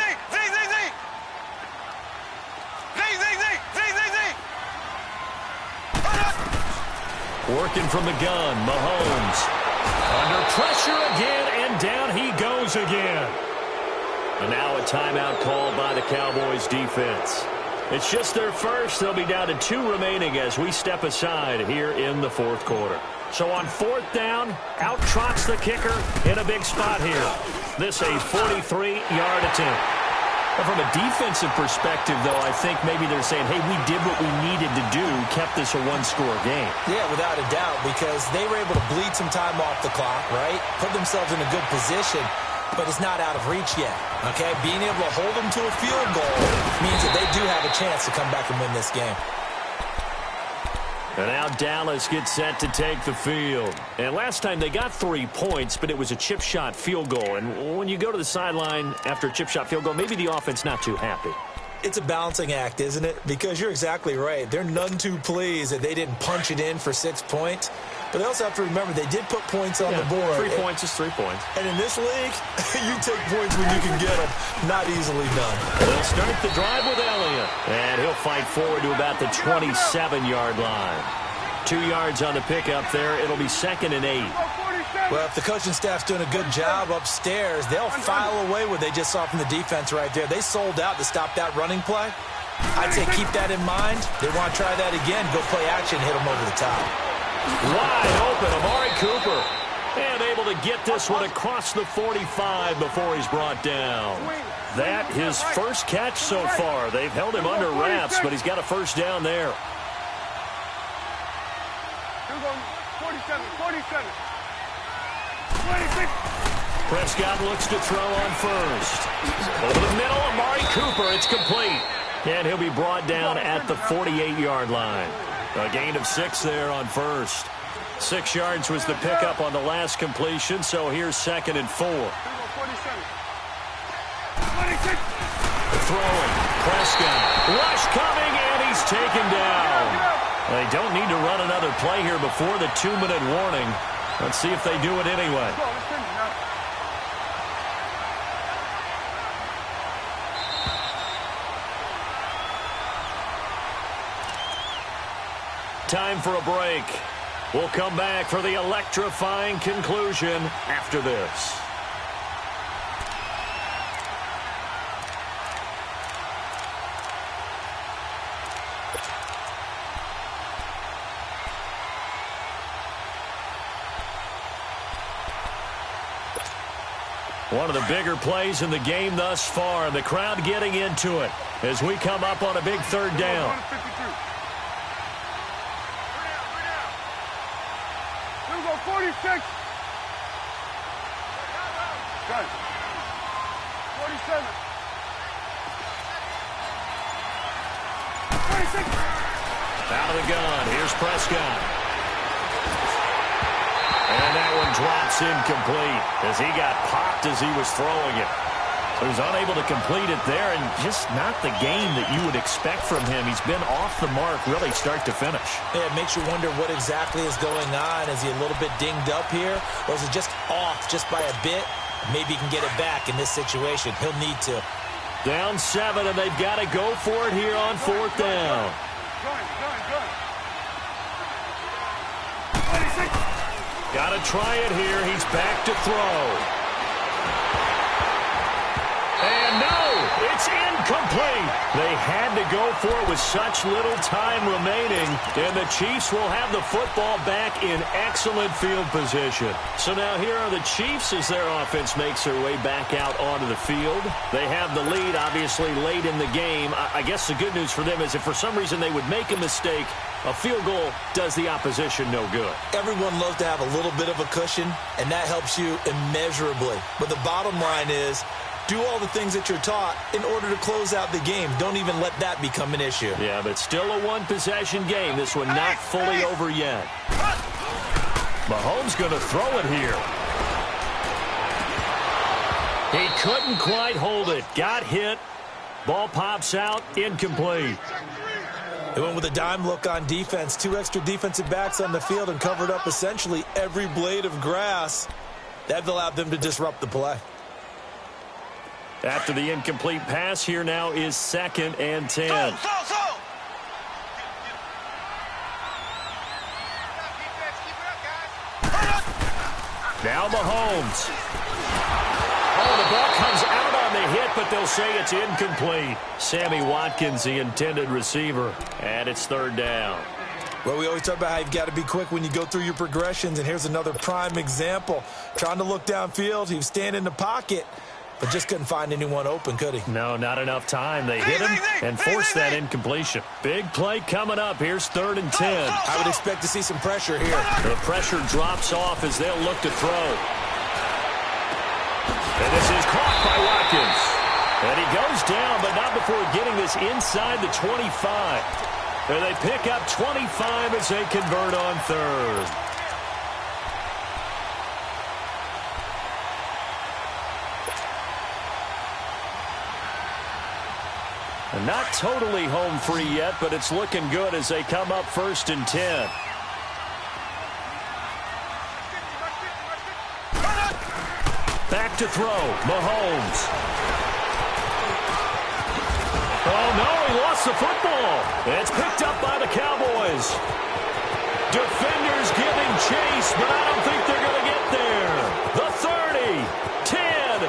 Working from the gun, Mahomes. Under pressure again, and down he goes again. And now a timeout called by the Cowboys defense. It's just their first. They'll be down to 2 remaining as we step aside here in the 4th quarter. So on 4th down, out trots the kicker in a big spot here. This a 43-yard attempt. But from a defensive perspective, though, I think maybe they're saying, hey, we did what we needed to do, kept this a 1-score game. Yeah, without a doubt, because they were able to bleed some time off the clock, right? Put themselves in a good position, but it's not out of reach yet, okay? Being able to hold them to a field goal means that they do have a chance to come back and win this game. And now Dallas gets set to take the field. And last time they got 3 points, but it was a chip shot field goal. And when you go to the sideline after a chip shot field goal, maybe the offense not too happy. It's a balancing act, isn't it? Because you're exactly right. They're none too pleased that they didn't punch it in for 6 points. But they also have to remember they did put points on the board. 3 points is 3 points. And in this league, you take points when you can get them. Not easily done. They'll start the drive with Elliott. And he'll fight forward to about the 27-yard line. 2 yards on the pickup there. It'll be 2nd and 8. Well, if the coaching staff's doing a good job upstairs, they'll file away what they just saw from the defense right there. They sold out to stop that running play. I'd say keep that in mind. They want to try that again. Go play action, hit them over the top. Wide open, Amari Cooper. And able to get this one across the 45 before he's brought down. That his first catch so far. They've held him under wraps, but he's got a first down there. 47. 26. Prescott looks to throw on first. Over the middle, Amari Cooper. It's complete. And he'll be brought down at the 48-yard line. A gain of 6 there on first. 6 yards was the pickup on the last completion, so here's 2nd and 4. 26. Throwing. Prescott. Rush coming, and he's taken down. They don't need to run another play here before the 2-minute warning. Let's see if they do it anyway. Time for a break. We'll come back for the electrifying conclusion after this. One of the bigger plays in the game thus far, and the crowd getting into it as we come up on a big 3rd down. Here we go, 46. Good. 47. 26. Out of the gun, here's Prescott. And that one drops incomplete as he got popped as he was throwing it. He was unable to complete it there, and just not the game that you would expect from him. He's been off the mark really start to finish. Yeah, it makes you wonder what exactly is going on. Is he a little bit dinged up here, or is it just off just by a bit? Maybe he can get it back in this situation. He'll need to. Down 7, and they've got to go for it here on 4th down. Got to try it here. He's back to throw. And no, it's incomplete. They had to go for it with such little time remaining, and the Chiefs will have the football back in excellent field position. So now here are the Chiefs as their offense makes their way back out onto the field. They have the lead, obviously, late in the game. I guess the good news for them is if for some reason they would make a mistake, a field goal does the opposition no good. Everyone loves to have a little bit of a cushion, and that helps you immeasurably. But the bottom line is, do all the things that you're taught in order to close out the game. Don't even let that become an issue. Yeah, but still a one-possession game. This one not fully over yet. Mahomes going to throw it here. He couldn't quite hold it. Got hit. Ball pops out. Incomplete. They went with a dime look on defense. 2 extra defensive backs on the field and covered up essentially every blade of grass. That allowed them to disrupt the play. After the incomplete pass, here now is 2nd and 10. Now Mahomes. Oh, the ball comes out on the hit, but they'll say it's incomplete. Sammy Watkins, the intended receiver, and it's 3rd down. Well, we always talk about how you've got to be quick when you go through your progressions, and here's another prime example. Trying to look downfield, he was standing in the pocket, but just couldn't find anyone open, could he? No, not enough time. They hit him and forced that incompletion. Big play coming up. Here's 3rd and 10. I would expect to see some pressure here. The pressure drops off as they'll look to throw. And this is caught by Watkins. And he goes down, but not before getting this inside the 25. And they pick up 25 as they convert on 3rd. Not totally home free yet, but it's looking good as they come up 1st and 10. Back to throw. Mahomes. Oh, no, he lost the football. It's picked up by the Cowboys. Defenders giving chase, but I don't think they're going to get there. The 30, 10,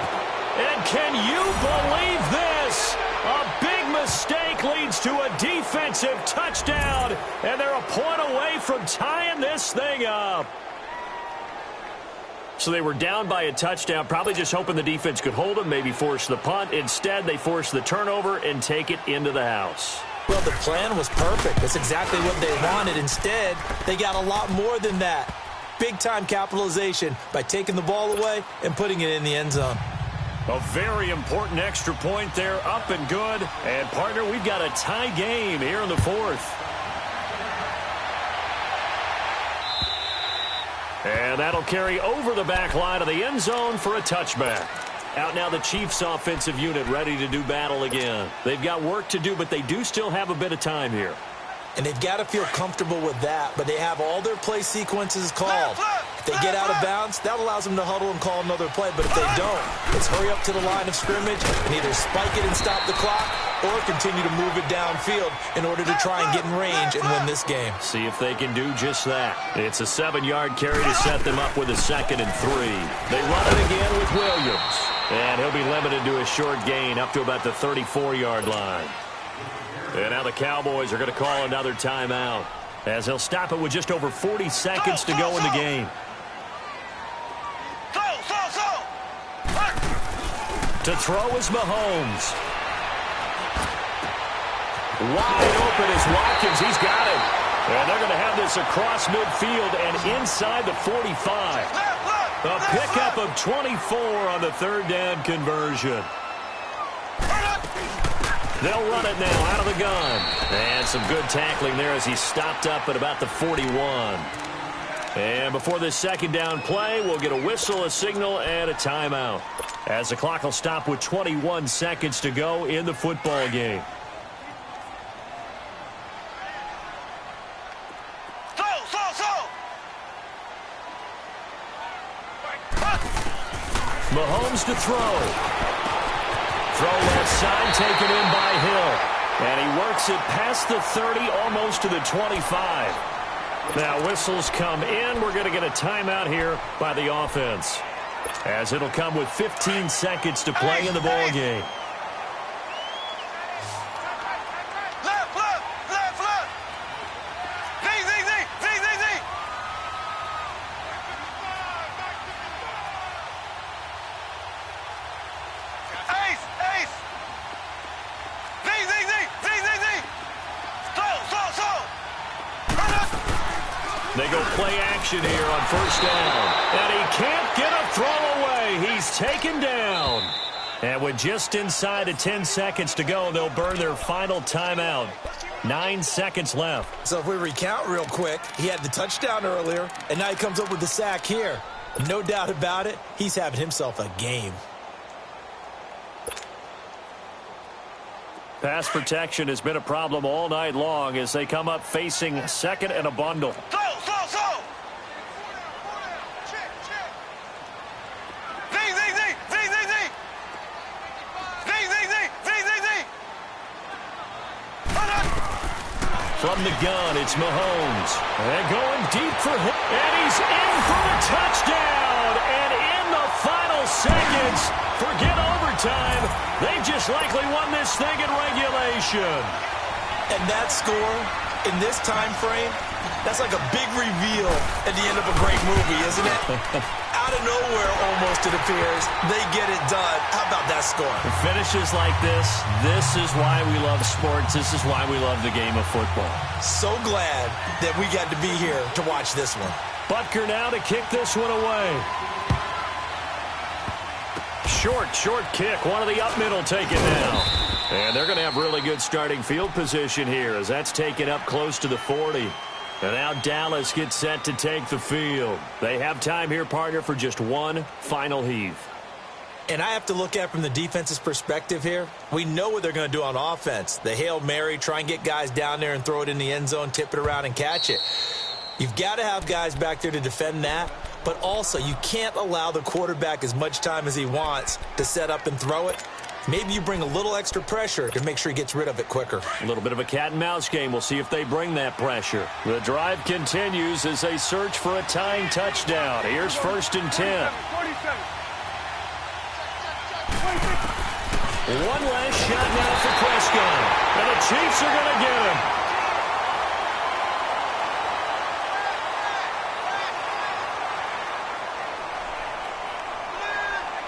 and can you believe this? A big mistake leads to a defensive touchdown, and they're a point away from tying this thing up. So they were down by a touchdown, probably just hoping the defense could hold them, maybe force the punt. Instead, they force the turnover and take it into the house. Well, the plan was perfect. That's exactly what they wanted. Instead, they got a lot more than that. Big-time capitalization by taking the ball away and putting it in the end zone. A very important extra point there, up and good. And, partner, we've got a tie game here in the 4th. And that'll carry over the back line of the end zone for a touchback. Out now the Chiefs offensive unit ready to do battle again. They've got work to do, but they do still have a bit of time here. And they've got to feel comfortable with that, but they have all their play sequences called. If they get out of bounds, that allows them to huddle and call another play, but if they don't, it's hurry up to the line of scrimmage and either spike it and stop the clock or continue to move it downfield in order to try and get in range and win this game. See if they can do just that. It's a 7-yard carry to set them up with a 2nd and 3. They run it again with Williams, and he'll be limited to a short gain up to about the 34-yard line. And now the Cowboys are going to call another timeout as they'll stop it with just over 40 seconds to go in the game. To throw is Mahomes. Wide open is Watkins. He's got it. And they're going to have this across midfield and inside the 45. A pickup of 24 on the 3rd down conversion. They'll run it now out of the gun. And some good tackling there as he stopped up at about the 41. And before this second down play, we'll get a whistle, a signal, and a timeout, as the clock will stop with 21 seconds to go in the football game. Mahomes to throw. Throw left side, taken in by Hill. And he works it past the 30, almost to the 25. Now whistles come in. We're going to get a timeout here by the offense, as it'll come with 15 seconds to play in the ball game. They go play action here on first down. And he can't get a throw away. He's taken down. And with just inside of 10 seconds to go, they'll burn their final timeout. 9 seconds left. So if we recount real quick, he had the touchdown earlier, and now he comes up with the sack here. No doubt about it, he's having himself a game. Pass protection has been a problem all night long as they come up facing second and a bundle. From the gun, it's Mahomes. And going deep for him. And he's in for a touchdown. And in the final seconds, forget overtime. They just likely won this thing in regulation. And that score, in this time frame, that's like a big reveal at the end of a great movie, isn't it? Out of nowhere, almost, it appears, they get it done. How about that score? Finishes like this is why we love sports. This is why we love the game of football. So glad that we got to be here to watch this one. Butker now to kick this one away. Short kick. One of the up middle taken now. And they're going to have really good starting field position here as that's taken up close to the 40. And now Dallas gets set to take the field. They have time here, partner, for just one final heave. And I have to look at it from the defense's perspective here. We know what they're going to do on offense. The Hail Mary, try and get guys down there and throw it in the end zone, tip it around and catch it. You've got to have guys back there to defend that. But also, you can't allow the quarterback as much time as he wants to set up and throw it. Maybe you bring a little extra pressure to make sure he gets rid of it quicker. A little bit of a cat and mouse game. We'll see if they bring that pressure. The drive continues as they search for a tying touchdown. Here's 1st and 10. 47. One last shot now for Prescott. And the Chiefs are going to get him.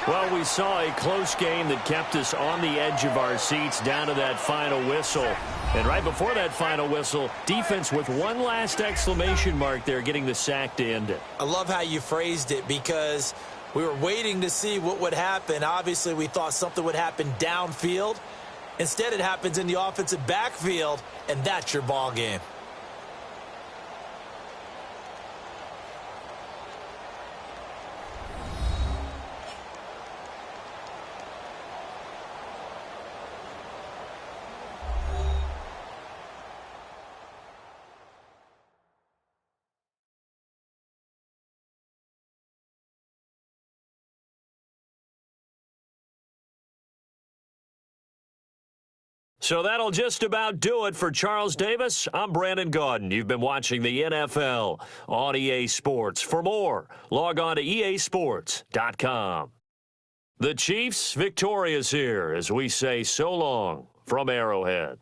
Well, we saw a close game that kept us on the edge of our seats down to that final whistle. And right before that final whistle, defense with one last exclamation mark there, getting the sack to end it. I love how you phrased it because we were waiting to see what would happen. Obviously, we thought something would happen downfield. Instead, it happens in the offensive backfield, and that's your ball game. So that'll just about do it for Charles Davis. I'm Brandon Gaudin. You've been watching the NFL on EA Sports. For more, log on to easports.com. The Chiefs victorious here as we say so long from Arrowhead.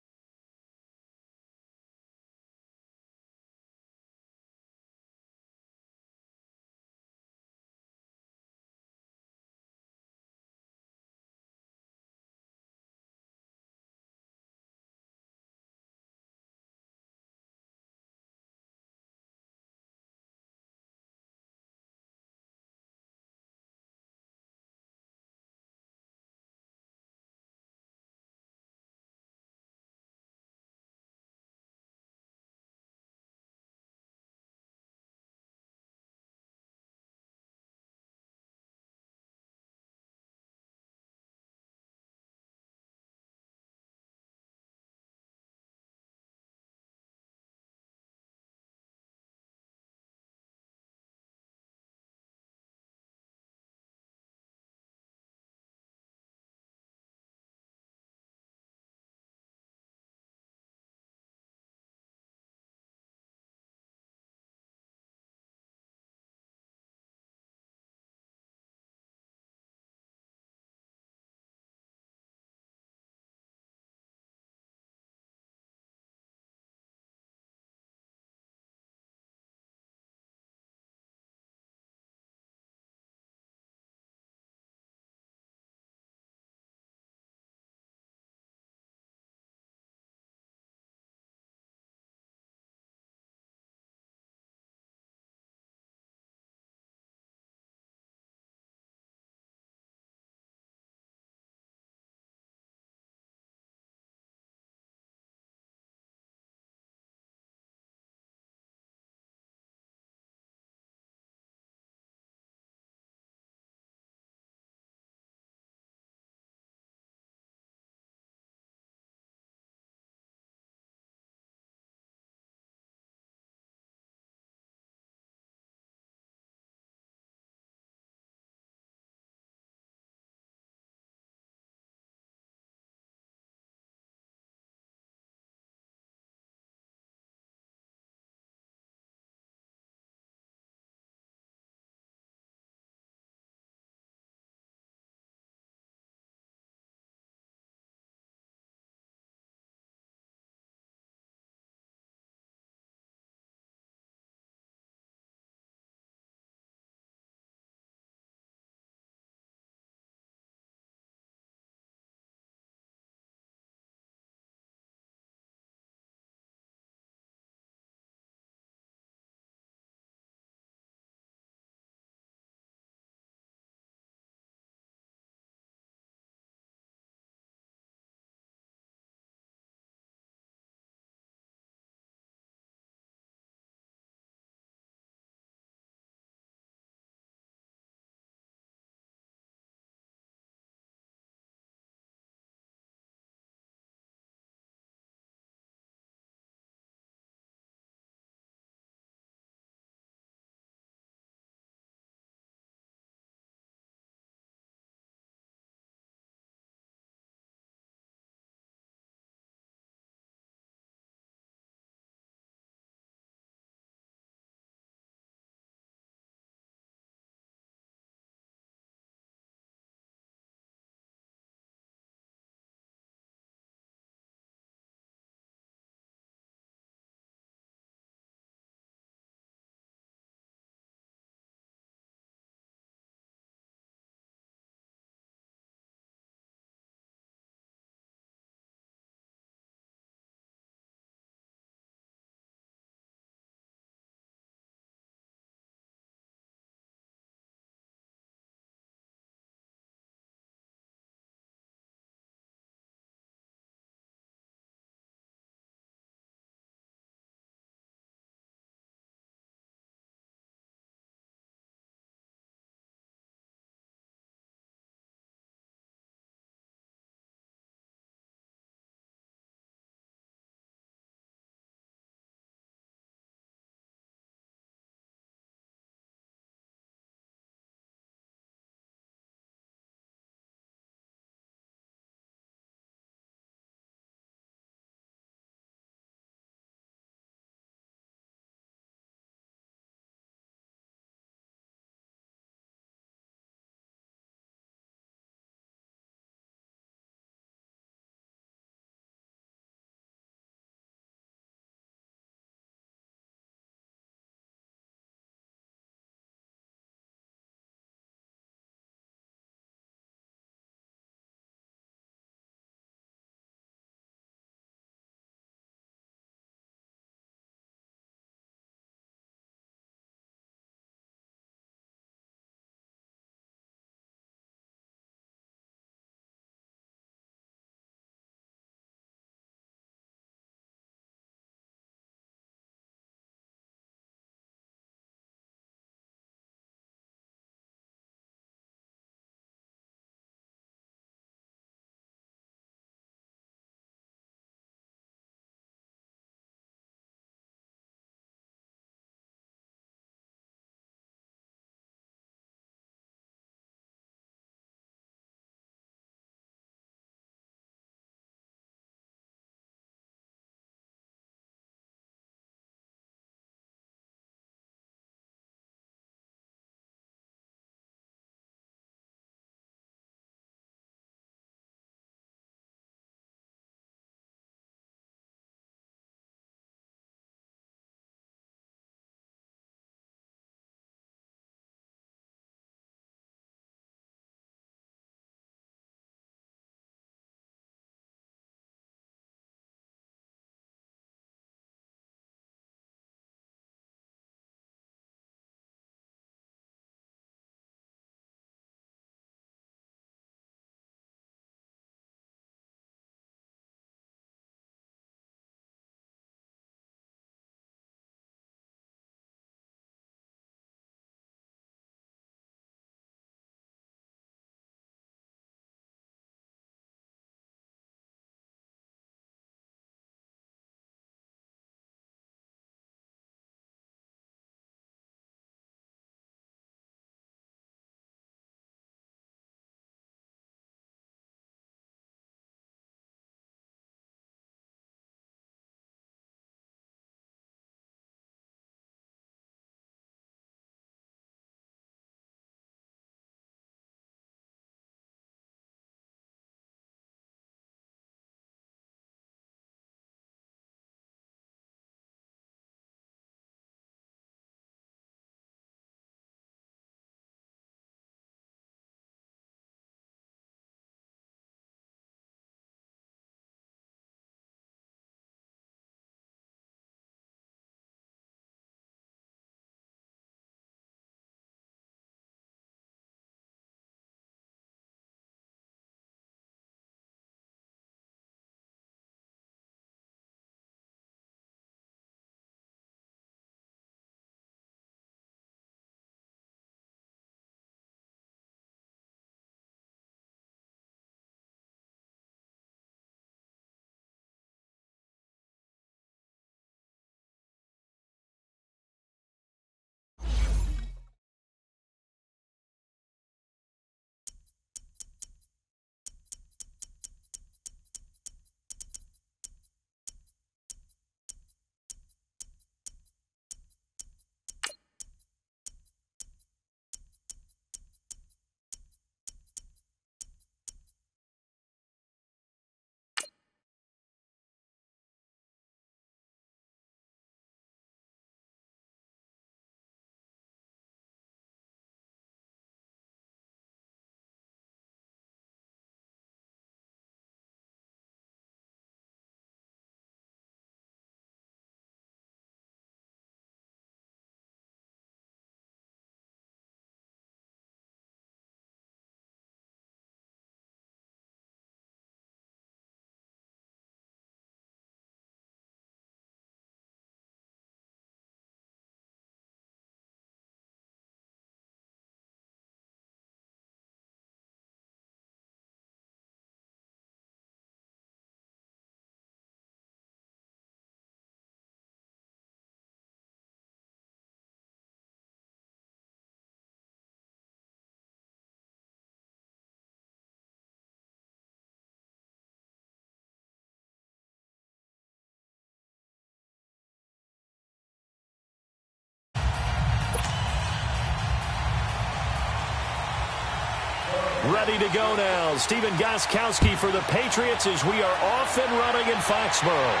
ready to go now. Steven Gostkowski for the Patriots as we are off and running in Foxborough.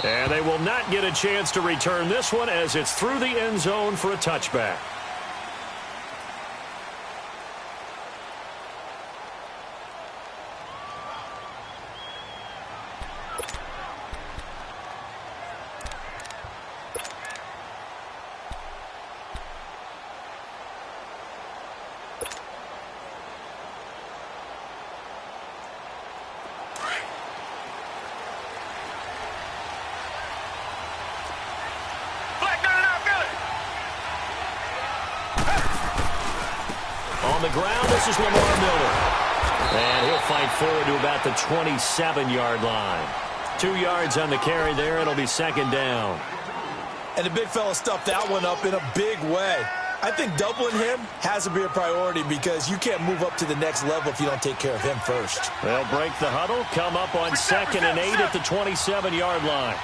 And they will not get a chance to return this one as it's through the end zone for a touchback. On the ground, this is Lamar Miller. And he'll fight forward to about the 27-yard line. 2 yards on the carry there. It'll be second down. And the big fella stuffed that one up in a big way. I think doubling him has to be a priority because you can't move up to the next level if you don't take care of him first. They'll break the huddle, come up on 2nd and 8 at the 27-yard line.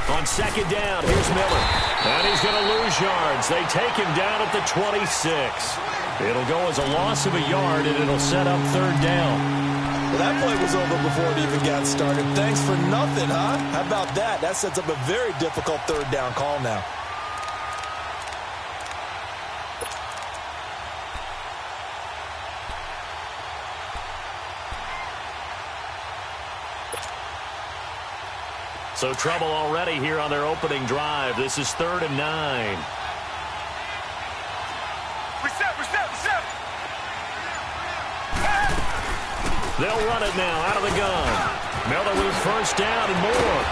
On second down, here's Miller. And he's going to lose yards. They take him down at the 26. It'll go as a loss of a yard, and it'll set up third down. Well, that play was over before it even got started. Thanks for nothing, huh? How about that? That sets up a very difficult third down call now. So trouble already here on their opening drive. This is 3rd and 9. Reset. They'll run it now out of the gun. Miller with first down and more.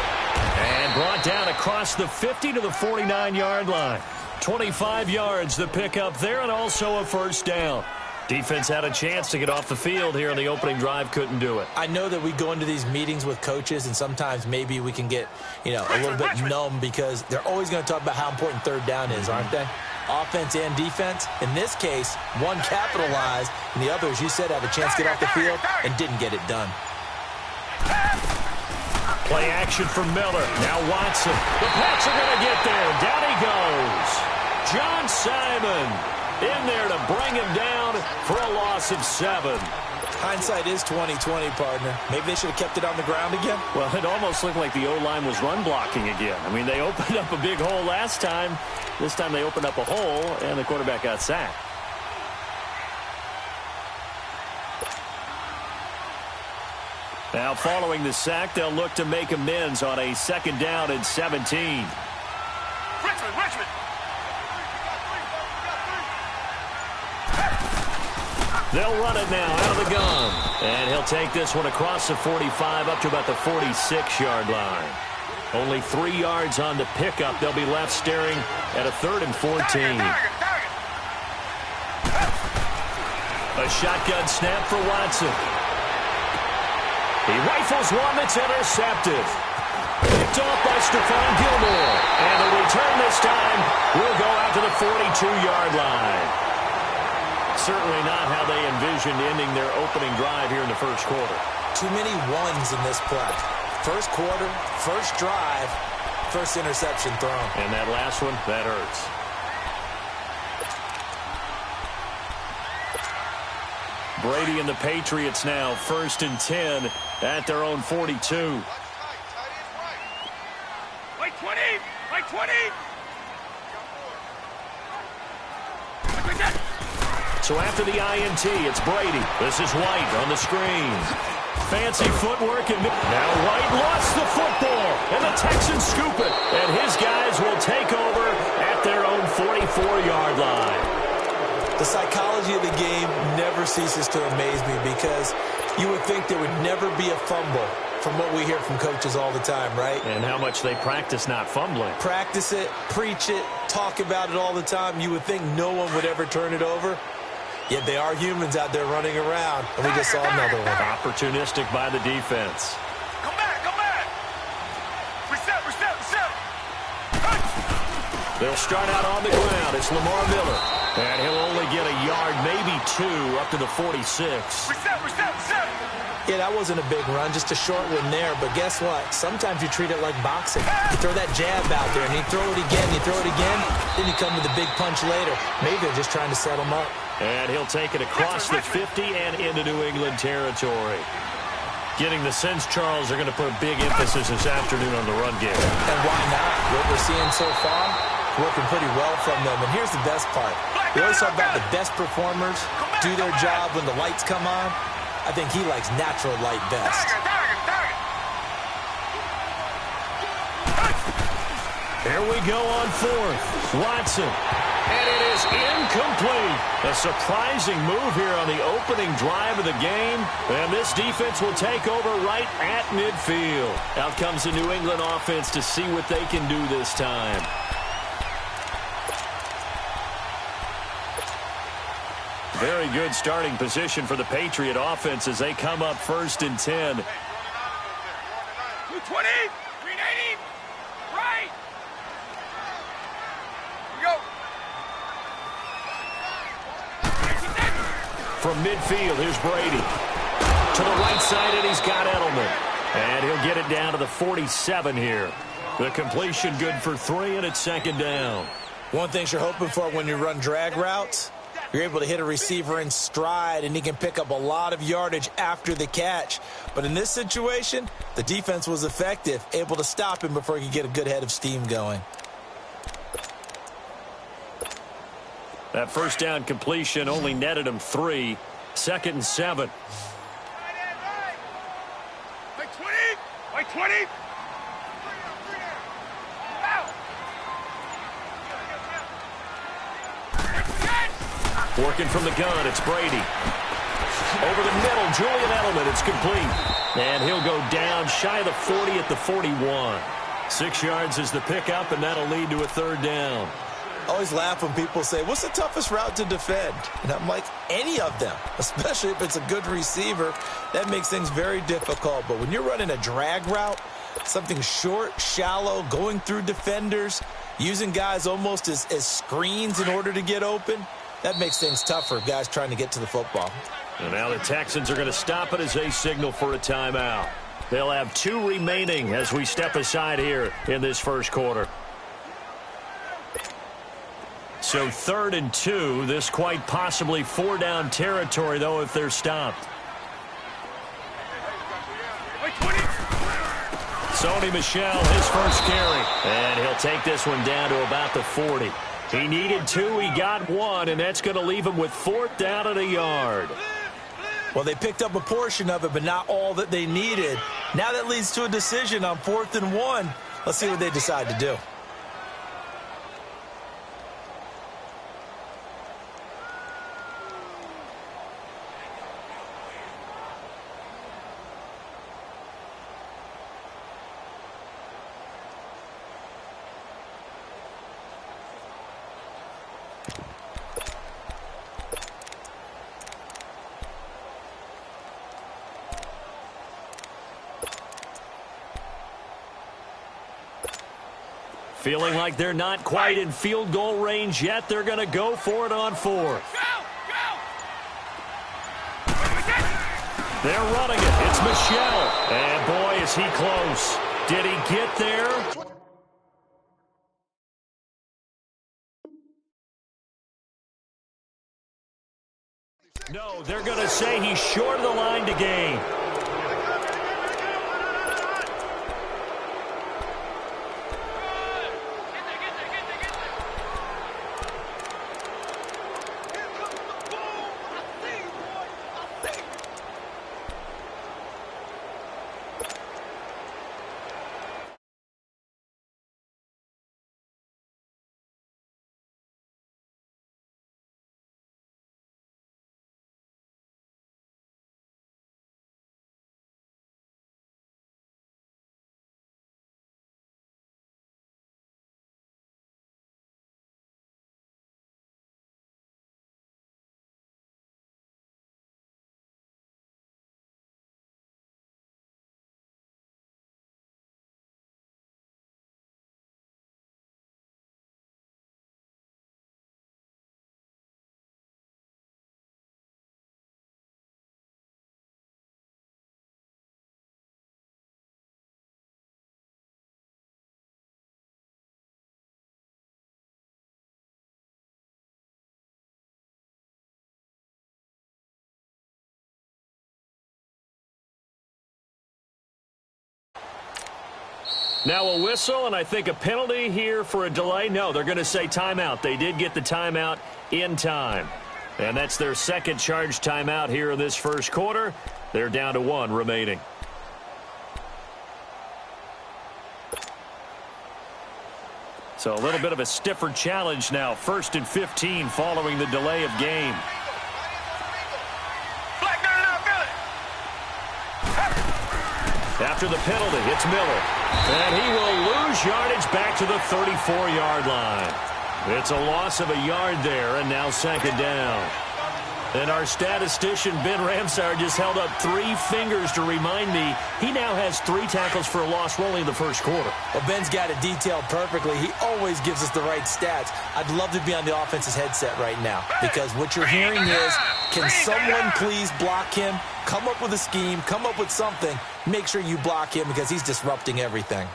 And brought down across the 50 to the 49-yard line. 25 yards the pickup there and also a first down. Defense had a chance to get off the field here on the opening drive, couldn't do it. I know that we go into these meetings with coaches, and sometimes maybe we can get, a little bit numb because they're always going to talk about how important third down is, aren't they? Offense and defense. In this case, one capitalized, and the other, as you said, have a chance to get off the field and didn't get it done. Play action from Miller. Now Watson. The Pats are going to get there. Down he goes. John Simon in there to bring him down for a loss of 7. Hindsight is 20/20, partner. Maybe they should have kept it on the ground again. Well, it almost looked like the O-line was run blocking again. I mean, they opened up a big hole last time. This time they opened up a hole, and the quarterback got sacked. Now, following the sack, they'll look to make amends on a 2nd down and 17. Richmond. They'll run it now out of the gun. And he'll take this one across the 45 up to about the 46-yard line. Only 3 yards on the pickup. They'll be left staring at a 3rd and 14. A shotgun snap for Watson. He rifles one that's intercepted. Picked off by Stephon Gilmore. And the return this time will go out to the 42-yard line. Certainly not how they envisioned ending their opening drive here in the first quarter. Too many ones in this play. First quarter, first drive, first interception thrown. And that last one, that hurts. Brady and the Patriots now 1st and 10 at their own 42. Like 20. So after the INT, it's Brady. This is White on the screen. Fancy footwork, and now White lost the football, and the Texans scoop it. And his guys will take over at their own 44-yard line. The psychology of the game never ceases to amaze me because you would think there would never be a fumble from what we hear from coaches all the time, right? And how much they practice not fumbling. Practice it, preach it, talk about it all the time. You would think no one would ever turn it over. Yet they are humans out there running around, and we just saw another one. Opportunistic by the defense. Come back. Reset. They'll start out on the ground. It's Lamar Miller. And he'll only get a yard, maybe 2, up to the 46. Reset. Yeah, that wasn't a big run, just a short one there. But guess what? Sometimes you treat it like boxing. You throw that jab out there, and you throw it again, you throw it again, then you come with a big punch later. Maybe they're just trying to set him up. And he'll take it across the 50 and into New England territory. Getting the sense, Charles, they're going to put a big emphasis this afternoon on the run game. And why not? What we're seeing so far, working pretty well from them. And here's the best part. We always talk about the best performers do their job when the lights come on. I think he likes natural light best. Here we go on fourth. Watson. And it is incomplete. A surprising move here on the opening drive of the game. And this defense will take over right at midfield. Out comes the New England offense to see what they can do this time. Very good starting position for the Patriot offense as they come up 1st and 10. 220, 380, right. Go. From midfield, here's Brady. To the right side, and he's got Edelman. And he'll get it down to the 47 here. The completion good for 3, and it's 2nd down. One thing you're hoping for when you run drag routes, you're able to hit a receiver in stride, and he can pick up a lot of yardage after the catch. But in this situation, the defense was effective, able to stop him before he could get a good head of steam going. That first down completion only netted him 3. 2nd and 7. Like 20, like 20. Working from the gun, it's Brady. Over the middle, Julian Edelman, it's complete. And he'll go down shy of the 40 at the 41. 6 yards is the pickup, and that'll lead to a 3rd down. I always laugh when people say, what's the toughest route to defend? And I'm like, any of them, especially if it's a good receiver. That makes things very difficult. But when you're running a drag route, something short, shallow, going through defenders, using guys almost as screens in order to get open, that makes things tough for guys trying to get to the football. And now the Texans are going to stop it as they signal for a timeout. They'll have 2 remaining as we step aside here in this first quarter. So 3rd and 2. This quite possibly 4-down territory, though, if they're stopped. Sony Michel, his first carry. And he'll take this one down to about the 40. He needed 2, he got 1, and that's going to leave him with 4th down and a yard. Well, they picked up a portion of it, but not all that they needed. Now that leads to a decision on 4th and 1. Let's see what they decide to do. Feeling like they're not quite in field goal range yet. They're going to go for it on 4th. They're running it. It's Michel. And boy, is he close. Did he get there? No, they're going to say he's short of the line to gain. Now a whistle, and I think a penalty here for a delay. No, they're going to say timeout. They did get the timeout in time. And that's their second charged timeout here in this first quarter. They're down to 1 remaining. So a little bit of a stiffer challenge now. 1st and 15 following the delay of game. After the penalty, it's Miller. And he will lose yardage back to the 34-yard line. It's a loss of a yard there, and now 2nd down. And our statistician, Ben Ramsar, just held up 3 fingers to remind me he now has 3 tackles for a loss only in the first quarter. Well, Ben's got it detailed perfectly. He always gives us the right stats. I'd love to be on the offense's headset right now because what you're hearing is, can someone please block him? Come up with a scheme. Come up with something. Make sure you block him because he's disrupting everything.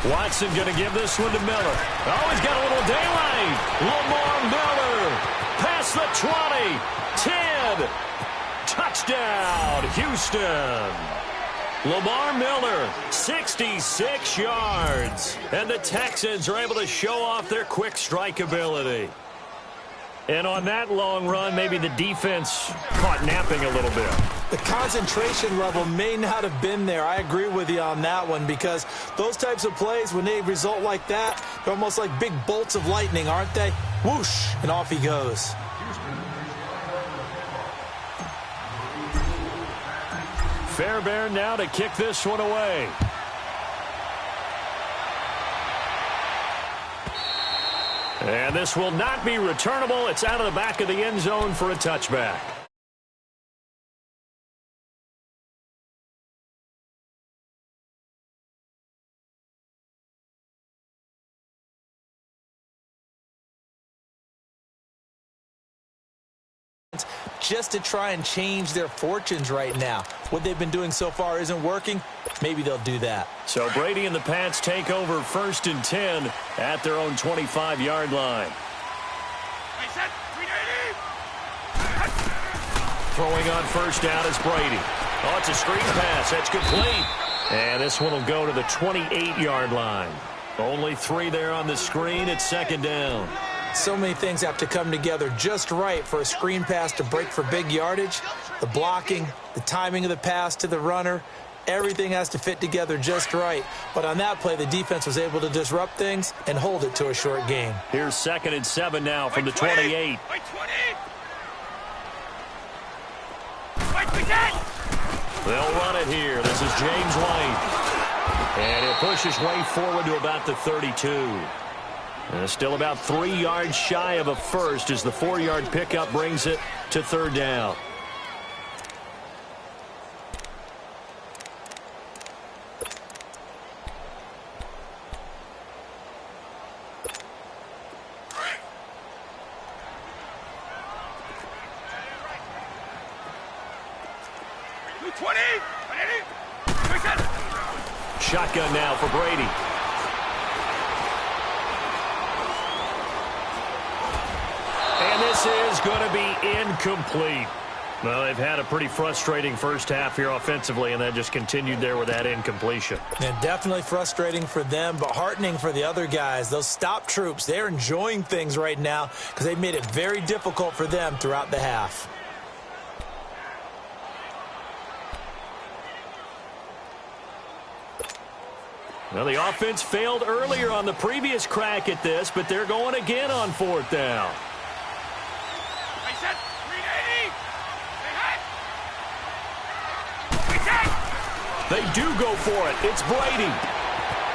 Watson going to give this one to Miller. Oh, he's got a little daylight. Lamar Miller past the 20. 10. Touchdown, Houston. Lamar Miller, 66 yards. And the Texans are able to show off their quick strike ability. And on that long run, maybe the defense caught napping a little bit. The concentration level may not have been there. I agree with you on that one because those types of plays, when they result like that, they're almost like big bolts of lightning, aren't they? Whoosh, and off he goes. Fairbairn now to kick this one away. And this will not be returnable. It's out of the back of the end zone for a touchback. Just to try and change their fortunes right now. What they've been doing so far isn't working. Maybe they'll do that. So Brady and the Pats take over 1st and 10 at their own 25-yard line. Throwing on 1st down is Brady. Oh, it's a screen pass. That's complete. And this one will go to the 28-yard line. Only 3 there on the screen. It's 2nd down. So many things have to come together just right for a screen pass to break for big yardage. The blocking, the timing of the pass to the runner, everything has to fit together just right. But on that play, the defense was able to disrupt things and hold it to a short game. Here's 2nd and 7 now from the 28. They'll run it here. This is James White. And he'll push his way forward to about the 32. Still about 3 yards shy of a first as the 4-yard pickup brings it to 3rd down. Shotgun now for Brady. And this is going to be incomplete. Well, they've had a pretty frustrating first half here offensively, and then just continued there with that incompletion. And definitely frustrating for them, but heartening for the other guys. Those stop troops, they're enjoying things right now because they've made it very difficult for them throughout the half. Well, the offense failed earlier on the previous crack at this, but they're going again on 4th down. They do go for it. It's Brady.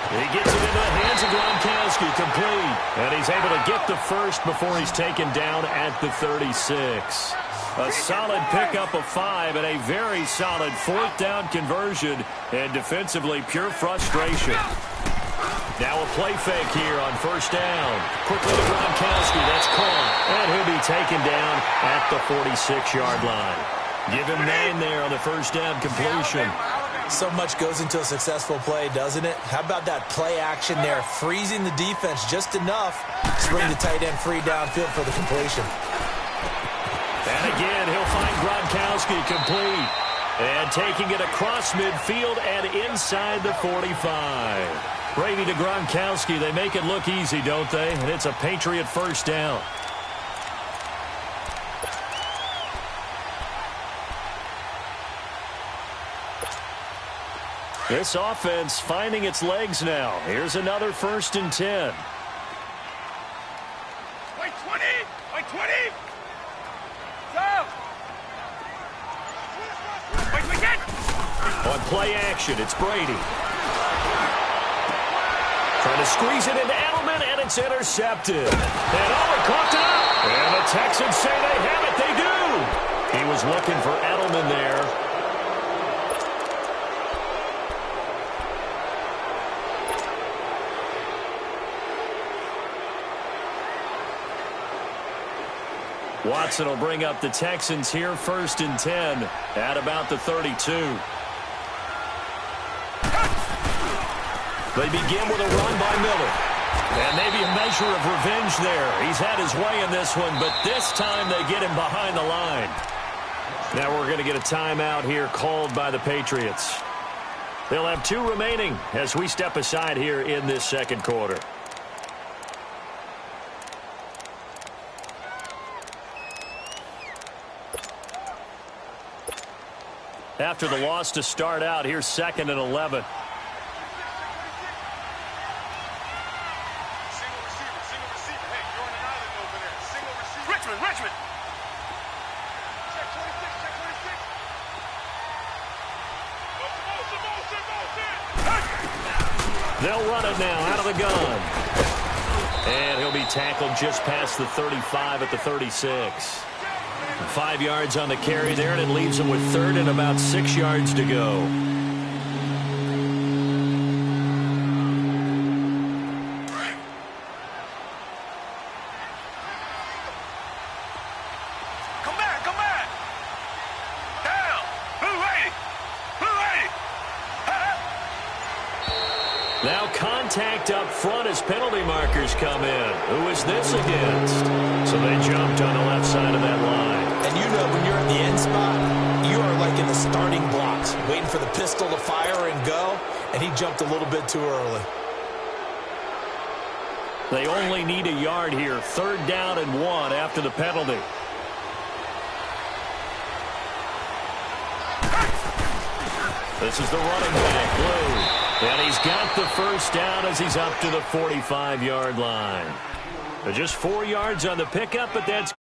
He gets it into the hands of Gronkowski, complete. And he's able to get the first before he's taken down at the 36. A solid pickup of 5 and a very solid 4th down conversion. And defensively, pure frustration. Now a play fake here on 1st down. Quickly to Gronkowski. That's caught. And he'll be taken down at the 46-yard line. Give him 9 there on the 1st down completion. So much goes into a successful play, doesn't it? How about that play action there, freezing the defense just enough to bring the tight end free downfield for the completion. And again, he'll find Gronkowski complete. And taking it across midfield and inside the 45. Brady to Gronkowski. They make it look easy, don't they? And it's a Patriot 1st down. This offense finding its legs now. Here's another 1st and 10. Wait 20! Wait 20! Stop! Wait, again! On play action, it's Brady. Trying to squeeze it into Edelman, and it's intercepted. And Owen coughed it up. And the Texans say they have it. They do. He was looking for Edelman there. Watson will bring up the Texans here, 1st and 10 at about the 32. They begin with a run by Miller. And maybe a measure of revenge there. He's had his way in this one, but this time they get him behind the line. Now we're going to get a timeout here called by the Patriots. They'll have 2 remaining as we step aside here in this 2nd quarter. After the loss to start out, here's 2nd and 11. Richmond! They'll run it now out of the gun. And he'll be tackled just past the 35 at the 36. 5 yards on the carry there, and it leaves him with 3rd and about 6 yards to go. Come back! Down! Blue 80! Now contact up front as penalty markers come in. Who is this against? So they jumped on the left side of that line. And you know when you're at the end spot, you are like in the starting blocks, waiting for the pistol to fire and go, and he jumped a little bit too early. They only need a yard here. 3rd down and 1 after the penalty. This is the running back, Blue. And he's got the 1st down as he's up to the 45-yard line. Just 4 yards on the pickup, but that's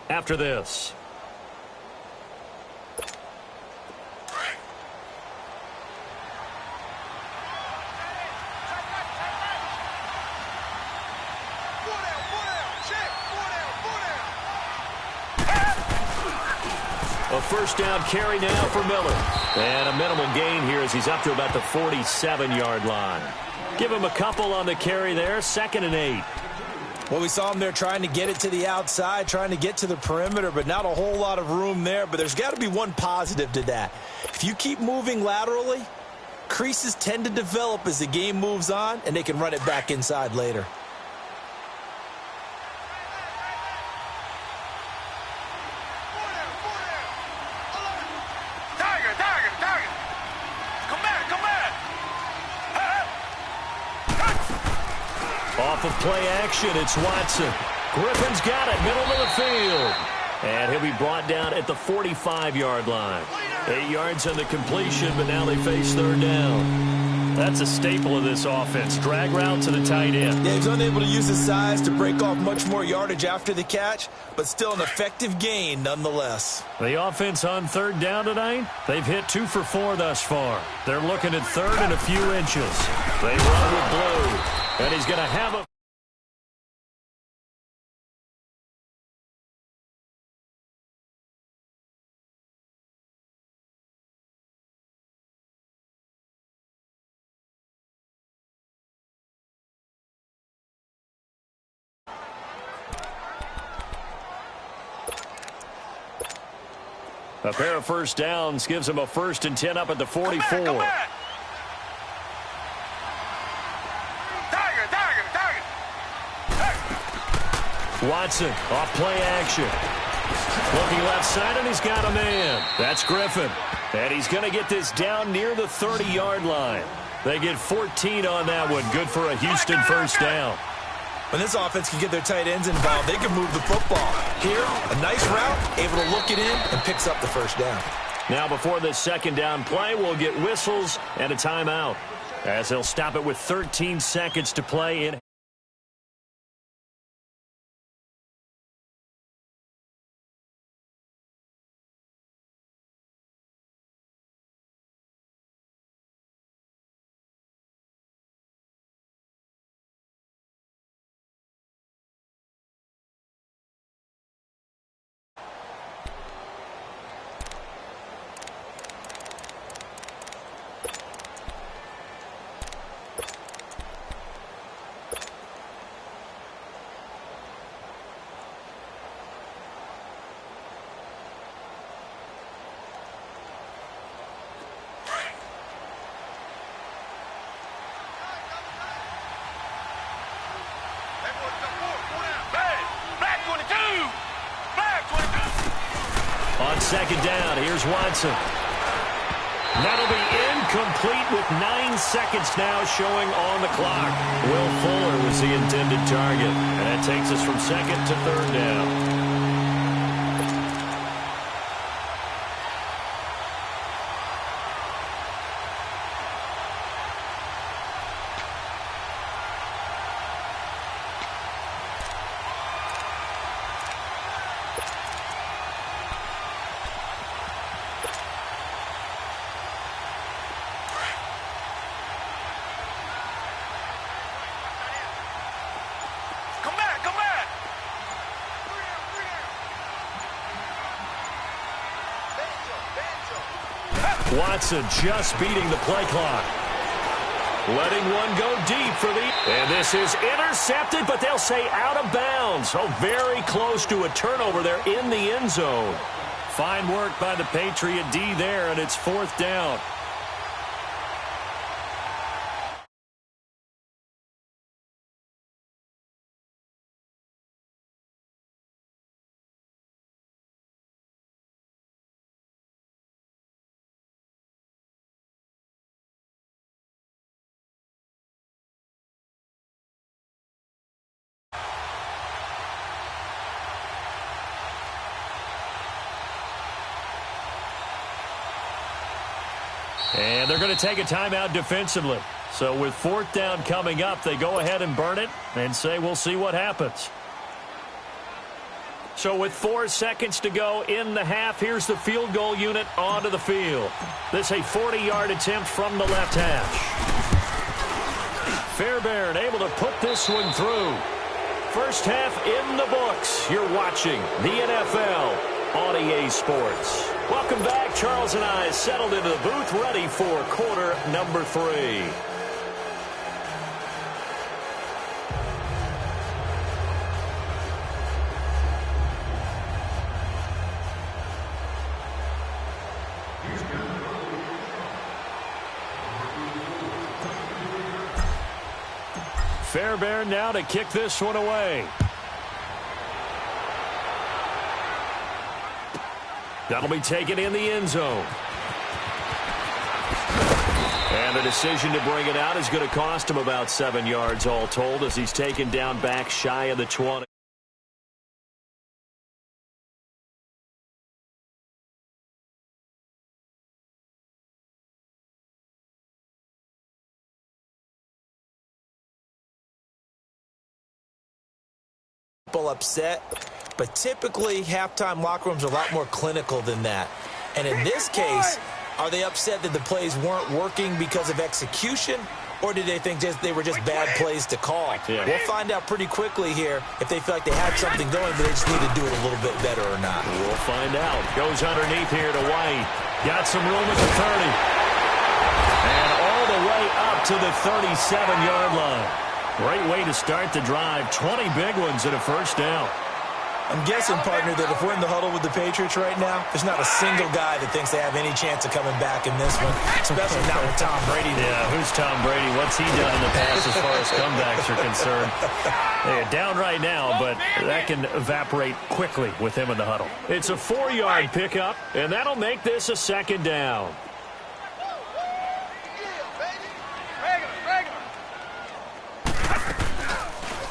after this. A 1st down carry now for Miller. And a minimal gain here as he's up to about the 47-yard line. Give him a couple on the carry there. 2nd and 8. Well, we saw him there trying to get it to the outside, trying to get to the perimeter, but not a whole lot of room there. But there's got to be one positive to that. If you keep moving laterally, creases tend to develop as the game moves on, and they can run it back inside later. off of play action. It's Watson. Griffin's got it, middle of the field. And he'll be brought down at the 45-yard line. 8 yards on the completion, but now they face third down. That's a staple of this offense. Drag route to the tight end. Yeah, he's unable to use his size to break off much more yardage after the catch, but still an effective gain nonetheless. The offense on third down tonight, they've hit 2 for 4 thus far. They're looking at third and a few inches. They run with blue, and he's going to have a... A pair of first downs gives him a 1st and 10 up at the 44. Come back. Watson off play action. Looking left side, and he's got a man. That's Griffin. And he's going to get this down near the 30-yard line. They get 14 on that one. Good for a Houston first down. When this offense can get their tight ends involved, they can move the football. Here, a nice route, able to look it in, and picks up the first down. Now before this second down play, we'll get whistles and a timeout, as they'll stop it with 13 seconds to play in. On second down, here's Watson. That'll be incomplete with 9 seconds now showing on the clock. Will Fuller was the intended target, and that takes us from second to third down. Watson just beating the play clock. Letting one go deep for the... And this is intercepted, but they'll say out of bounds. Oh, very close to a turnover there in the end zone. Fine work by the Patriot D there, and it's fourth down. And they're going to take a timeout defensively. So with fourth down coming up, they go ahead and burn it and say we'll see what happens. So with 4 seconds to go in the half, here's the field goal unit onto the field. This a 40-yard attempt from the left hash. Fairbairn able to put this one through. First half in the books. You're watching the NFL on EA Sports. Welcome back. Charles and I settled into the booth, ready for quarter number 3. Fairbairn now to kick this one away. That'll be taken in the end zone. And And the decision to bring it out is going to cost him about 7 yards all told as he's taken down back shy of the 20. Upset, but typically halftime locker rooms are a lot more clinical than that. And in this case, are they upset that the plays weren't working because of execution, or did they think they were just bad plays to call? Yeah. We'll find out pretty quickly here if they feel like they had something going, but they just need to do it a little bit better or not. We'll find out. Goes underneath here to White. Got some room at the 30. And all the way up to the 37-yard line. Great way to start the drive. 20 big ones and a first down. I'm guessing, partner, that if we're in the huddle with the Patriots right now, there's not a single guy that thinks they have any chance of coming back in this one, especially not with Tom Brady. Yeah, who's Tom Brady? What's he done in the past as far as comebacks are concerned? They're down right now, but that can evaporate quickly with him in the huddle. It's a 4-yard pickup, and that'll make this a second down.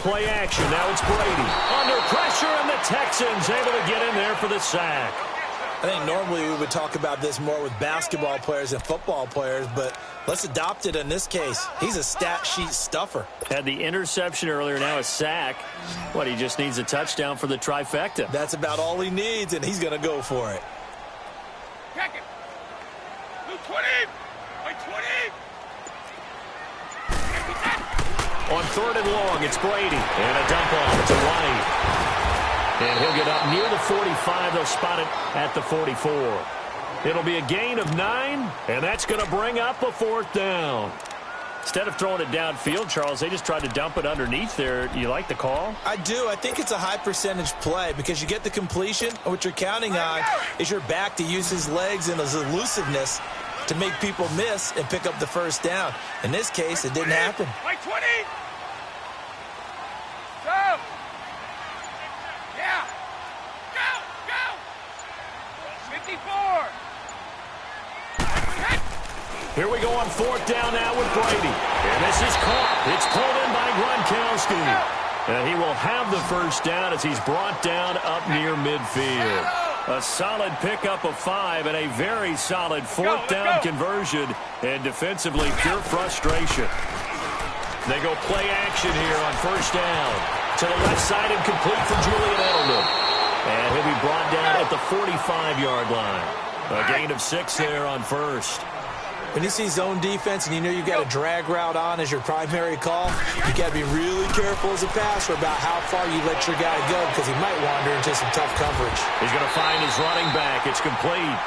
Play action. Now it's Brady. Under pressure, and the Texans able to get in there for the sack. I think normally we would talk about this more with basketball players and football players, but let's adopt it in this case. He's a stat sheet stuffer. Had the interception earlier, now a sack. What, he just needs a touchdown for the trifecta. That's about all he needs, and he's going to go for it. Check it. 20. By 20. On 3rd and long, it's Brady. And a dump off to White. And he'll get up near the 45. They'll spot it at the 44. It'll be a gain of 9, and that's going to bring up a 4th down. Instead of throwing it downfield, Charles, they just tried to dump it underneath there. You like the call? I do. I think it's a high percentage play because you get the completion, and what you're counting on is your back to use his legs and his elusiveness to make people miss and pick up the first down. In this case, it didn't happen. By 20. Go. Yeah. Go. 54. Here we go on 4th down now with Brady. And this is caught. It's pulled in by Gronkowski. And he will have the first down as he's brought down up near midfield. A solid pickup of 5 and a very solid 4th down conversion. And defensively, pure frustration. They go play action here on 1st down. To the left side and complete for Julian Edelman. And he'll be brought down at the 45-yard line. A gain of 6 there on 1st. When you see zone defense and you know you've got a drag route on as your primary call, you got to be really careful as a passer about how far you let your guy go because he might wander into some tough coverage. He's going to find his running back. It's complete.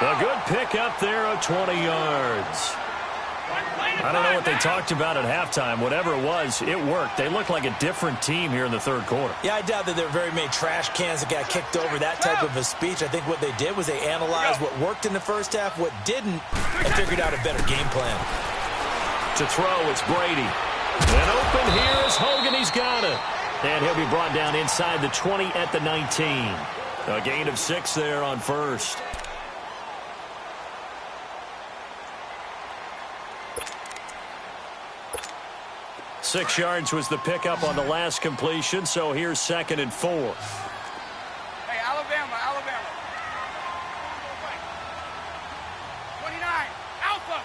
A good pickup there of 20 yards. I don't know what they talked about at halftime. Whatever it was, it worked. They looked like a different team here in the 3rd quarter. Yeah, I doubt that there were very many trash cans that got kicked over, that type of a speech. I think what they did was they analyzed what worked in the first half, what didn't, and figured out a better game plan. To throw, it's Brady. And open here is Hogan. He's got it. And he'll be brought down inside the 20 at the 19. A gain of 6 there on 1st. Six yards was the pickup on the last completion, so here's 2nd and 4. Hey, Alabama. 29. Alpha.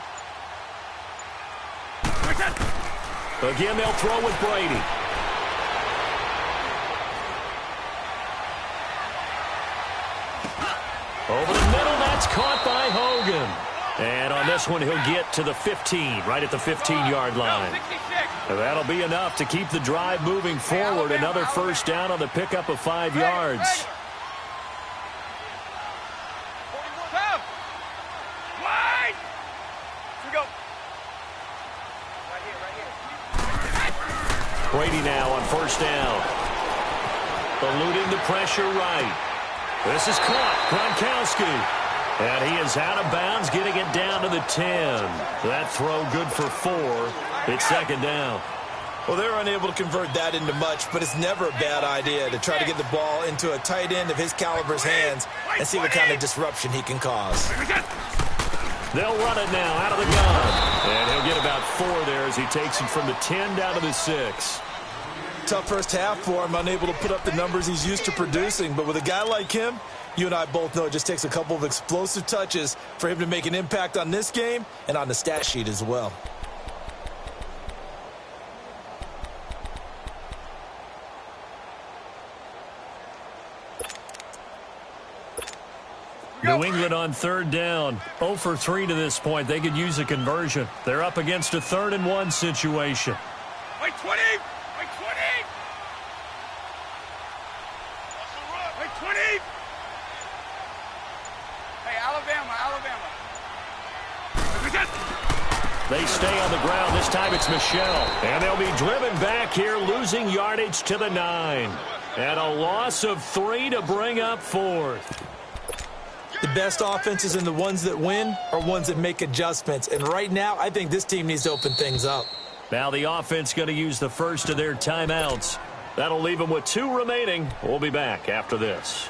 Again, they'll throw with Brady. Over the middle, that's caught by Hogan. And on this one, he'll get to the 15, right at the 15-yard line. That'll be enough to keep the drive moving forward. Another first down on the pickup of 5 yards. Brady now on 1st down. Eluding the pressure right. This is caught. Gronkowski. And he is out of bounds, getting it down to the 10. That throw good for 4. It's 2nd down. Well, they're unable to convert that into much, but it's never a bad idea to try to get the ball into a tight end of his caliber's hands and see what kind of disruption he can cause. They'll run it now out of the gun. And he'll get about 4 there as he takes it from the 10 down to the 6. Tough first half for him, unable to put up the numbers he's used to producing. But with a guy like him, you and I both know it just takes a couple of explosive touches for him to make an impact on this game and on the stat sheet as well. New England on 3rd down. 0 for 3 to this point. They could use a conversion. They're up against a 3rd and 1 situation. Wait, 20! Wait, 20! Wait, 20! Hey, Alabama. They stay on the ground. This time it's Michelle. And they'll be driven back here, losing yardage to the 9. And a loss of 3 to bring up 4th. The best offenses and the ones that win are ones that make adjustments. And right now, I think this team needs to open things up. Now the offense going to use the first of their timeouts. That'll leave them with 2 remaining. We'll be back after this.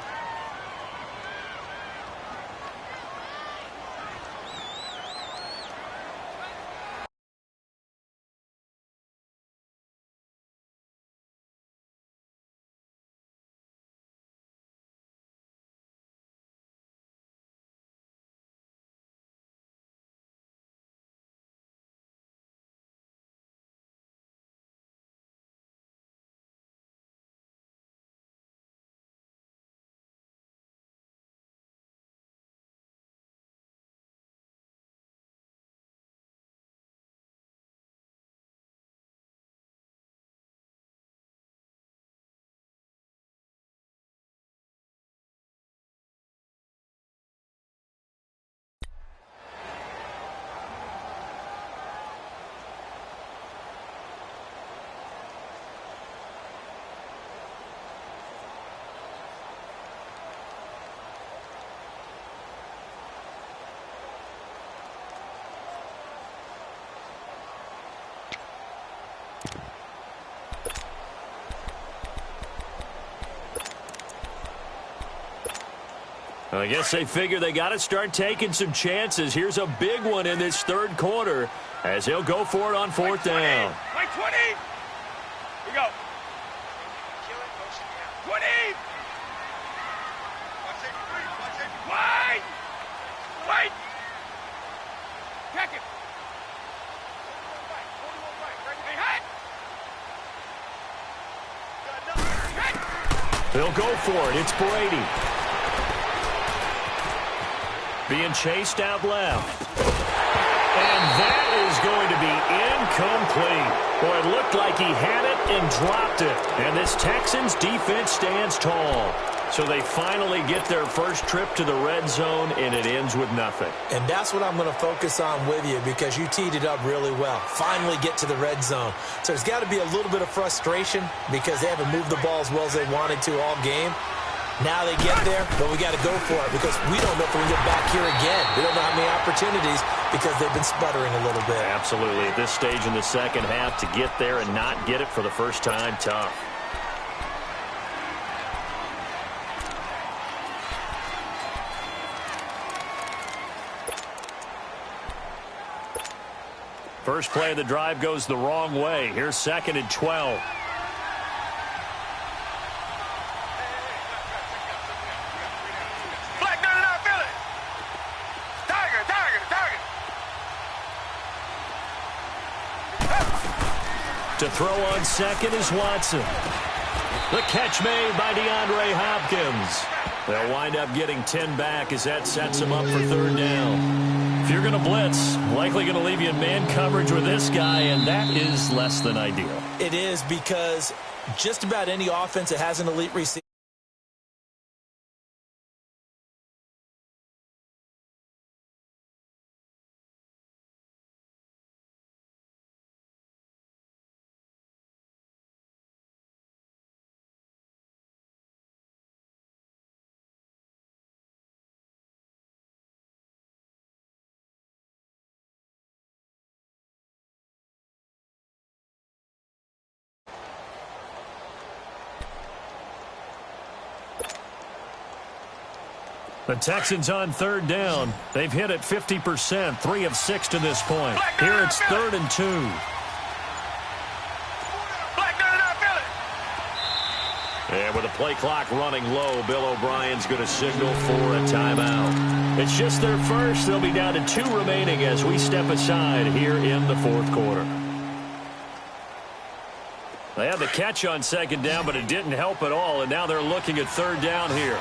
I guess they figure they got to start taking some chances. Here's a big one in this 3rd quarter as he'll go for it on 4th down. Wait, 20! Here we go. 20! Wait! Wait! Check it. Hey, hut! They'll go for it. It's Brady. Being chased out left. And that is going to be incomplete. Boy, it looked like he had it and dropped it. And this Texans defense stands tall. So they finally get their first trip to the red zone, and it ends with nothing. And that's what I'm going to focus on with you because you teed it up really well. Finally get to the red zone. So there's got to be a little bit of frustration because they haven't moved the ball as well as they wanted to all game. Now they get there, but we got to go for it because we don't know if we can get back here again. We don't know how many opportunities because they've been sputtering a little bit. Absolutely. At this stage in the second half, to get there and not get it for the first time, tough. First play of the drive goes the wrong way. Here's 2nd and 12. To throw on 2nd is Watson. The catch made by DeAndre Hopkins. They'll wind up getting 10 back as that sets them up for 3rd down. If you're going to blitz, likely going to leave you in man coverage with this guy, and that is less than ideal. It is because just about any offense that has an elite receiver. The Texans on third down. They've hit it 50%, 3 of 6 to this point. Here it's 3rd and 2. And with the play clock running low, Bill O'Brien's going to signal for a timeout. It's just their first. They'll be down to 2 remaining as we step aside here in the 4th quarter. They had the catch on 2nd down, but it didn't help at all, and now they're looking at 3rd down here.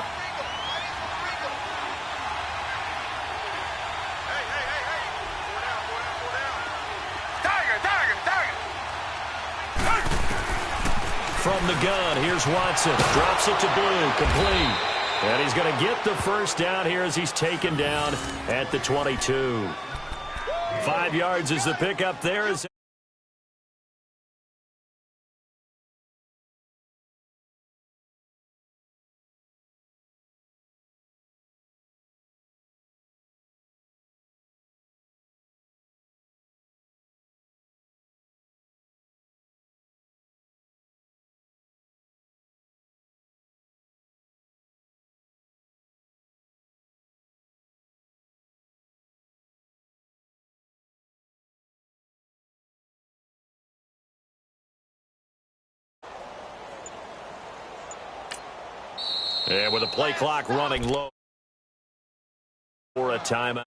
From the gun, here's Watson. Drops it to Blue, complete. And he's going to get the first down here as he's taken down at the 22. 5 yards is the pickup there. And with the play clock running low for a timeout.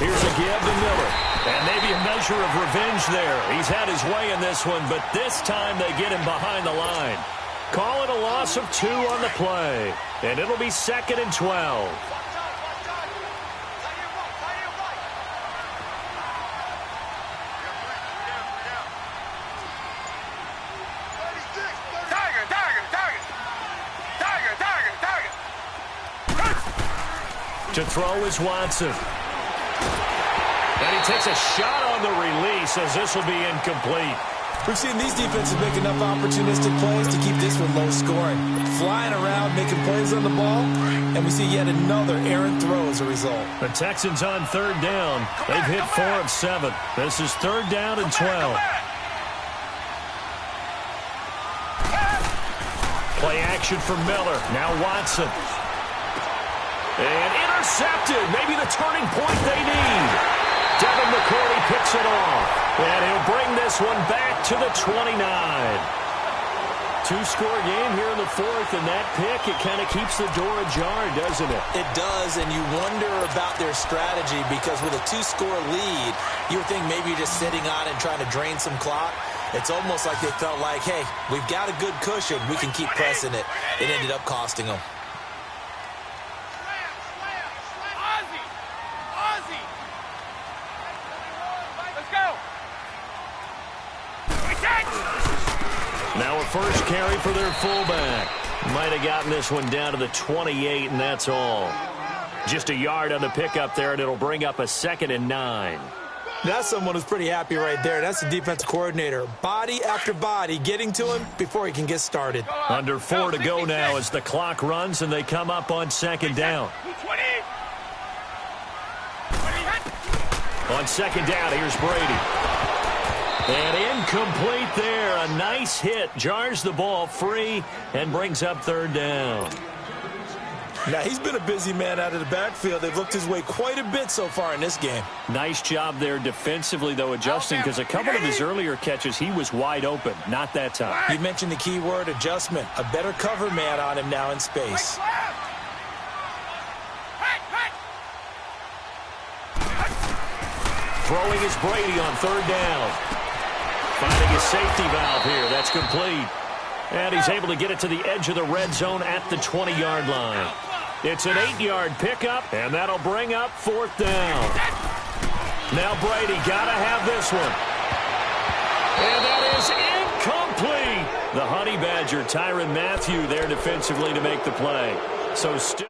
Here's a give to Miller. And maybe a measure of revenge there. He's had his way in this one, but this time they get him behind the line. Call it a loss of 2 on the play. And it'll be 2nd and 12. To throw is Watson. And he takes a shot on the release as this will be incomplete. We've seen these defenses make enough opportunistic plays to keep this one low scoring. Flying around, making plays on the ball, and we see yet another errant throw as a result. The Texans on 3rd down. They've hit 4 of 7. This is 3rd down and 12. Play action for Miller. Now Watson. And intercepted. Maybe the turning point they need. Devin McCourty picks it off. And he'll bring this one back to the 29. 2-score game here in the 4th, and that pick, it kind of keeps the door ajar, doesn't it? It does, and you wonder about their strategy because with a 2-score lead, you would think maybe you're just sitting on it and trying to drain some clock. It's almost like they felt like, hey, we've got a good cushion. We can keep pressing it. It ended up costing them. Now a first carry for their fullback. Might have gotten this one down to the 28, and that's all. Just a yard on the pickup there, and it'll bring up a 2nd and 9. That's someone who's pretty happy right there. That's the defensive coordinator. Body after body getting to him before he can get started. Under 4 to go now as the clock runs, and they come up on 2nd down. On 2nd down, here's Brady. And incomplete there. A nice hit. Jars the ball free and brings up 3rd down. Now, he's been a busy man out of the backfield. They've looked his way quite a bit so far in this game. Nice job there defensively, though, adjusting, because a couple of his earlier catches, he was wide open. Not that time. You mentioned the key word, adjustment. A better cover man on him now in space. Throwing is Brady on third down. Finding his safety valve here. That's complete. And he's able to get it to the edge of the red zone at the 20-yard line. It's an 8-yard pickup, and that'll bring up fourth down. Now Brady got to have this one. And that is incomplete. The Honey Badger, Tyrann Mathieu, there defensively to make the play. So still.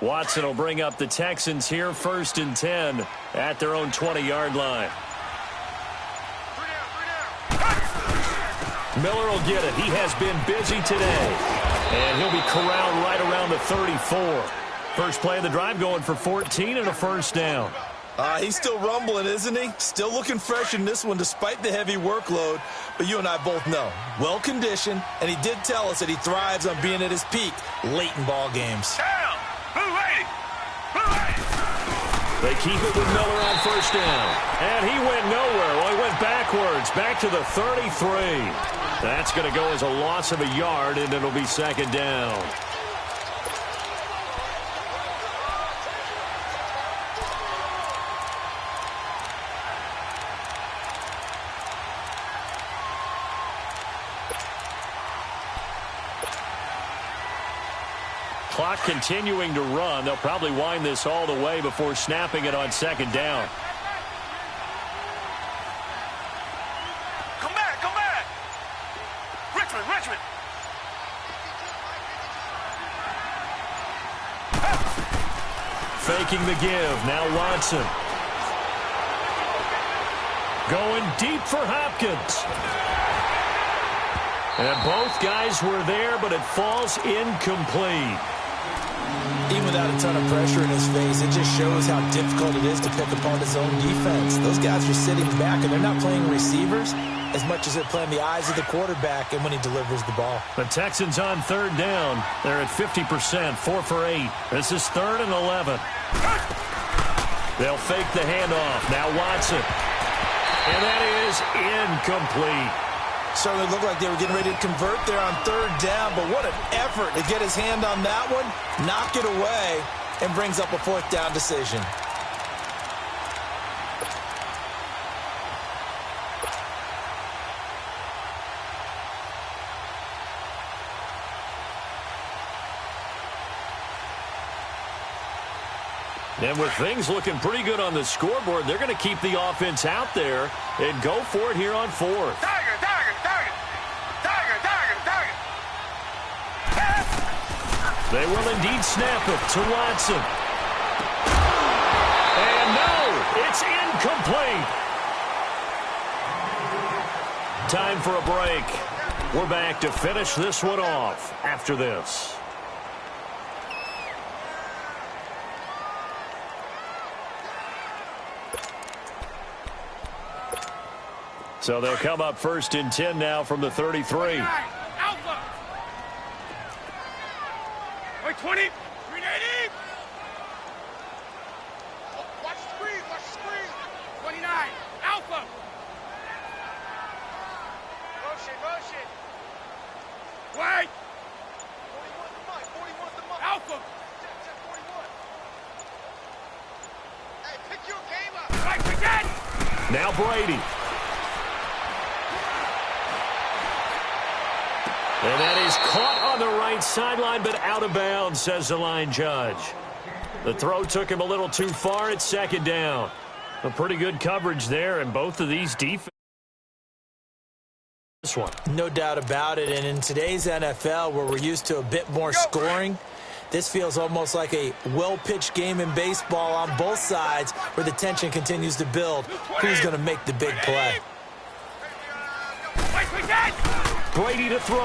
Watson will bring up the Texans here, 1st and 10 at their own 20-yard line. Miller will get it. He has been busy today. And he'll be corralled right around the 34. First play of the drive going for 14 and a first down. He's still rumbling, isn't he? Still looking fresh in this one despite the heavy workload. But you and I both know, well-conditioned, and he did tell us that he thrives on being at his peak late in ball games. They keep it with Miller on first down. And he went nowhere. Well, he went backwards, back to the 33. That's going to go as a loss of a yard, and it'll be second down. Clock continuing to run. They'll probably wind this all the way before snapping it on second down. Come back, come back. Richmond. Faking the give. Now Watson. Going deep for Hopkins. And both guys were there, but it falls incomplete. Even without a ton of pressure in his face, it just shows how difficult it is to pick apart his own defense. Those guys are sitting back, and they're not playing receivers as much as they're playing the eyes of the quarterback and when he delivers the ball. The Texans on third down. They're at 50%, 4 for 8. This is 3rd and 11. They'll fake the handoff. Now Watson. And that is incomplete. Certainly looked like they were getting ready to convert there on third down, but what an effort to get his hand on that one, knock it away, and brings up a fourth down decision. And with things looking pretty good on the scoreboard, they're going to keep the offense out there and go for it here on 4th. Tiger. They will indeed snap it to Watson. And no, it's incomplete. Time for a break. We're back to finish this one off after this. So they'll come up 1st and 10 now from the 33. Alpha. Wait, 20. 380. Watch the screen. 29. Alpha. Motion. Wait. 41's the mark. Alpha. Check 41. Hey, pick your game up. Right, again. Now Brady. And that is caught on the right sideline, but out of bounds, says the line judge. The throw took him a little too far at second down. A pretty good coverage there, and both of these defenses. This one. No doubt about it, and in today's NFL, where we're used to a bit more scoring, this feels almost like a well-pitched game in baseball on both sides, where the tension continues to build. Who's going to make the big play? Brady to throw.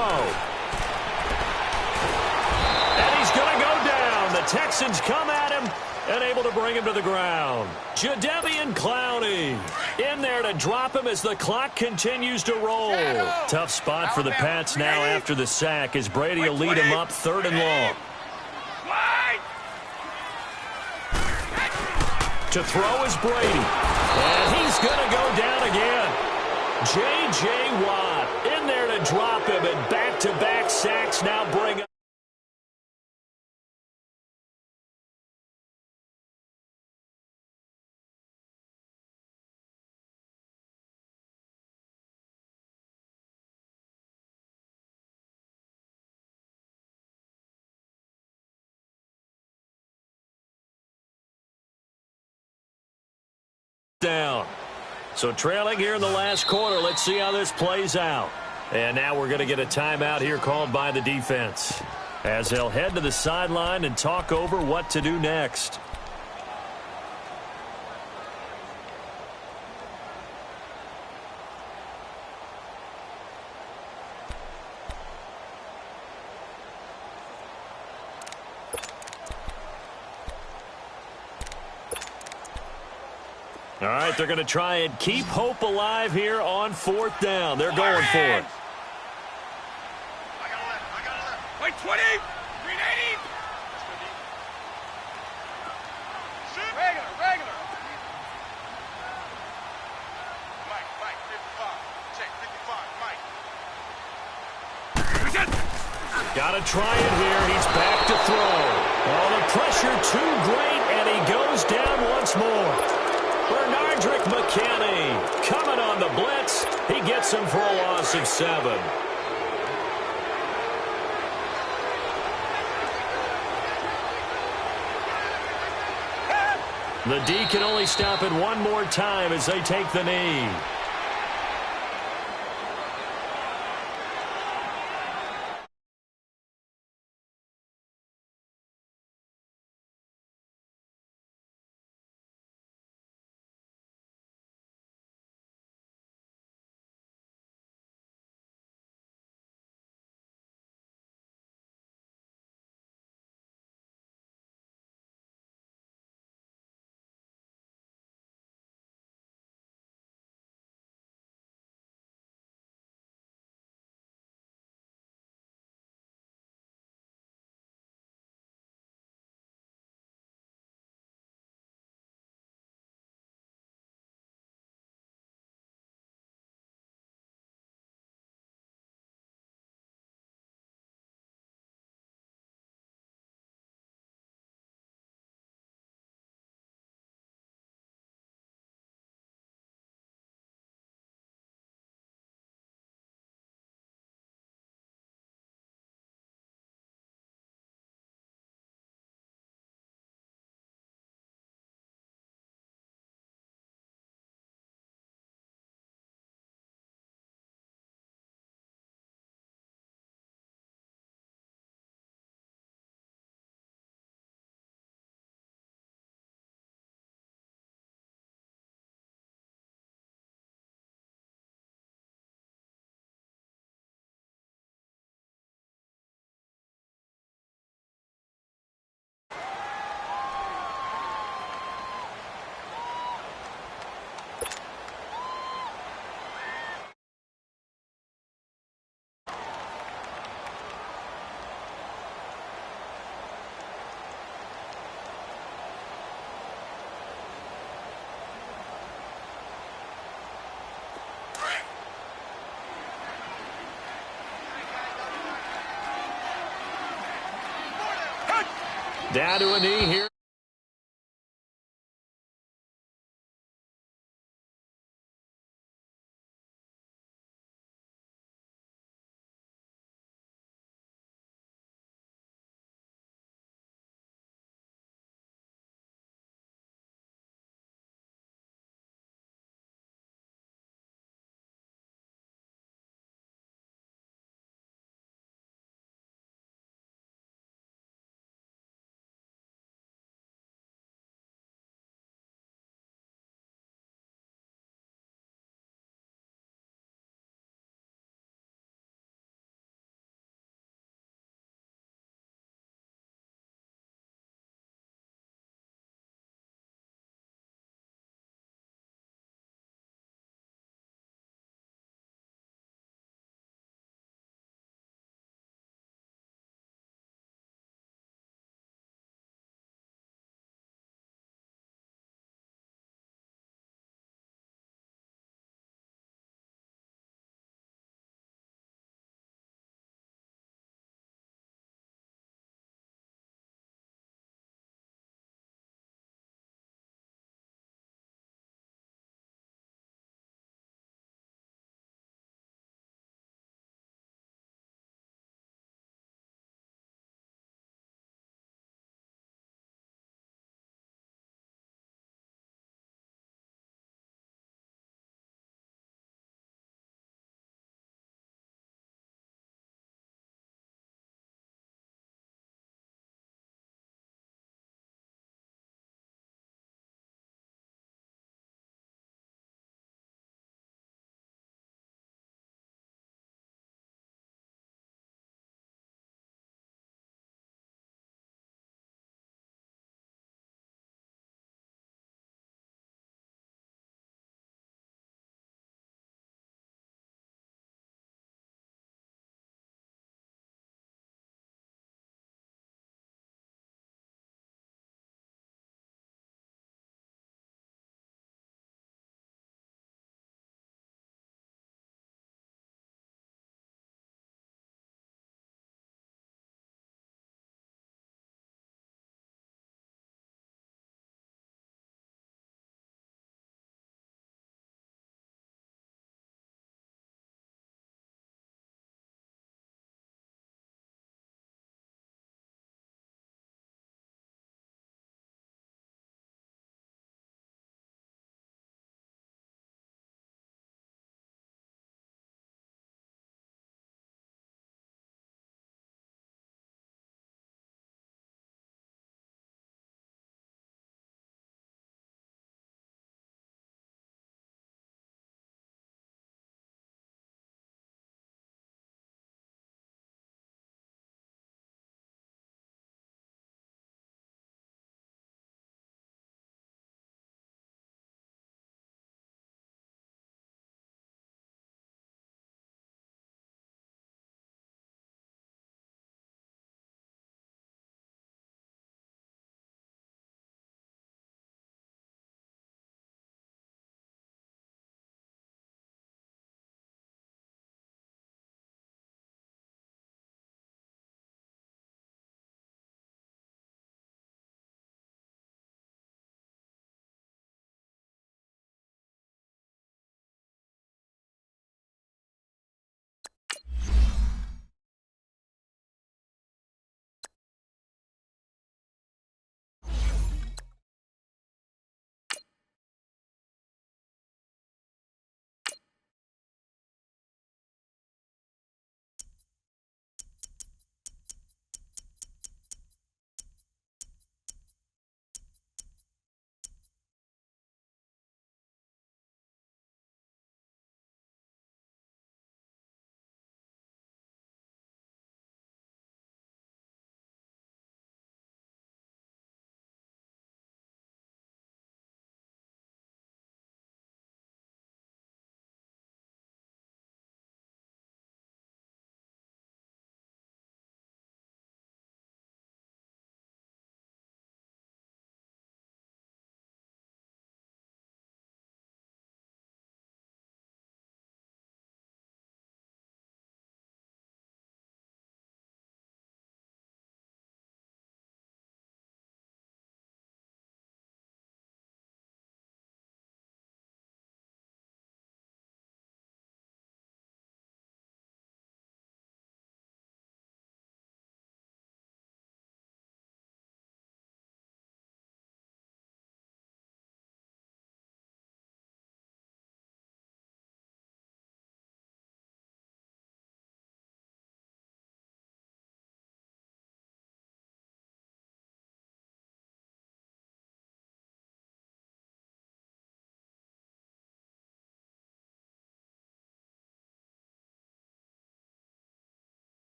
And he's going to go down. The Texans come at him, and able to bring him to the ground. Jadeveon Clowney in there to drop him as the clock continues to roll. Tough spot for the Pats now after the sack as Brady will lead him up 3rd and long. To throw is Brady. And he's going to go down again. J.J. Watt in there to drop him, and back-to-back sacks now bring up. Down. So trailing here in the last quarter. Let's see how this plays out. And now we're going to get a timeout here called by the defense as they'll head to the sideline and talk over what to do next. All right, they're going to try and keep hope alive here on 4th down. They're going for it. I got left. Wait, 20. 380. Regular. Mike, 55. Check, 55, Mike. Got to try it here. He's back to throw. Oh, the pressure too great, and he goes down once more. Bernardrick McKinney coming on the blitz. He gets him for a loss of 7. The D can only stop it one more time as they take the knee. Down to a knee here.